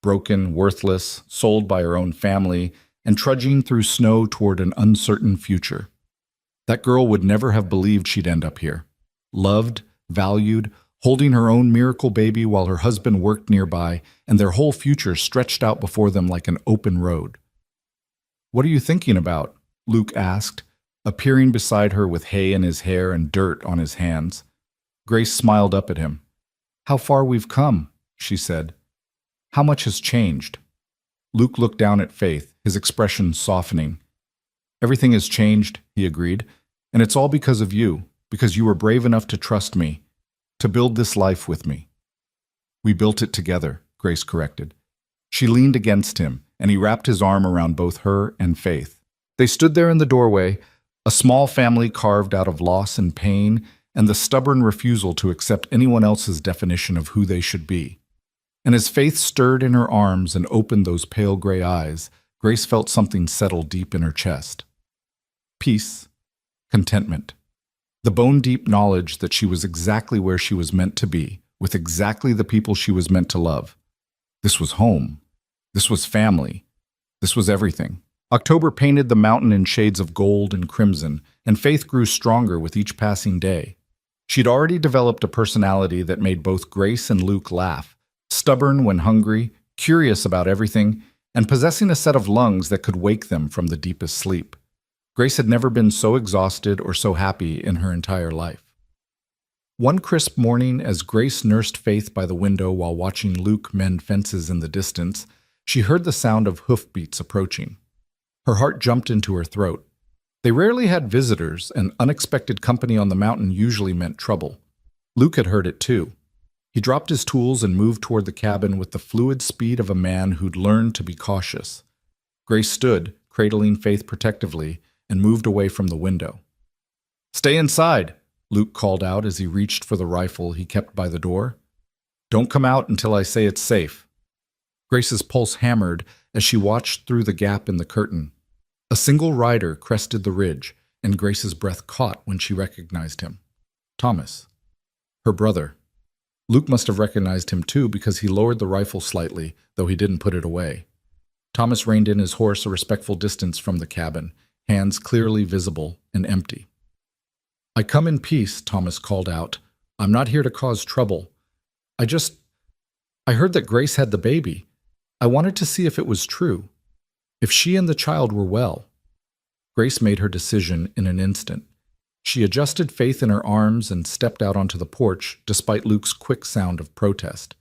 Broken, worthless, sold by her own family, and trudging through snow toward an uncertain future. That girl would never have believed she'd end up here. Loved, valued, holding her own miracle baby while her husband worked nearby, and their whole future stretched out before them like an open road. "What are you thinking about?" Luke asked, appearing beside her with hay in his hair and dirt on his hands. Grace smiled up at him. "How far we've come," she said. "How much has changed?" Luke looked down at Faith, his expression softening. "Everything has changed," he agreed, "and it's all because of you, because you were brave enough to trust me, to build this life with me." "We built it together," Grace corrected. She leaned against him, and he wrapped his arm around both her and Faith. They stood there in the doorway, a small family carved out of loss and pain, and the stubborn refusal to accept anyone else's definition of who they should be. And as Faith stirred in her arms and opened those pale gray eyes, Grace felt something settle deep in her chest. Peace, contentment, the bone-deep knowledge that she was exactly where she was meant to be, with exactly the people she was meant to love. This was home. This was family. This was everything. October painted the mountain in shades of gold and crimson, and Faith grew stronger with each passing day. She'd already developed a personality that made both Grace and Luke laugh, stubborn when hungry, curious about everything, and possessing a set of lungs that could wake them from the deepest sleep. Grace had never been so exhausted or so happy in her entire life. One crisp morning, as Grace nursed Faith by the window while watching Luke mend fences in the distance, she heard the sound of hoofbeats approaching. Her heart jumped into her throat. They rarely had visitors, and unexpected company on the mountain usually meant trouble. Luke had heard it too. He dropped his tools and moved toward the cabin with the fluid speed of a man who'd learned to be cautious. Grace stood, cradling Faith protectively, and moved away from the window. "Stay inside," Luke called out as he reached for the rifle he kept by the door. "Don't come out until I say it's safe." Grace's pulse hammered as she watched through the gap in the curtain. A single rider crested the ridge, and Grace's breath caught when she recognized him. Thomas. Her brother. Luke must have recognized him too because he lowered the rifle slightly, though he didn't put it away. Thomas reined in his horse a respectful distance from the cabin, hands clearly visible and empty. "I come in peace," Thomas called out. "I'm not here to cause trouble. I heard that Grace had the baby. I wanted to see if it was true, if she and the child were well." Grace made her decision in an instant. She adjusted Faith in her arms and stepped out onto the porch, despite Luke's quick sound of protest.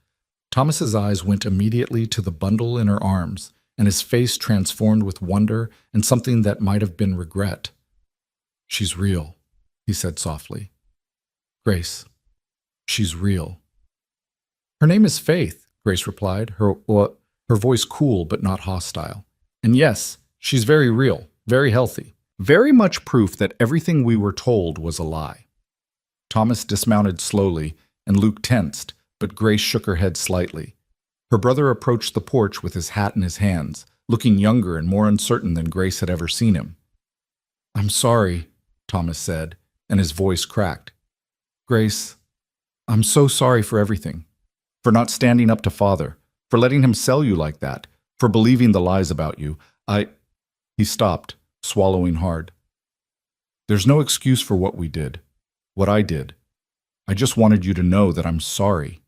Thomas's eyes went immediately to the bundle in her arms, and his face transformed with wonder and something that might have been regret. "She's real," he said softly. "Grace, she's real." "Her name is Faith," Grace replied, her voice cool but not hostile. "And yes, she's very real, very healthy. Very much proof that everything we were told was a lie." Thomas dismounted slowly, and Luke tensed, but Grace shook her head slightly. Her brother approached the porch with his hat in his hands, looking younger and more uncertain than Grace had ever seen him. "I'm sorry," Thomas said, and his voice cracked. "Grace, I'm so sorry for everything. For not standing up to Father, for letting him sell you like that, for believing the lies about you. He stopped, swallowing hard. "There's no excuse for what we did, what I did. I just wanted you to know that I'm sorry."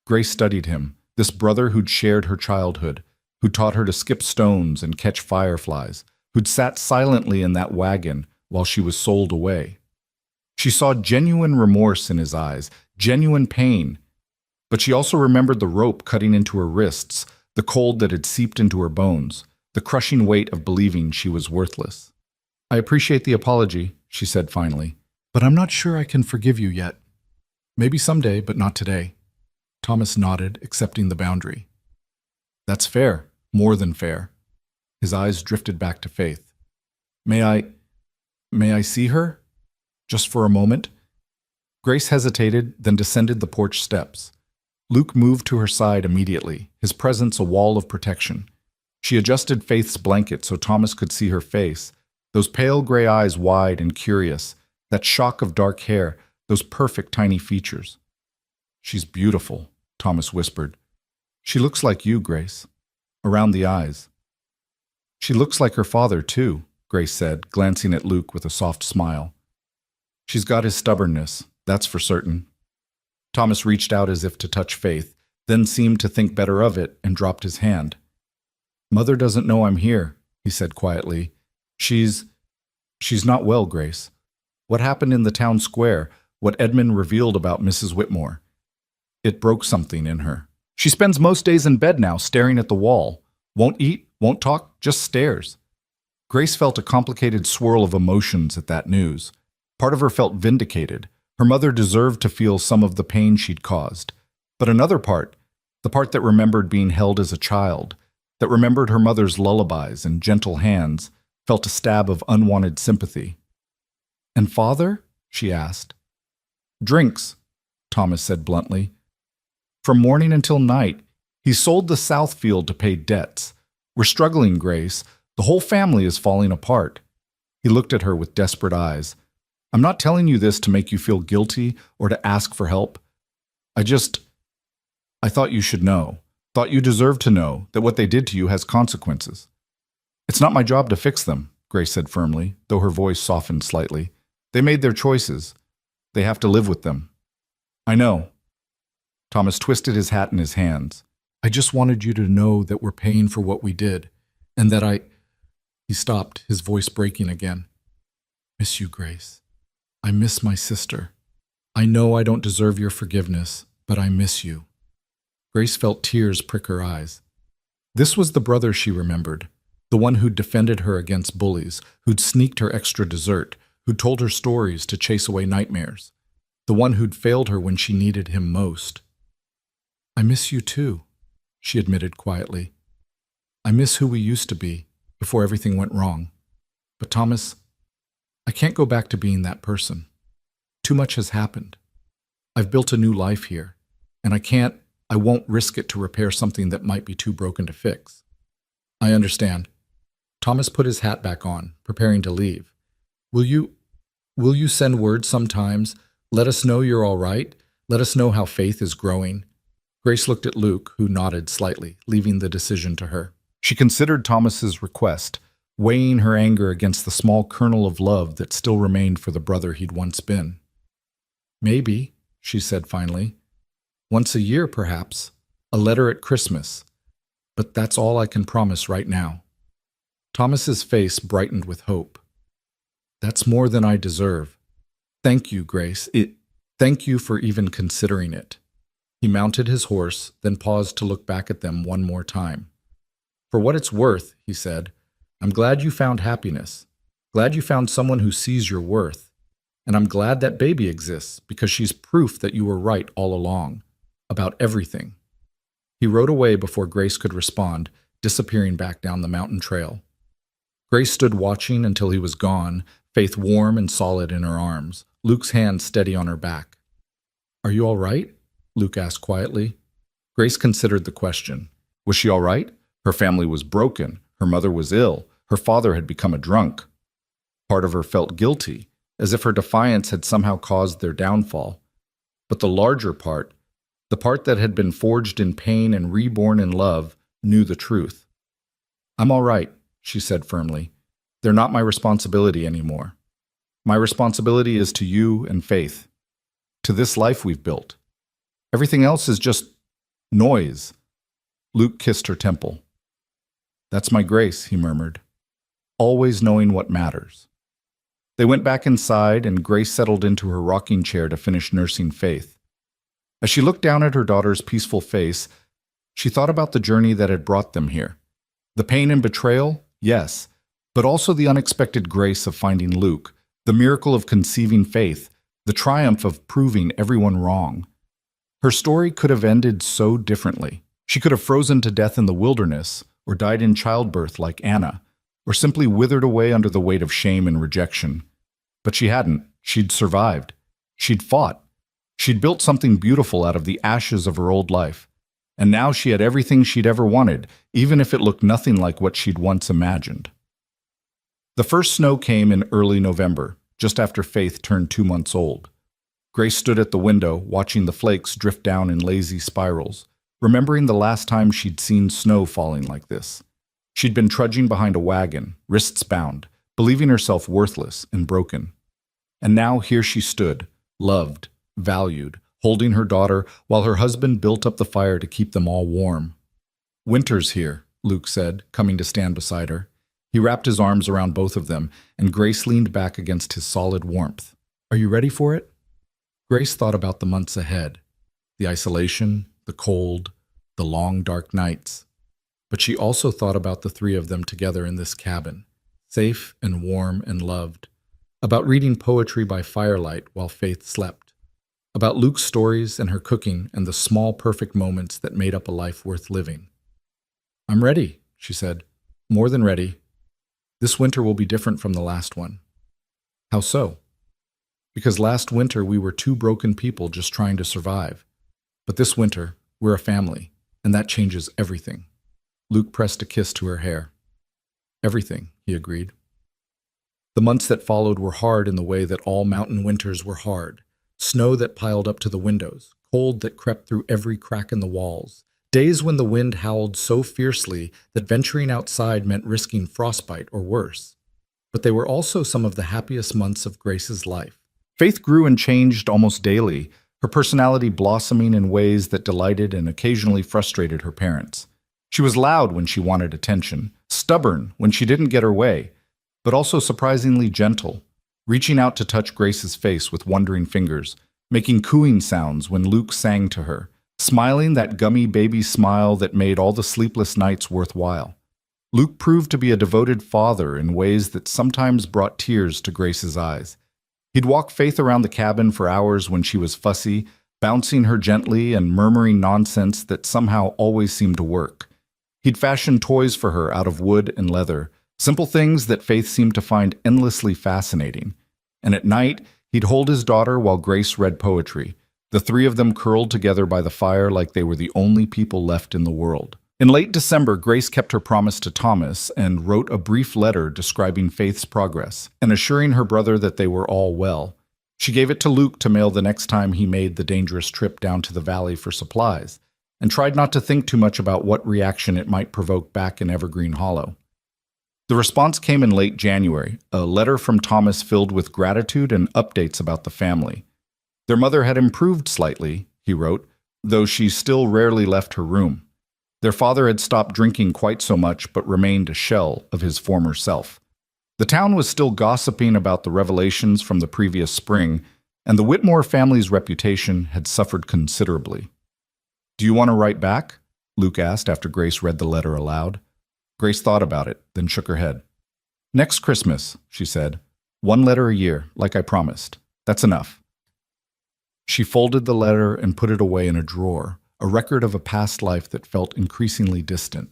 Grace studied him, this brother who'd shared her childhood, who taught her to skip stones and catch fireflies, who'd sat silently in that wagon while she was sold away. She saw genuine remorse in his eyes, genuine pain, but she also remembered the rope cutting into her wrists, the cold that had seeped into her bones, the crushing weight of believing she was worthless. "I appreciate the apology," she said finally, "but I'm not sure I can forgive you yet. Maybe someday, but not today." Thomas nodded, accepting the boundary. "That's fair, more than fair." His eyes drifted back to Faith. May I see her? Just for a moment?" Grace hesitated, then descended the porch steps. Luke moved to her side immediately, his presence a wall of protection. She adjusted Faith's blanket so Thomas could see her face, those pale gray eyes wide and curious, that shock of dark hair, those perfect tiny features. "She's beautiful," Thomas whispered. "She looks like you, Grace. Around the eyes." "She looks like her father, too," Grace said, glancing at Luke with a soft smile. "She's got his stubbornness, that's for certain." Thomas reached out as if to touch Faith, then seemed to think better of it and dropped his hand. "Mother doesn't know I'm here," he said quietly. She's not well, Grace. What happened in the town square, what Edmund revealed about Mrs. Whitmore. It broke something in her. She spends most days in bed now, staring at the wall. Won't eat, won't talk, just stares." Grace felt a complicated swirl of emotions at that news. Part of her felt vindicated. Her mother deserved to feel some of the pain she'd caused. But another part, the part that remembered being held as a child, that remembered her mother's lullabies and gentle hands, felt a stab of unwanted sympathy. "And Father?" she asked. "Drinks," Thomas said bluntly. "From morning until night. He sold the Southfield to pay debts. We're struggling, Grace. The whole family is falling apart." He looked at her with desperate eyes. "I'm not telling you this to make you feel guilty or to ask for help. I thought you should know, thought you deserved to know that what they did to you has consequences." "It's not my job to fix them," Grace said firmly, though her voice softened slightly. "They made their choices. They have to live with them." "I know." Thomas twisted his hat in his hands. "I just wanted you to know that we're paying for what we did, and that He stopped, his voice breaking again. "Miss you, Grace. I miss my sister. I know I don't deserve your forgiveness, but I miss you." Grace felt tears prick her eyes. This was the brother she remembered, the one who'd defended her against bullies, who'd sneaked her extra dessert, who'd told her stories to chase away nightmares, the one who'd failed her when she needed him most. "I miss you too," she admitted quietly. "I miss who we used to be, before everything went wrong. But Thomas, I can't go back to being that person. Too much has happened. I've built a new life here, and I won't risk it to repair something that might be too broken to fix." "I understand." Thomas put his hat back on, preparing to leave. Will you send word sometimes? Let us know you're all right. Let us know how Faith is growing." Grace looked at Luke, who nodded slightly, leaving the decision to her. She considered Thomas's request, weighing her anger against the small kernel of love that still remained for the brother he'd once been. "Maybe," she said finally. "Once a year, perhaps. A letter at Christmas. But that's all I can promise right now." Thomas's face brightened with hope. That's more than I deserve. Thank you, Grace. Thank you for even considering it. He mounted his horse, then paused to look back at them one more time. For what it's worth, he said, I'm glad you found happiness. Glad you found someone who sees your worth. And I'm glad that baby exists because she's proof that you were right all along. About everything. He rode away before Grace could respond, disappearing back down the mountain trail. Grace stood watching until he was gone, Faith warm and solid in her arms, Luke's hand steady on her back. Are you all right? Luke asked quietly. Grace considered the question. Was she all right? Her family was broken. Her mother was ill. Her father had become a drunk. Part of her felt guilty, as if her defiance had somehow caused their downfall. But the larger part, the part that had been forged in pain and reborn in love, knew the truth. I'm all right, she said firmly. They're not my responsibility anymore. My responsibility is to you and Faith, to this life we've built. Everything else is just noise. Luke kissed her temple. That's my Grace, he murmured, always knowing what matters. They went back inside, and Grace settled into her rocking chair to finish nursing Faith. As she looked down at her daughter's peaceful face, she thought about the journey that had brought them here. The pain and betrayal, yes, but also the unexpected grace of finding Luke, the miracle of conceiving Faith, the triumph of proving everyone wrong. Her story could have ended so differently. She could have frozen to death in the wilderness, or died in childbirth like Anna, or simply withered away under the weight of shame and rejection. But she hadn't. She'd survived. She'd fought. She'd built something beautiful out of the ashes of her old life. And now she had everything she'd ever wanted, even if it looked nothing like what she'd once imagined. The first snow came in early November, just after Faith turned 2 months old. Grace stood at the window, watching the flakes drift down in lazy spirals, remembering the last time she'd seen snow falling like this. She'd been trudging behind a wagon, wrists bound, believing herself worthless and broken. And now here she stood, loved, valued, holding her daughter while her husband built up the fire to keep them all warm. Winter's here, Luke said, coming to stand beside her. He wrapped his arms around both of them, and Grace leaned back against his solid warmth. Are you ready for it? Grace thought about the months ahead, the isolation, the cold, the long dark nights. But she also thought about the three of them together in this cabin, safe and warm and loved, about reading poetry by firelight while Faith slept, about Luke's stories and her cooking and the small perfect moments that made up a life worth living. I'm ready, she said, more than ready. This winter will be different from the last one. How so? Because last winter we were two broken people just trying to survive. But this winter, we're a family, and that changes everything. Luke pressed a kiss to her hair. Everything, he agreed. The months that followed were hard in the way that all mountain winters were hard. Snow that piled up to the windows, cold that crept through every crack in the walls, days when the wind howled so fiercely that venturing outside meant risking frostbite or worse. But they were also some of the happiest months of Grace's life. Faith grew and changed almost daily, her personality blossoming in ways that delighted and occasionally frustrated her parents. She was loud when she wanted attention, stubborn when she didn't get her way, but also surprisingly gentle, reaching out to touch Grace's face with wondering fingers, making cooing sounds when Luke sang to her, smiling that gummy baby smile that made all the sleepless nights worthwhile. Luke proved to be a devoted father in ways that sometimes brought tears to Grace's eyes. He'd walk Faith around the cabin for hours when she was fussy, bouncing her gently and murmuring nonsense that somehow always seemed to work. He'd fashion toys for her out of wood and leather, simple things that Faith seemed to find endlessly fascinating. And at night, he'd hold his daughter while Grace read poetry, the three of them curled together by the fire like they were the only people left in the world. In late December, Grace kept her promise to Thomas and wrote a brief letter describing Faith's progress and assuring her brother that they were all well. She gave it to Luke to mail the next time he made the dangerous trip down to the valley for supplies, and tried not to think too much about what reaction it might provoke back in Evergreen Hollow. The response came in late January, a letter from Thomas filled with gratitude and updates about the family. Their mother had improved slightly, he wrote, though she still rarely left her room. Their father had stopped drinking quite so much but remained a shell of his former self. The town was still gossiping about the revelations from the previous spring, and the Whitmore family's reputation had suffered considerably. "Do you want to write back?" Luke asked after Grace read the letter aloud. Grace thought about it, then shook her head. "Next Christmas," she said. "One letter a year, like I promised. That's enough." She folded the letter and put it away in a drawer, a record of a past life that felt increasingly distant.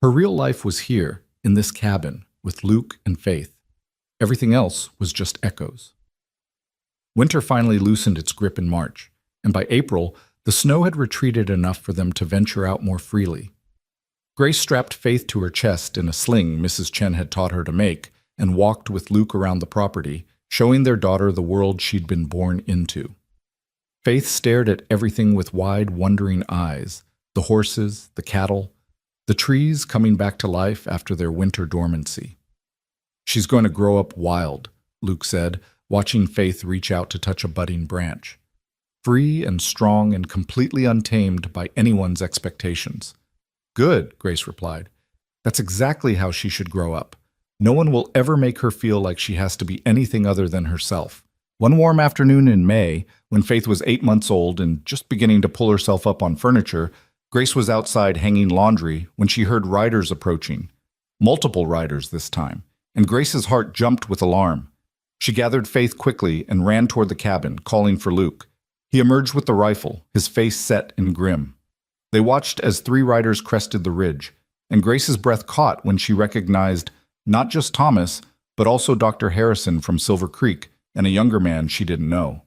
Her real life was here, in this cabin, with Luke and Faith. Everything else was just echoes. Winter finally loosened its grip in March, and by April, the snow had retreated enough for them to venture out more freely. Grace strapped Faith to her chest in a sling Mrs. Chen had taught her to make and walked with Luke around the property, showing their daughter the world she'd been born into. Faith stared at everything with wide, wondering eyes, the horses, the cattle, the trees coming back to life after their winter dormancy. "She's going to grow up wild," Luke said, watching Faith reach out to touch a budding branch. "Free and strong and completely untamed by anyone's expectations." "Good," Grace replied. "That's exactly how she should grow up. No one will ever make her feel like she has to be anything other than herself." One warm afternoon in May, when Faith was 8 months old and just beginning to pull herself up on furniture, Grace was outside hanging laundry when she heard riders approaching. Multiple riders this time, and Grace's heart jumped with alarm. She gathered Faith quickly and ran toward the cabin, calling for Luke. He emerged with the rifle, his face set and grim. They watched as 3 riders crested the ridge, and Grace's breath caught when she recognized not just Thomas, but also Dr. Harrison from Silver Creek and a younger man she didn't know.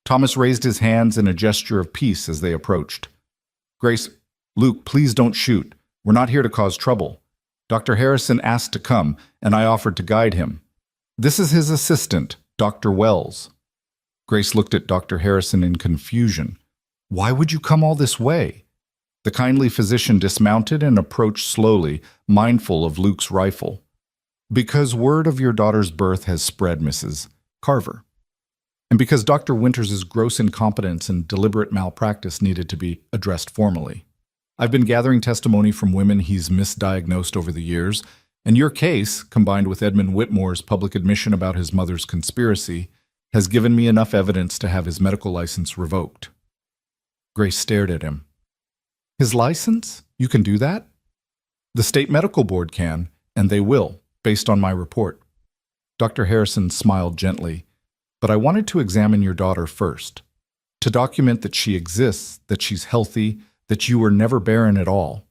Thomas raised his hands in a gesture of peace as they approached. "Grace, Luke, please don't shoot. We're not here to cause trouble. Dr. Harrison asked to come, and I offered to guide him. This is his assistant, Dr. Wells." Grace looked at Dr. Harrison in confusion. "Why would you come all this way?" The kindly physician dismounted and approached slowly, mindful of Luke's rifle. "Because word of your daughter's birth has spread, Mrs. Carver. And because Dr. Winters' gross incompetence and deliberate malpractice needed to be addressed formally. I've been gathering testimony from women he's misdiagnosed over the years, and your case, combined with Edmund Whitmore's public admission about his mother's conspiracy, has given me enough evidence to have his medical license revoked." Grace stared at him. "His license? You can do that?" "The state medical board can, and they will, based on my report." Dr. Harrison smiled gently. "But I wanted to examine your daughter first, to document that she exists, that she's healthy, that you were never barren at all.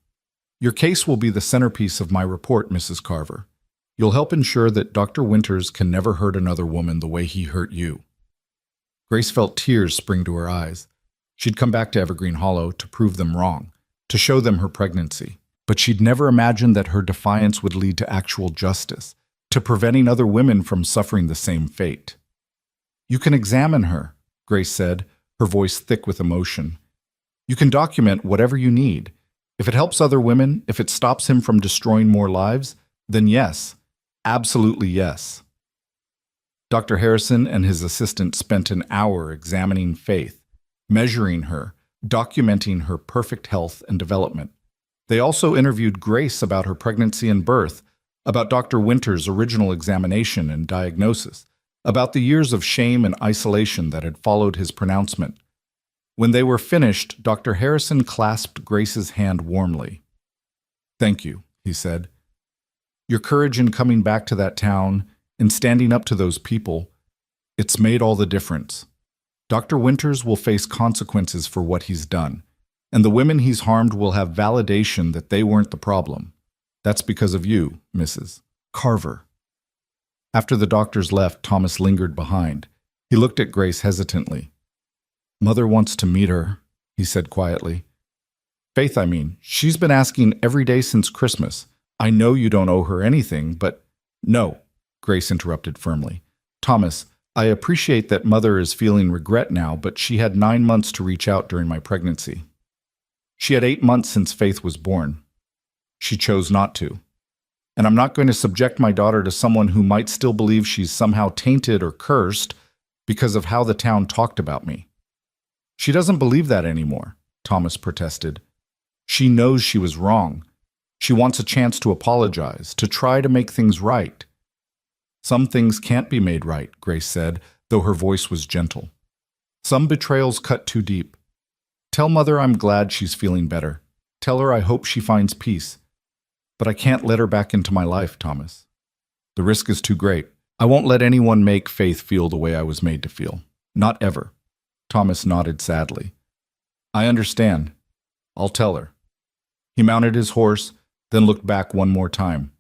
Your case will be the centerpiece of my report, Mrs. Carver. You'll help ensure that Dr. Winters can never hurt another woman the way he hurt you." Grace felt tears spring to her eyes. She'd come back to Evergreen Hollow to prove them wrong, to show them her pregnancy. But she'd never imagined that her defiance would lead to actual justice, to preventing other women from suffering the same fate. "You can examine her," Grace said, her voice thick with emotion. "You can document whatever you need. If it helps other women, if it stops him from destroying more lives, then yes, absolutely yes." Dr. Harrison and his assistant spent an hour examining Faith, measuring her, documenting her perfect health and development. They also interviewed Grace about her pregnancy and birth, about Dr. Winters' original examination and diagnosis, about the years of shame and isolation that had followed his pronouncement. When they were finished, Dr. Harrison clasped Grace's hand warmly. "Thank you," he said. "Your courage in coming back to that town, in standing up to those people, it's made all the difference. Dr. Winters will face consequences for what he's done, and the women he's harmed will have validation that they weren't the problem. That's because of you, Mrs. Carver." After the doctors left, Thomas lingered behind. He looked at Grace hesitantly. "Mother wants to meet her," he said quietly. "Faith, I mean, she's been asking every day since Christmas. I know you don't owe her anything, but—" "No," Grace interrupted firmly. "Thomas, I appreciate that Mother is feeling regret now, but she had 9 months to reach out during my pregnancy. She had 8 months since Faith was born. She chose not to. And I'm not going to subject my daughter to someone who might still believe she's somehow tainted or cursed because of how the town talked about me." "She doesn't believe that anymore," Thomas protested. "She knows she was wrong. She wants a chance to apologize, to try to make things right. Some things can't be made right, Grace said, though her voice was gentle. Some betrayals cut too deep. Tell Mother I'm glad she's feeling better. Tell her I hope she finds peace. But I can't let her back into my life, Thomas. The risk is too great. I won't let anyone make Faith feel the way I was made to feel. Not ever. Thomas nodded sadly. I understand. I'll tell her. He mounted his horse, then looked back one more time.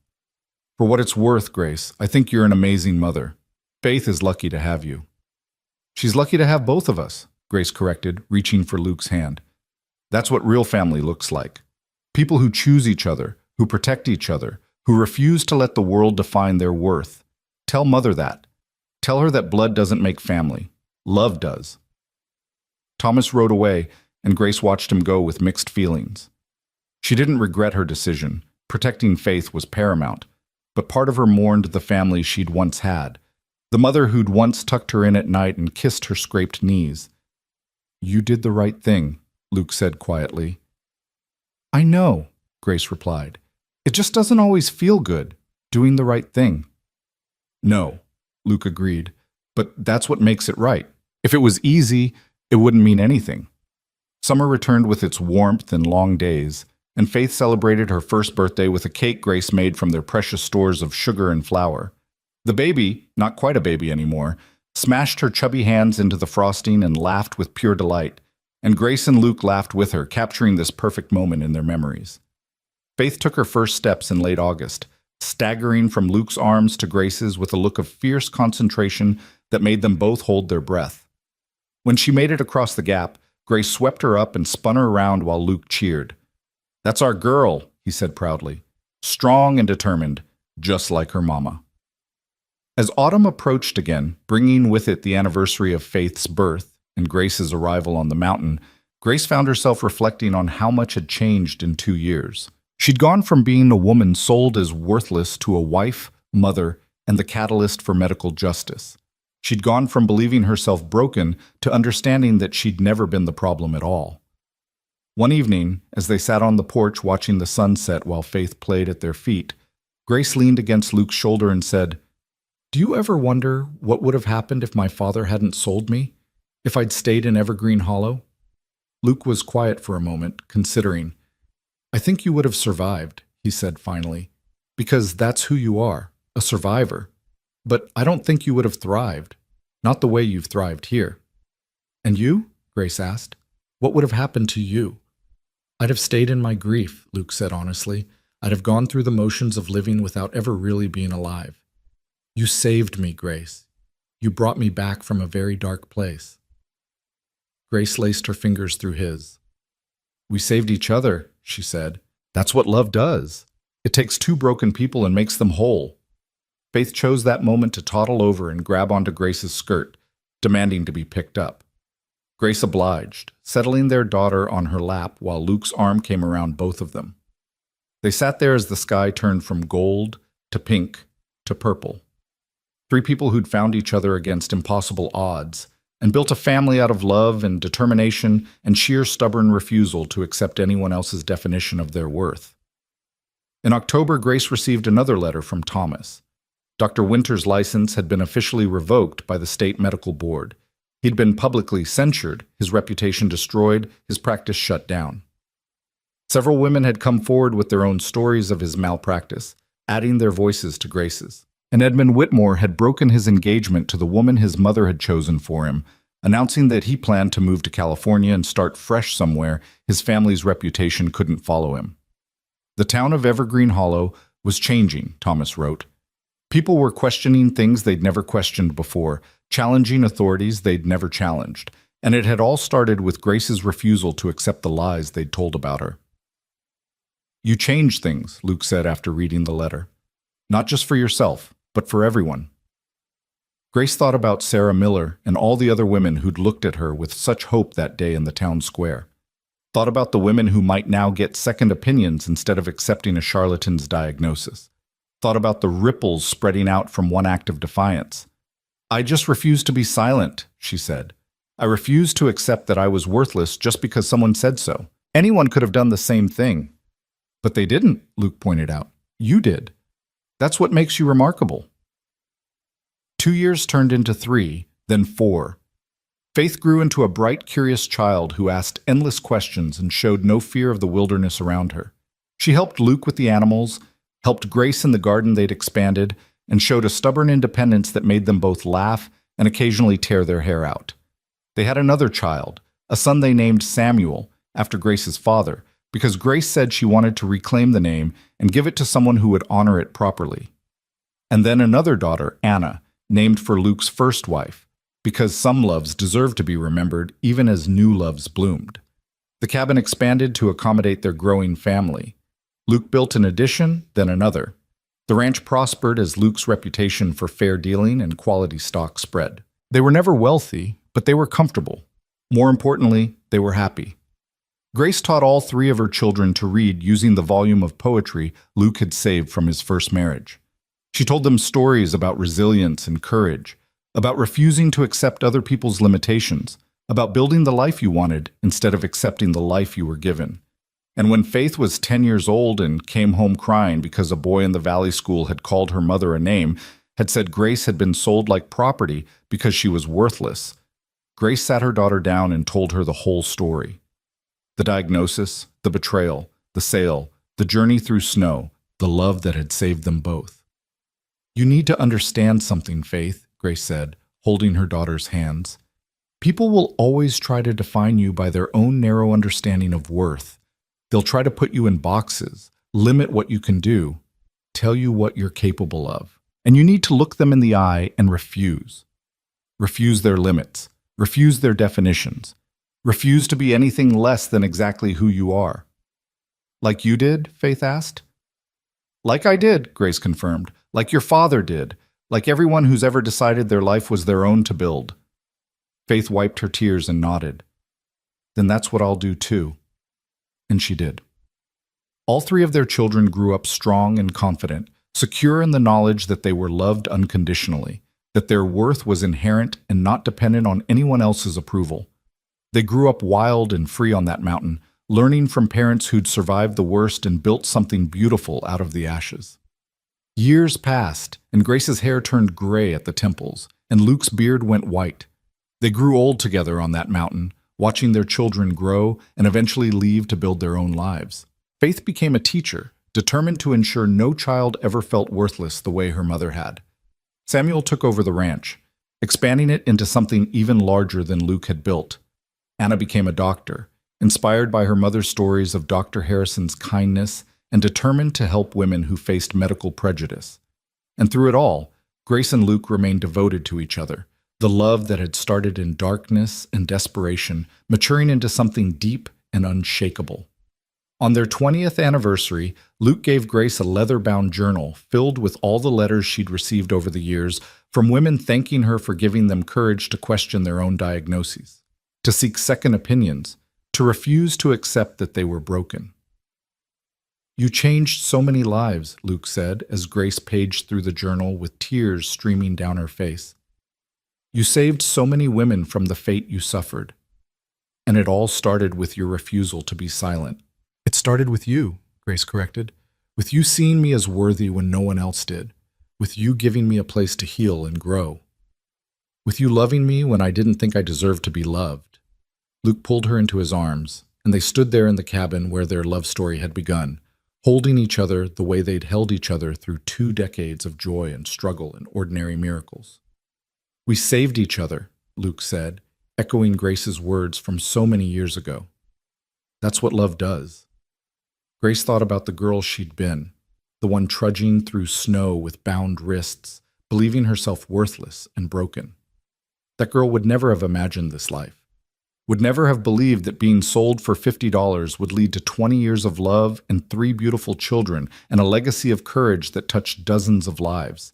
For what it's worth, Grace, I think you're an amazing mother. Faith is lucky to have you. She's lucky to have both of us, Grace corrected, reaching for Luke's hand. That's what real family looks like. People who choose each other, who protect each other, who refuse to let the world define their worth. Tell Mother that. Tell her that blood doesn't make family. Love does. Thomas rode away, and Grace watched him go with mixed feelings. She didn't regret her decision. Protecting Faith was paramount. But part of her mourned the family she'd once had, the mother who'd once tucked her in at night and kissed her scraped knees. You did the right thing, Luke said quietly. I know, Grace replied. It just doesn't always feel good, doing the right thing. No, Luke agreed, but that's what makes it right. If it was easy, it wouldn't mean anything. Summer returned with its warmth and long days, and Faith celebrated her first birthday with a cake Grace made from their precious stores of sugar and flour. The baby, not quite a baby anymore, smashed her chubby hands into the frosting and laughed with pure delight, and Grace and Luke laughed with her, capturing this perfect moment in their memories. Faith took her first steps in late August, staggering from Luke's arms to Grace's with a look of fierce concentration that made them both hold their breath. When she made it across the gap, Grace swept her up and spun her around while Luke cheered. That's our girl, he said proudly, strong and determined, just like her mama. As autumn approached again, bringing with it the anniversary of Faith's birth and Grace's arrival on the mountain, Grace found herself reflecting on how much had changed in 2 years. She'd gone from being a woman sold as worthless to a wife, mother, and the catalyst for medical justice. She'd gone from believing herself broken to understanding that she'd never been the problem at all. One evening, as they sat on the porch watching the sunset while Faith played at their feet, Grace leaned against Luke's shoulder and said, Do you ever wonder what would have happened if my father hadn't sold me? If I'd stayed in Evergreen Hollow? Luke was quiet for a moment, considering. I think you would have survived, he said finally, because that's who you are, a survivor. But I don't think you would have thrived, not the way you've thrived here. And you? Grace asked. What would have happened to you? I'd have stayed in my grief, Luke said honestly. I'd have gone through the motions of living without ever really being alive. You saved me, Grace. You brought me back from a very dark place. Grace laced her fingers through his. We saved each other, she said. That's what love does. It takes two broken people and makes them whole. Faith chose that moment to toddle over and grab onto Grace's skirt, demanding to be picked up. Grace obliged, settling their daughter on her lap while Luke's arm came around both of them. They sat there as the sky turned from gold to pink to purple. Three people who'd found each other against impossible odds and built a family out of love and determination and sheer stubborn refusal to accept anyone else's definition of their worth. In October, Grace received another letter from Thomas. Dr. Winter's license had been officially revoked by the state medical board. He'd been publicly censured, his reputation destroyed, his practice shut down. Several women had come forward with their own stories of his malpractice, adding their voices to Grace's. And Edmund Whitmore had broken his engagement to the woman his mother had chosen for him, announcing that he planned to move to California and start fresh somewhere his family's reputation couldn't follow him. The town of Evergreen Hollow was changing, Thomas wrote. People were questioning things they'd never questioned before, challenging authorities they'd never challenged, and it had all started with Grace's refusal to accept the lies they'd told about her. You changed things, Luke said after reading the letter. Not just for yourself, but for everyone. Grace thought about Sarah Miller and all the other women who'd looked at her with such hope that day in the town square. Thought about the women who might now get second opinions instead of accepting a charlatan's diagnosis. Thought about the ripples spreading out from one act of defiance. I just refused to be silent, she said. I refused to accept that I was worthless just because someone said so. Anyone could have done the same thing. But they didn't, Luke pointed out. You did. That's what makes you remarkable. 2 years turned into 3, then 4. Faith grew into a bright, curious child who asked endless questions and showed no fear of the wilderness around her. She helped Luke with the animals, helped Grace in the garden they'd expanded, and showed a stubborn independence that made them both laugh and occasionally tear their hair out. They had another child, a son they named Samuel, after Grace's father, because Grace said she wanted to reclaim the name and give it to someone who would honor it properly. And then another daughter, Anna, named for Luke's first wife, because some loves deserve to be remembered even as new loves bloomed. The cabin expanded to accommodate their growing family. Luke built an addition, then another. The ranch prospered as Luke's reputation for fair dealing and quality stock spread. They were never wealthy, but they were comfortable. More importantly, they were happy. Grace taught all 3 of her children to read using the volume of poetry Luke had saved from his first marriage. She told them stories about resilience and courage, about refusing to accept other people's limitations, about building the life you wanted instead of accepting the life you were given. And when Faith was 10 years old and came home crying because a boy in the Valley School had called her mother a name, had said Grace had been sold like property because she was worthless, Grace sat her daughter down and told her the whole story. The diagnosis, the betrayal, the sale, the journey through snow, the love that had saved them both. "You need to understand something, Faith," Grace said, holding her daughter's hands. "People will always try to define you by their own narrow understanding of worth. They'll try to put you in boxes, limit what you can do, tell you what you're capable of. And you need to look them in the eye and refuse. Refuse their limits. Refuse their definitions. Refuse to be anything less than exactly who you are." "Like you did?" Faith asked. "Like I did," Grace confirmed. "Like your father did. Like everyone who's ever decided their life was their own to build." Faith wiped her tears and nodded. "Then that's what I'll do too." And she did. All 3 of their children grew up strong and confident, secure in the knowledge that they were loved unconditionally, that their worth was inherent and not dependent on anyone else's approval. They grew up wild and free on that mountain, learning from parents who'd survived the worst and built something beautiful out of the ashes. Years passed, and Grace's hair turned gray at the temples, and Luke's beard went white. They grew old together on that mountain, watching their children grow and eventually leave to build their own lives. Faith became a teacher, determined to ensure no child ever felt worthless the way her mother had. Samuel took over the ranch, expanding it into something even larger than Luke had built. Anna became a doctor, inspired by her mother's stories of Dr. Harrison's kindness and determined to help women who faced medical prejudice. And through it all, Grace and Luke remained devoted to each other, the love that had started in darkness and desperation, maturing into something deep and unshakable. On their 20th anniversary, Luke gave Grace a leather-bound journal filled with all the letters she'd received over the years from women thanking her for giving them courage to question their own diagnoses, to seek second opinions, to refuse to accept that they were broken. "You changed so many lives," Luke said as Grace paged through the journal with tears streaming down her face. "You saved so many women from the fate you suffered. And it all started with your refusal to be silent." "It started with you," Grace corrected. "With you seeing me as worthy when no one else did. With you giving me a place to heal and grow. With you loving me when I didn't think I deserved to be loved." Luke pulled her into his arms, and they stood there in the cabin where their love story had begun, holding each other the way they'd held each other through 2 decades of joy and struggle and ordinary miracles. "We saved each other," Luke said, echoing Grace's words from so many years ago. "That's what love does." Grace thought about the girl she'd been, the one trudging through snow with bound wrists, believing herself worthless and broken. That girl would never have imagined this life, would never have believed that being sold for $50 would lead to 20 years of love and 3 beautiful children and a legacy of courage that touched dozens of lives.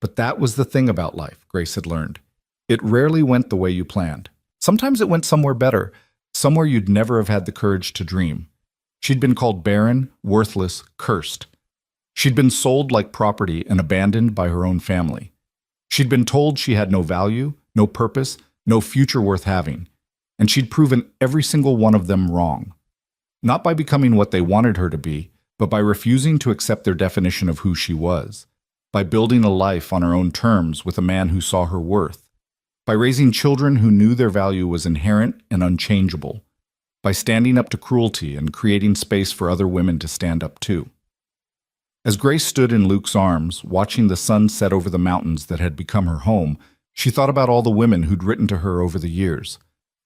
But that was the thing about life, Grace had learned. It rarely went the way you planned. Sometimes it went somewhere better, somewhere you'd never have had the courage to dream. She'd been called barren, worthless, cursed. She'd been sold like property and abandoned by her own family. She'd been told she had no value, no purpose, no future worth having. And she'd proven every single one of them wrong. Not by becoming what they wanted her to be, but by refusing to accept their definition of who she was. by building a life on her own terms with a man who saw her worth, by raising children who knew their value was inherent and unchangeable, by standing up to cruelty and creating space for other women to stand up too. As Grace stood in Luke's arms, watching the sun set over the mountains that had become her home, she thought about all the women who'd written to her over the years,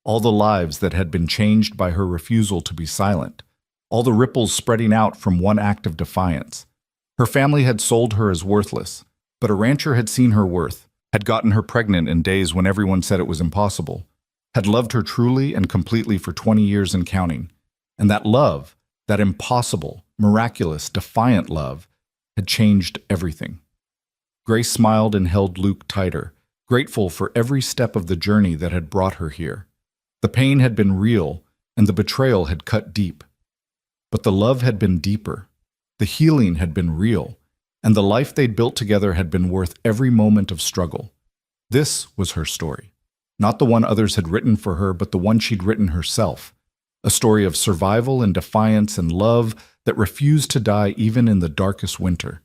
all the lives that had been changed by her refusal to be silent, all the ripples spreading out from one act of defiance. Her family had sold her as worthless, but a rancher had seen her worth, had gotten her pregnant in days when everyone said it was impossible, had loved her truly and completely for 20 years and counting. And that love, that impossible, miraculous, defiant love, had changed everything. Grace smiled and held Luke tighter, grateful for every step of the journey that had brought her here. The pain had been real, and the betrayal had cut deep. But the love had been deeper. The healing had been real, and the life they'd built together had been worth every moment of struggle. This was her story. Not the one others had written for her, but the one she'd written herself. A story of survival and defiance and love that refused to die even in the darkest winter.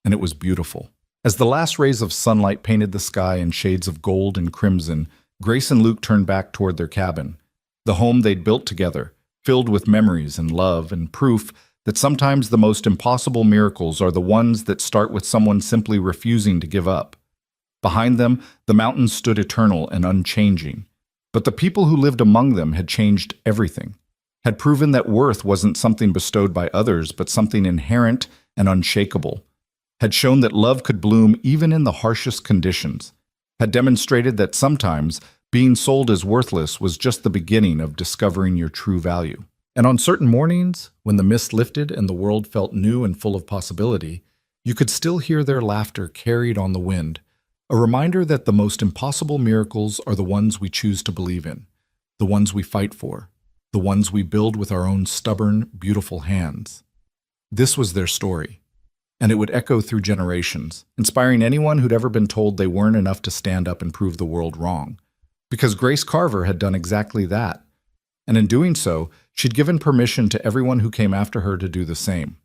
And it was beautiful. As the last rays of sunlight painted the sky in shades of gold and crimson, Grace and Luke turned back toward their cabin, the home they'd built together, filled with memories and love and proof that sometimes the most impossible miracles are the ones that start with someone simply refusing to give up. Behind them, the mountains stood eternal and unchanging, but the people who lived among them had changed everything, had proven that worth wasn't something bestowed by others, but something inherent and unshakable, had shown that love could bloom even in the harshest conditions, had demonstrated that sometimes being sold as worthless was just the beginning of discovering your true value. And on certain mornings, when the mist lifted and the world felt new and full of possibility, you could still hear their laughter carried on the wind, a reminder that the most impossible miracles are the ones we choose to believe in, the ones we fight for, the ones we build with our own stubborn, beautiful hands. This was their story, and it would echo through generations, inspiring anyone who'd ever been told they weren't enough to stand up and prove the world wrong. Because Grace Carver had done exactly that, and in doing so, she'd given permission to everyone who came after her to do the same.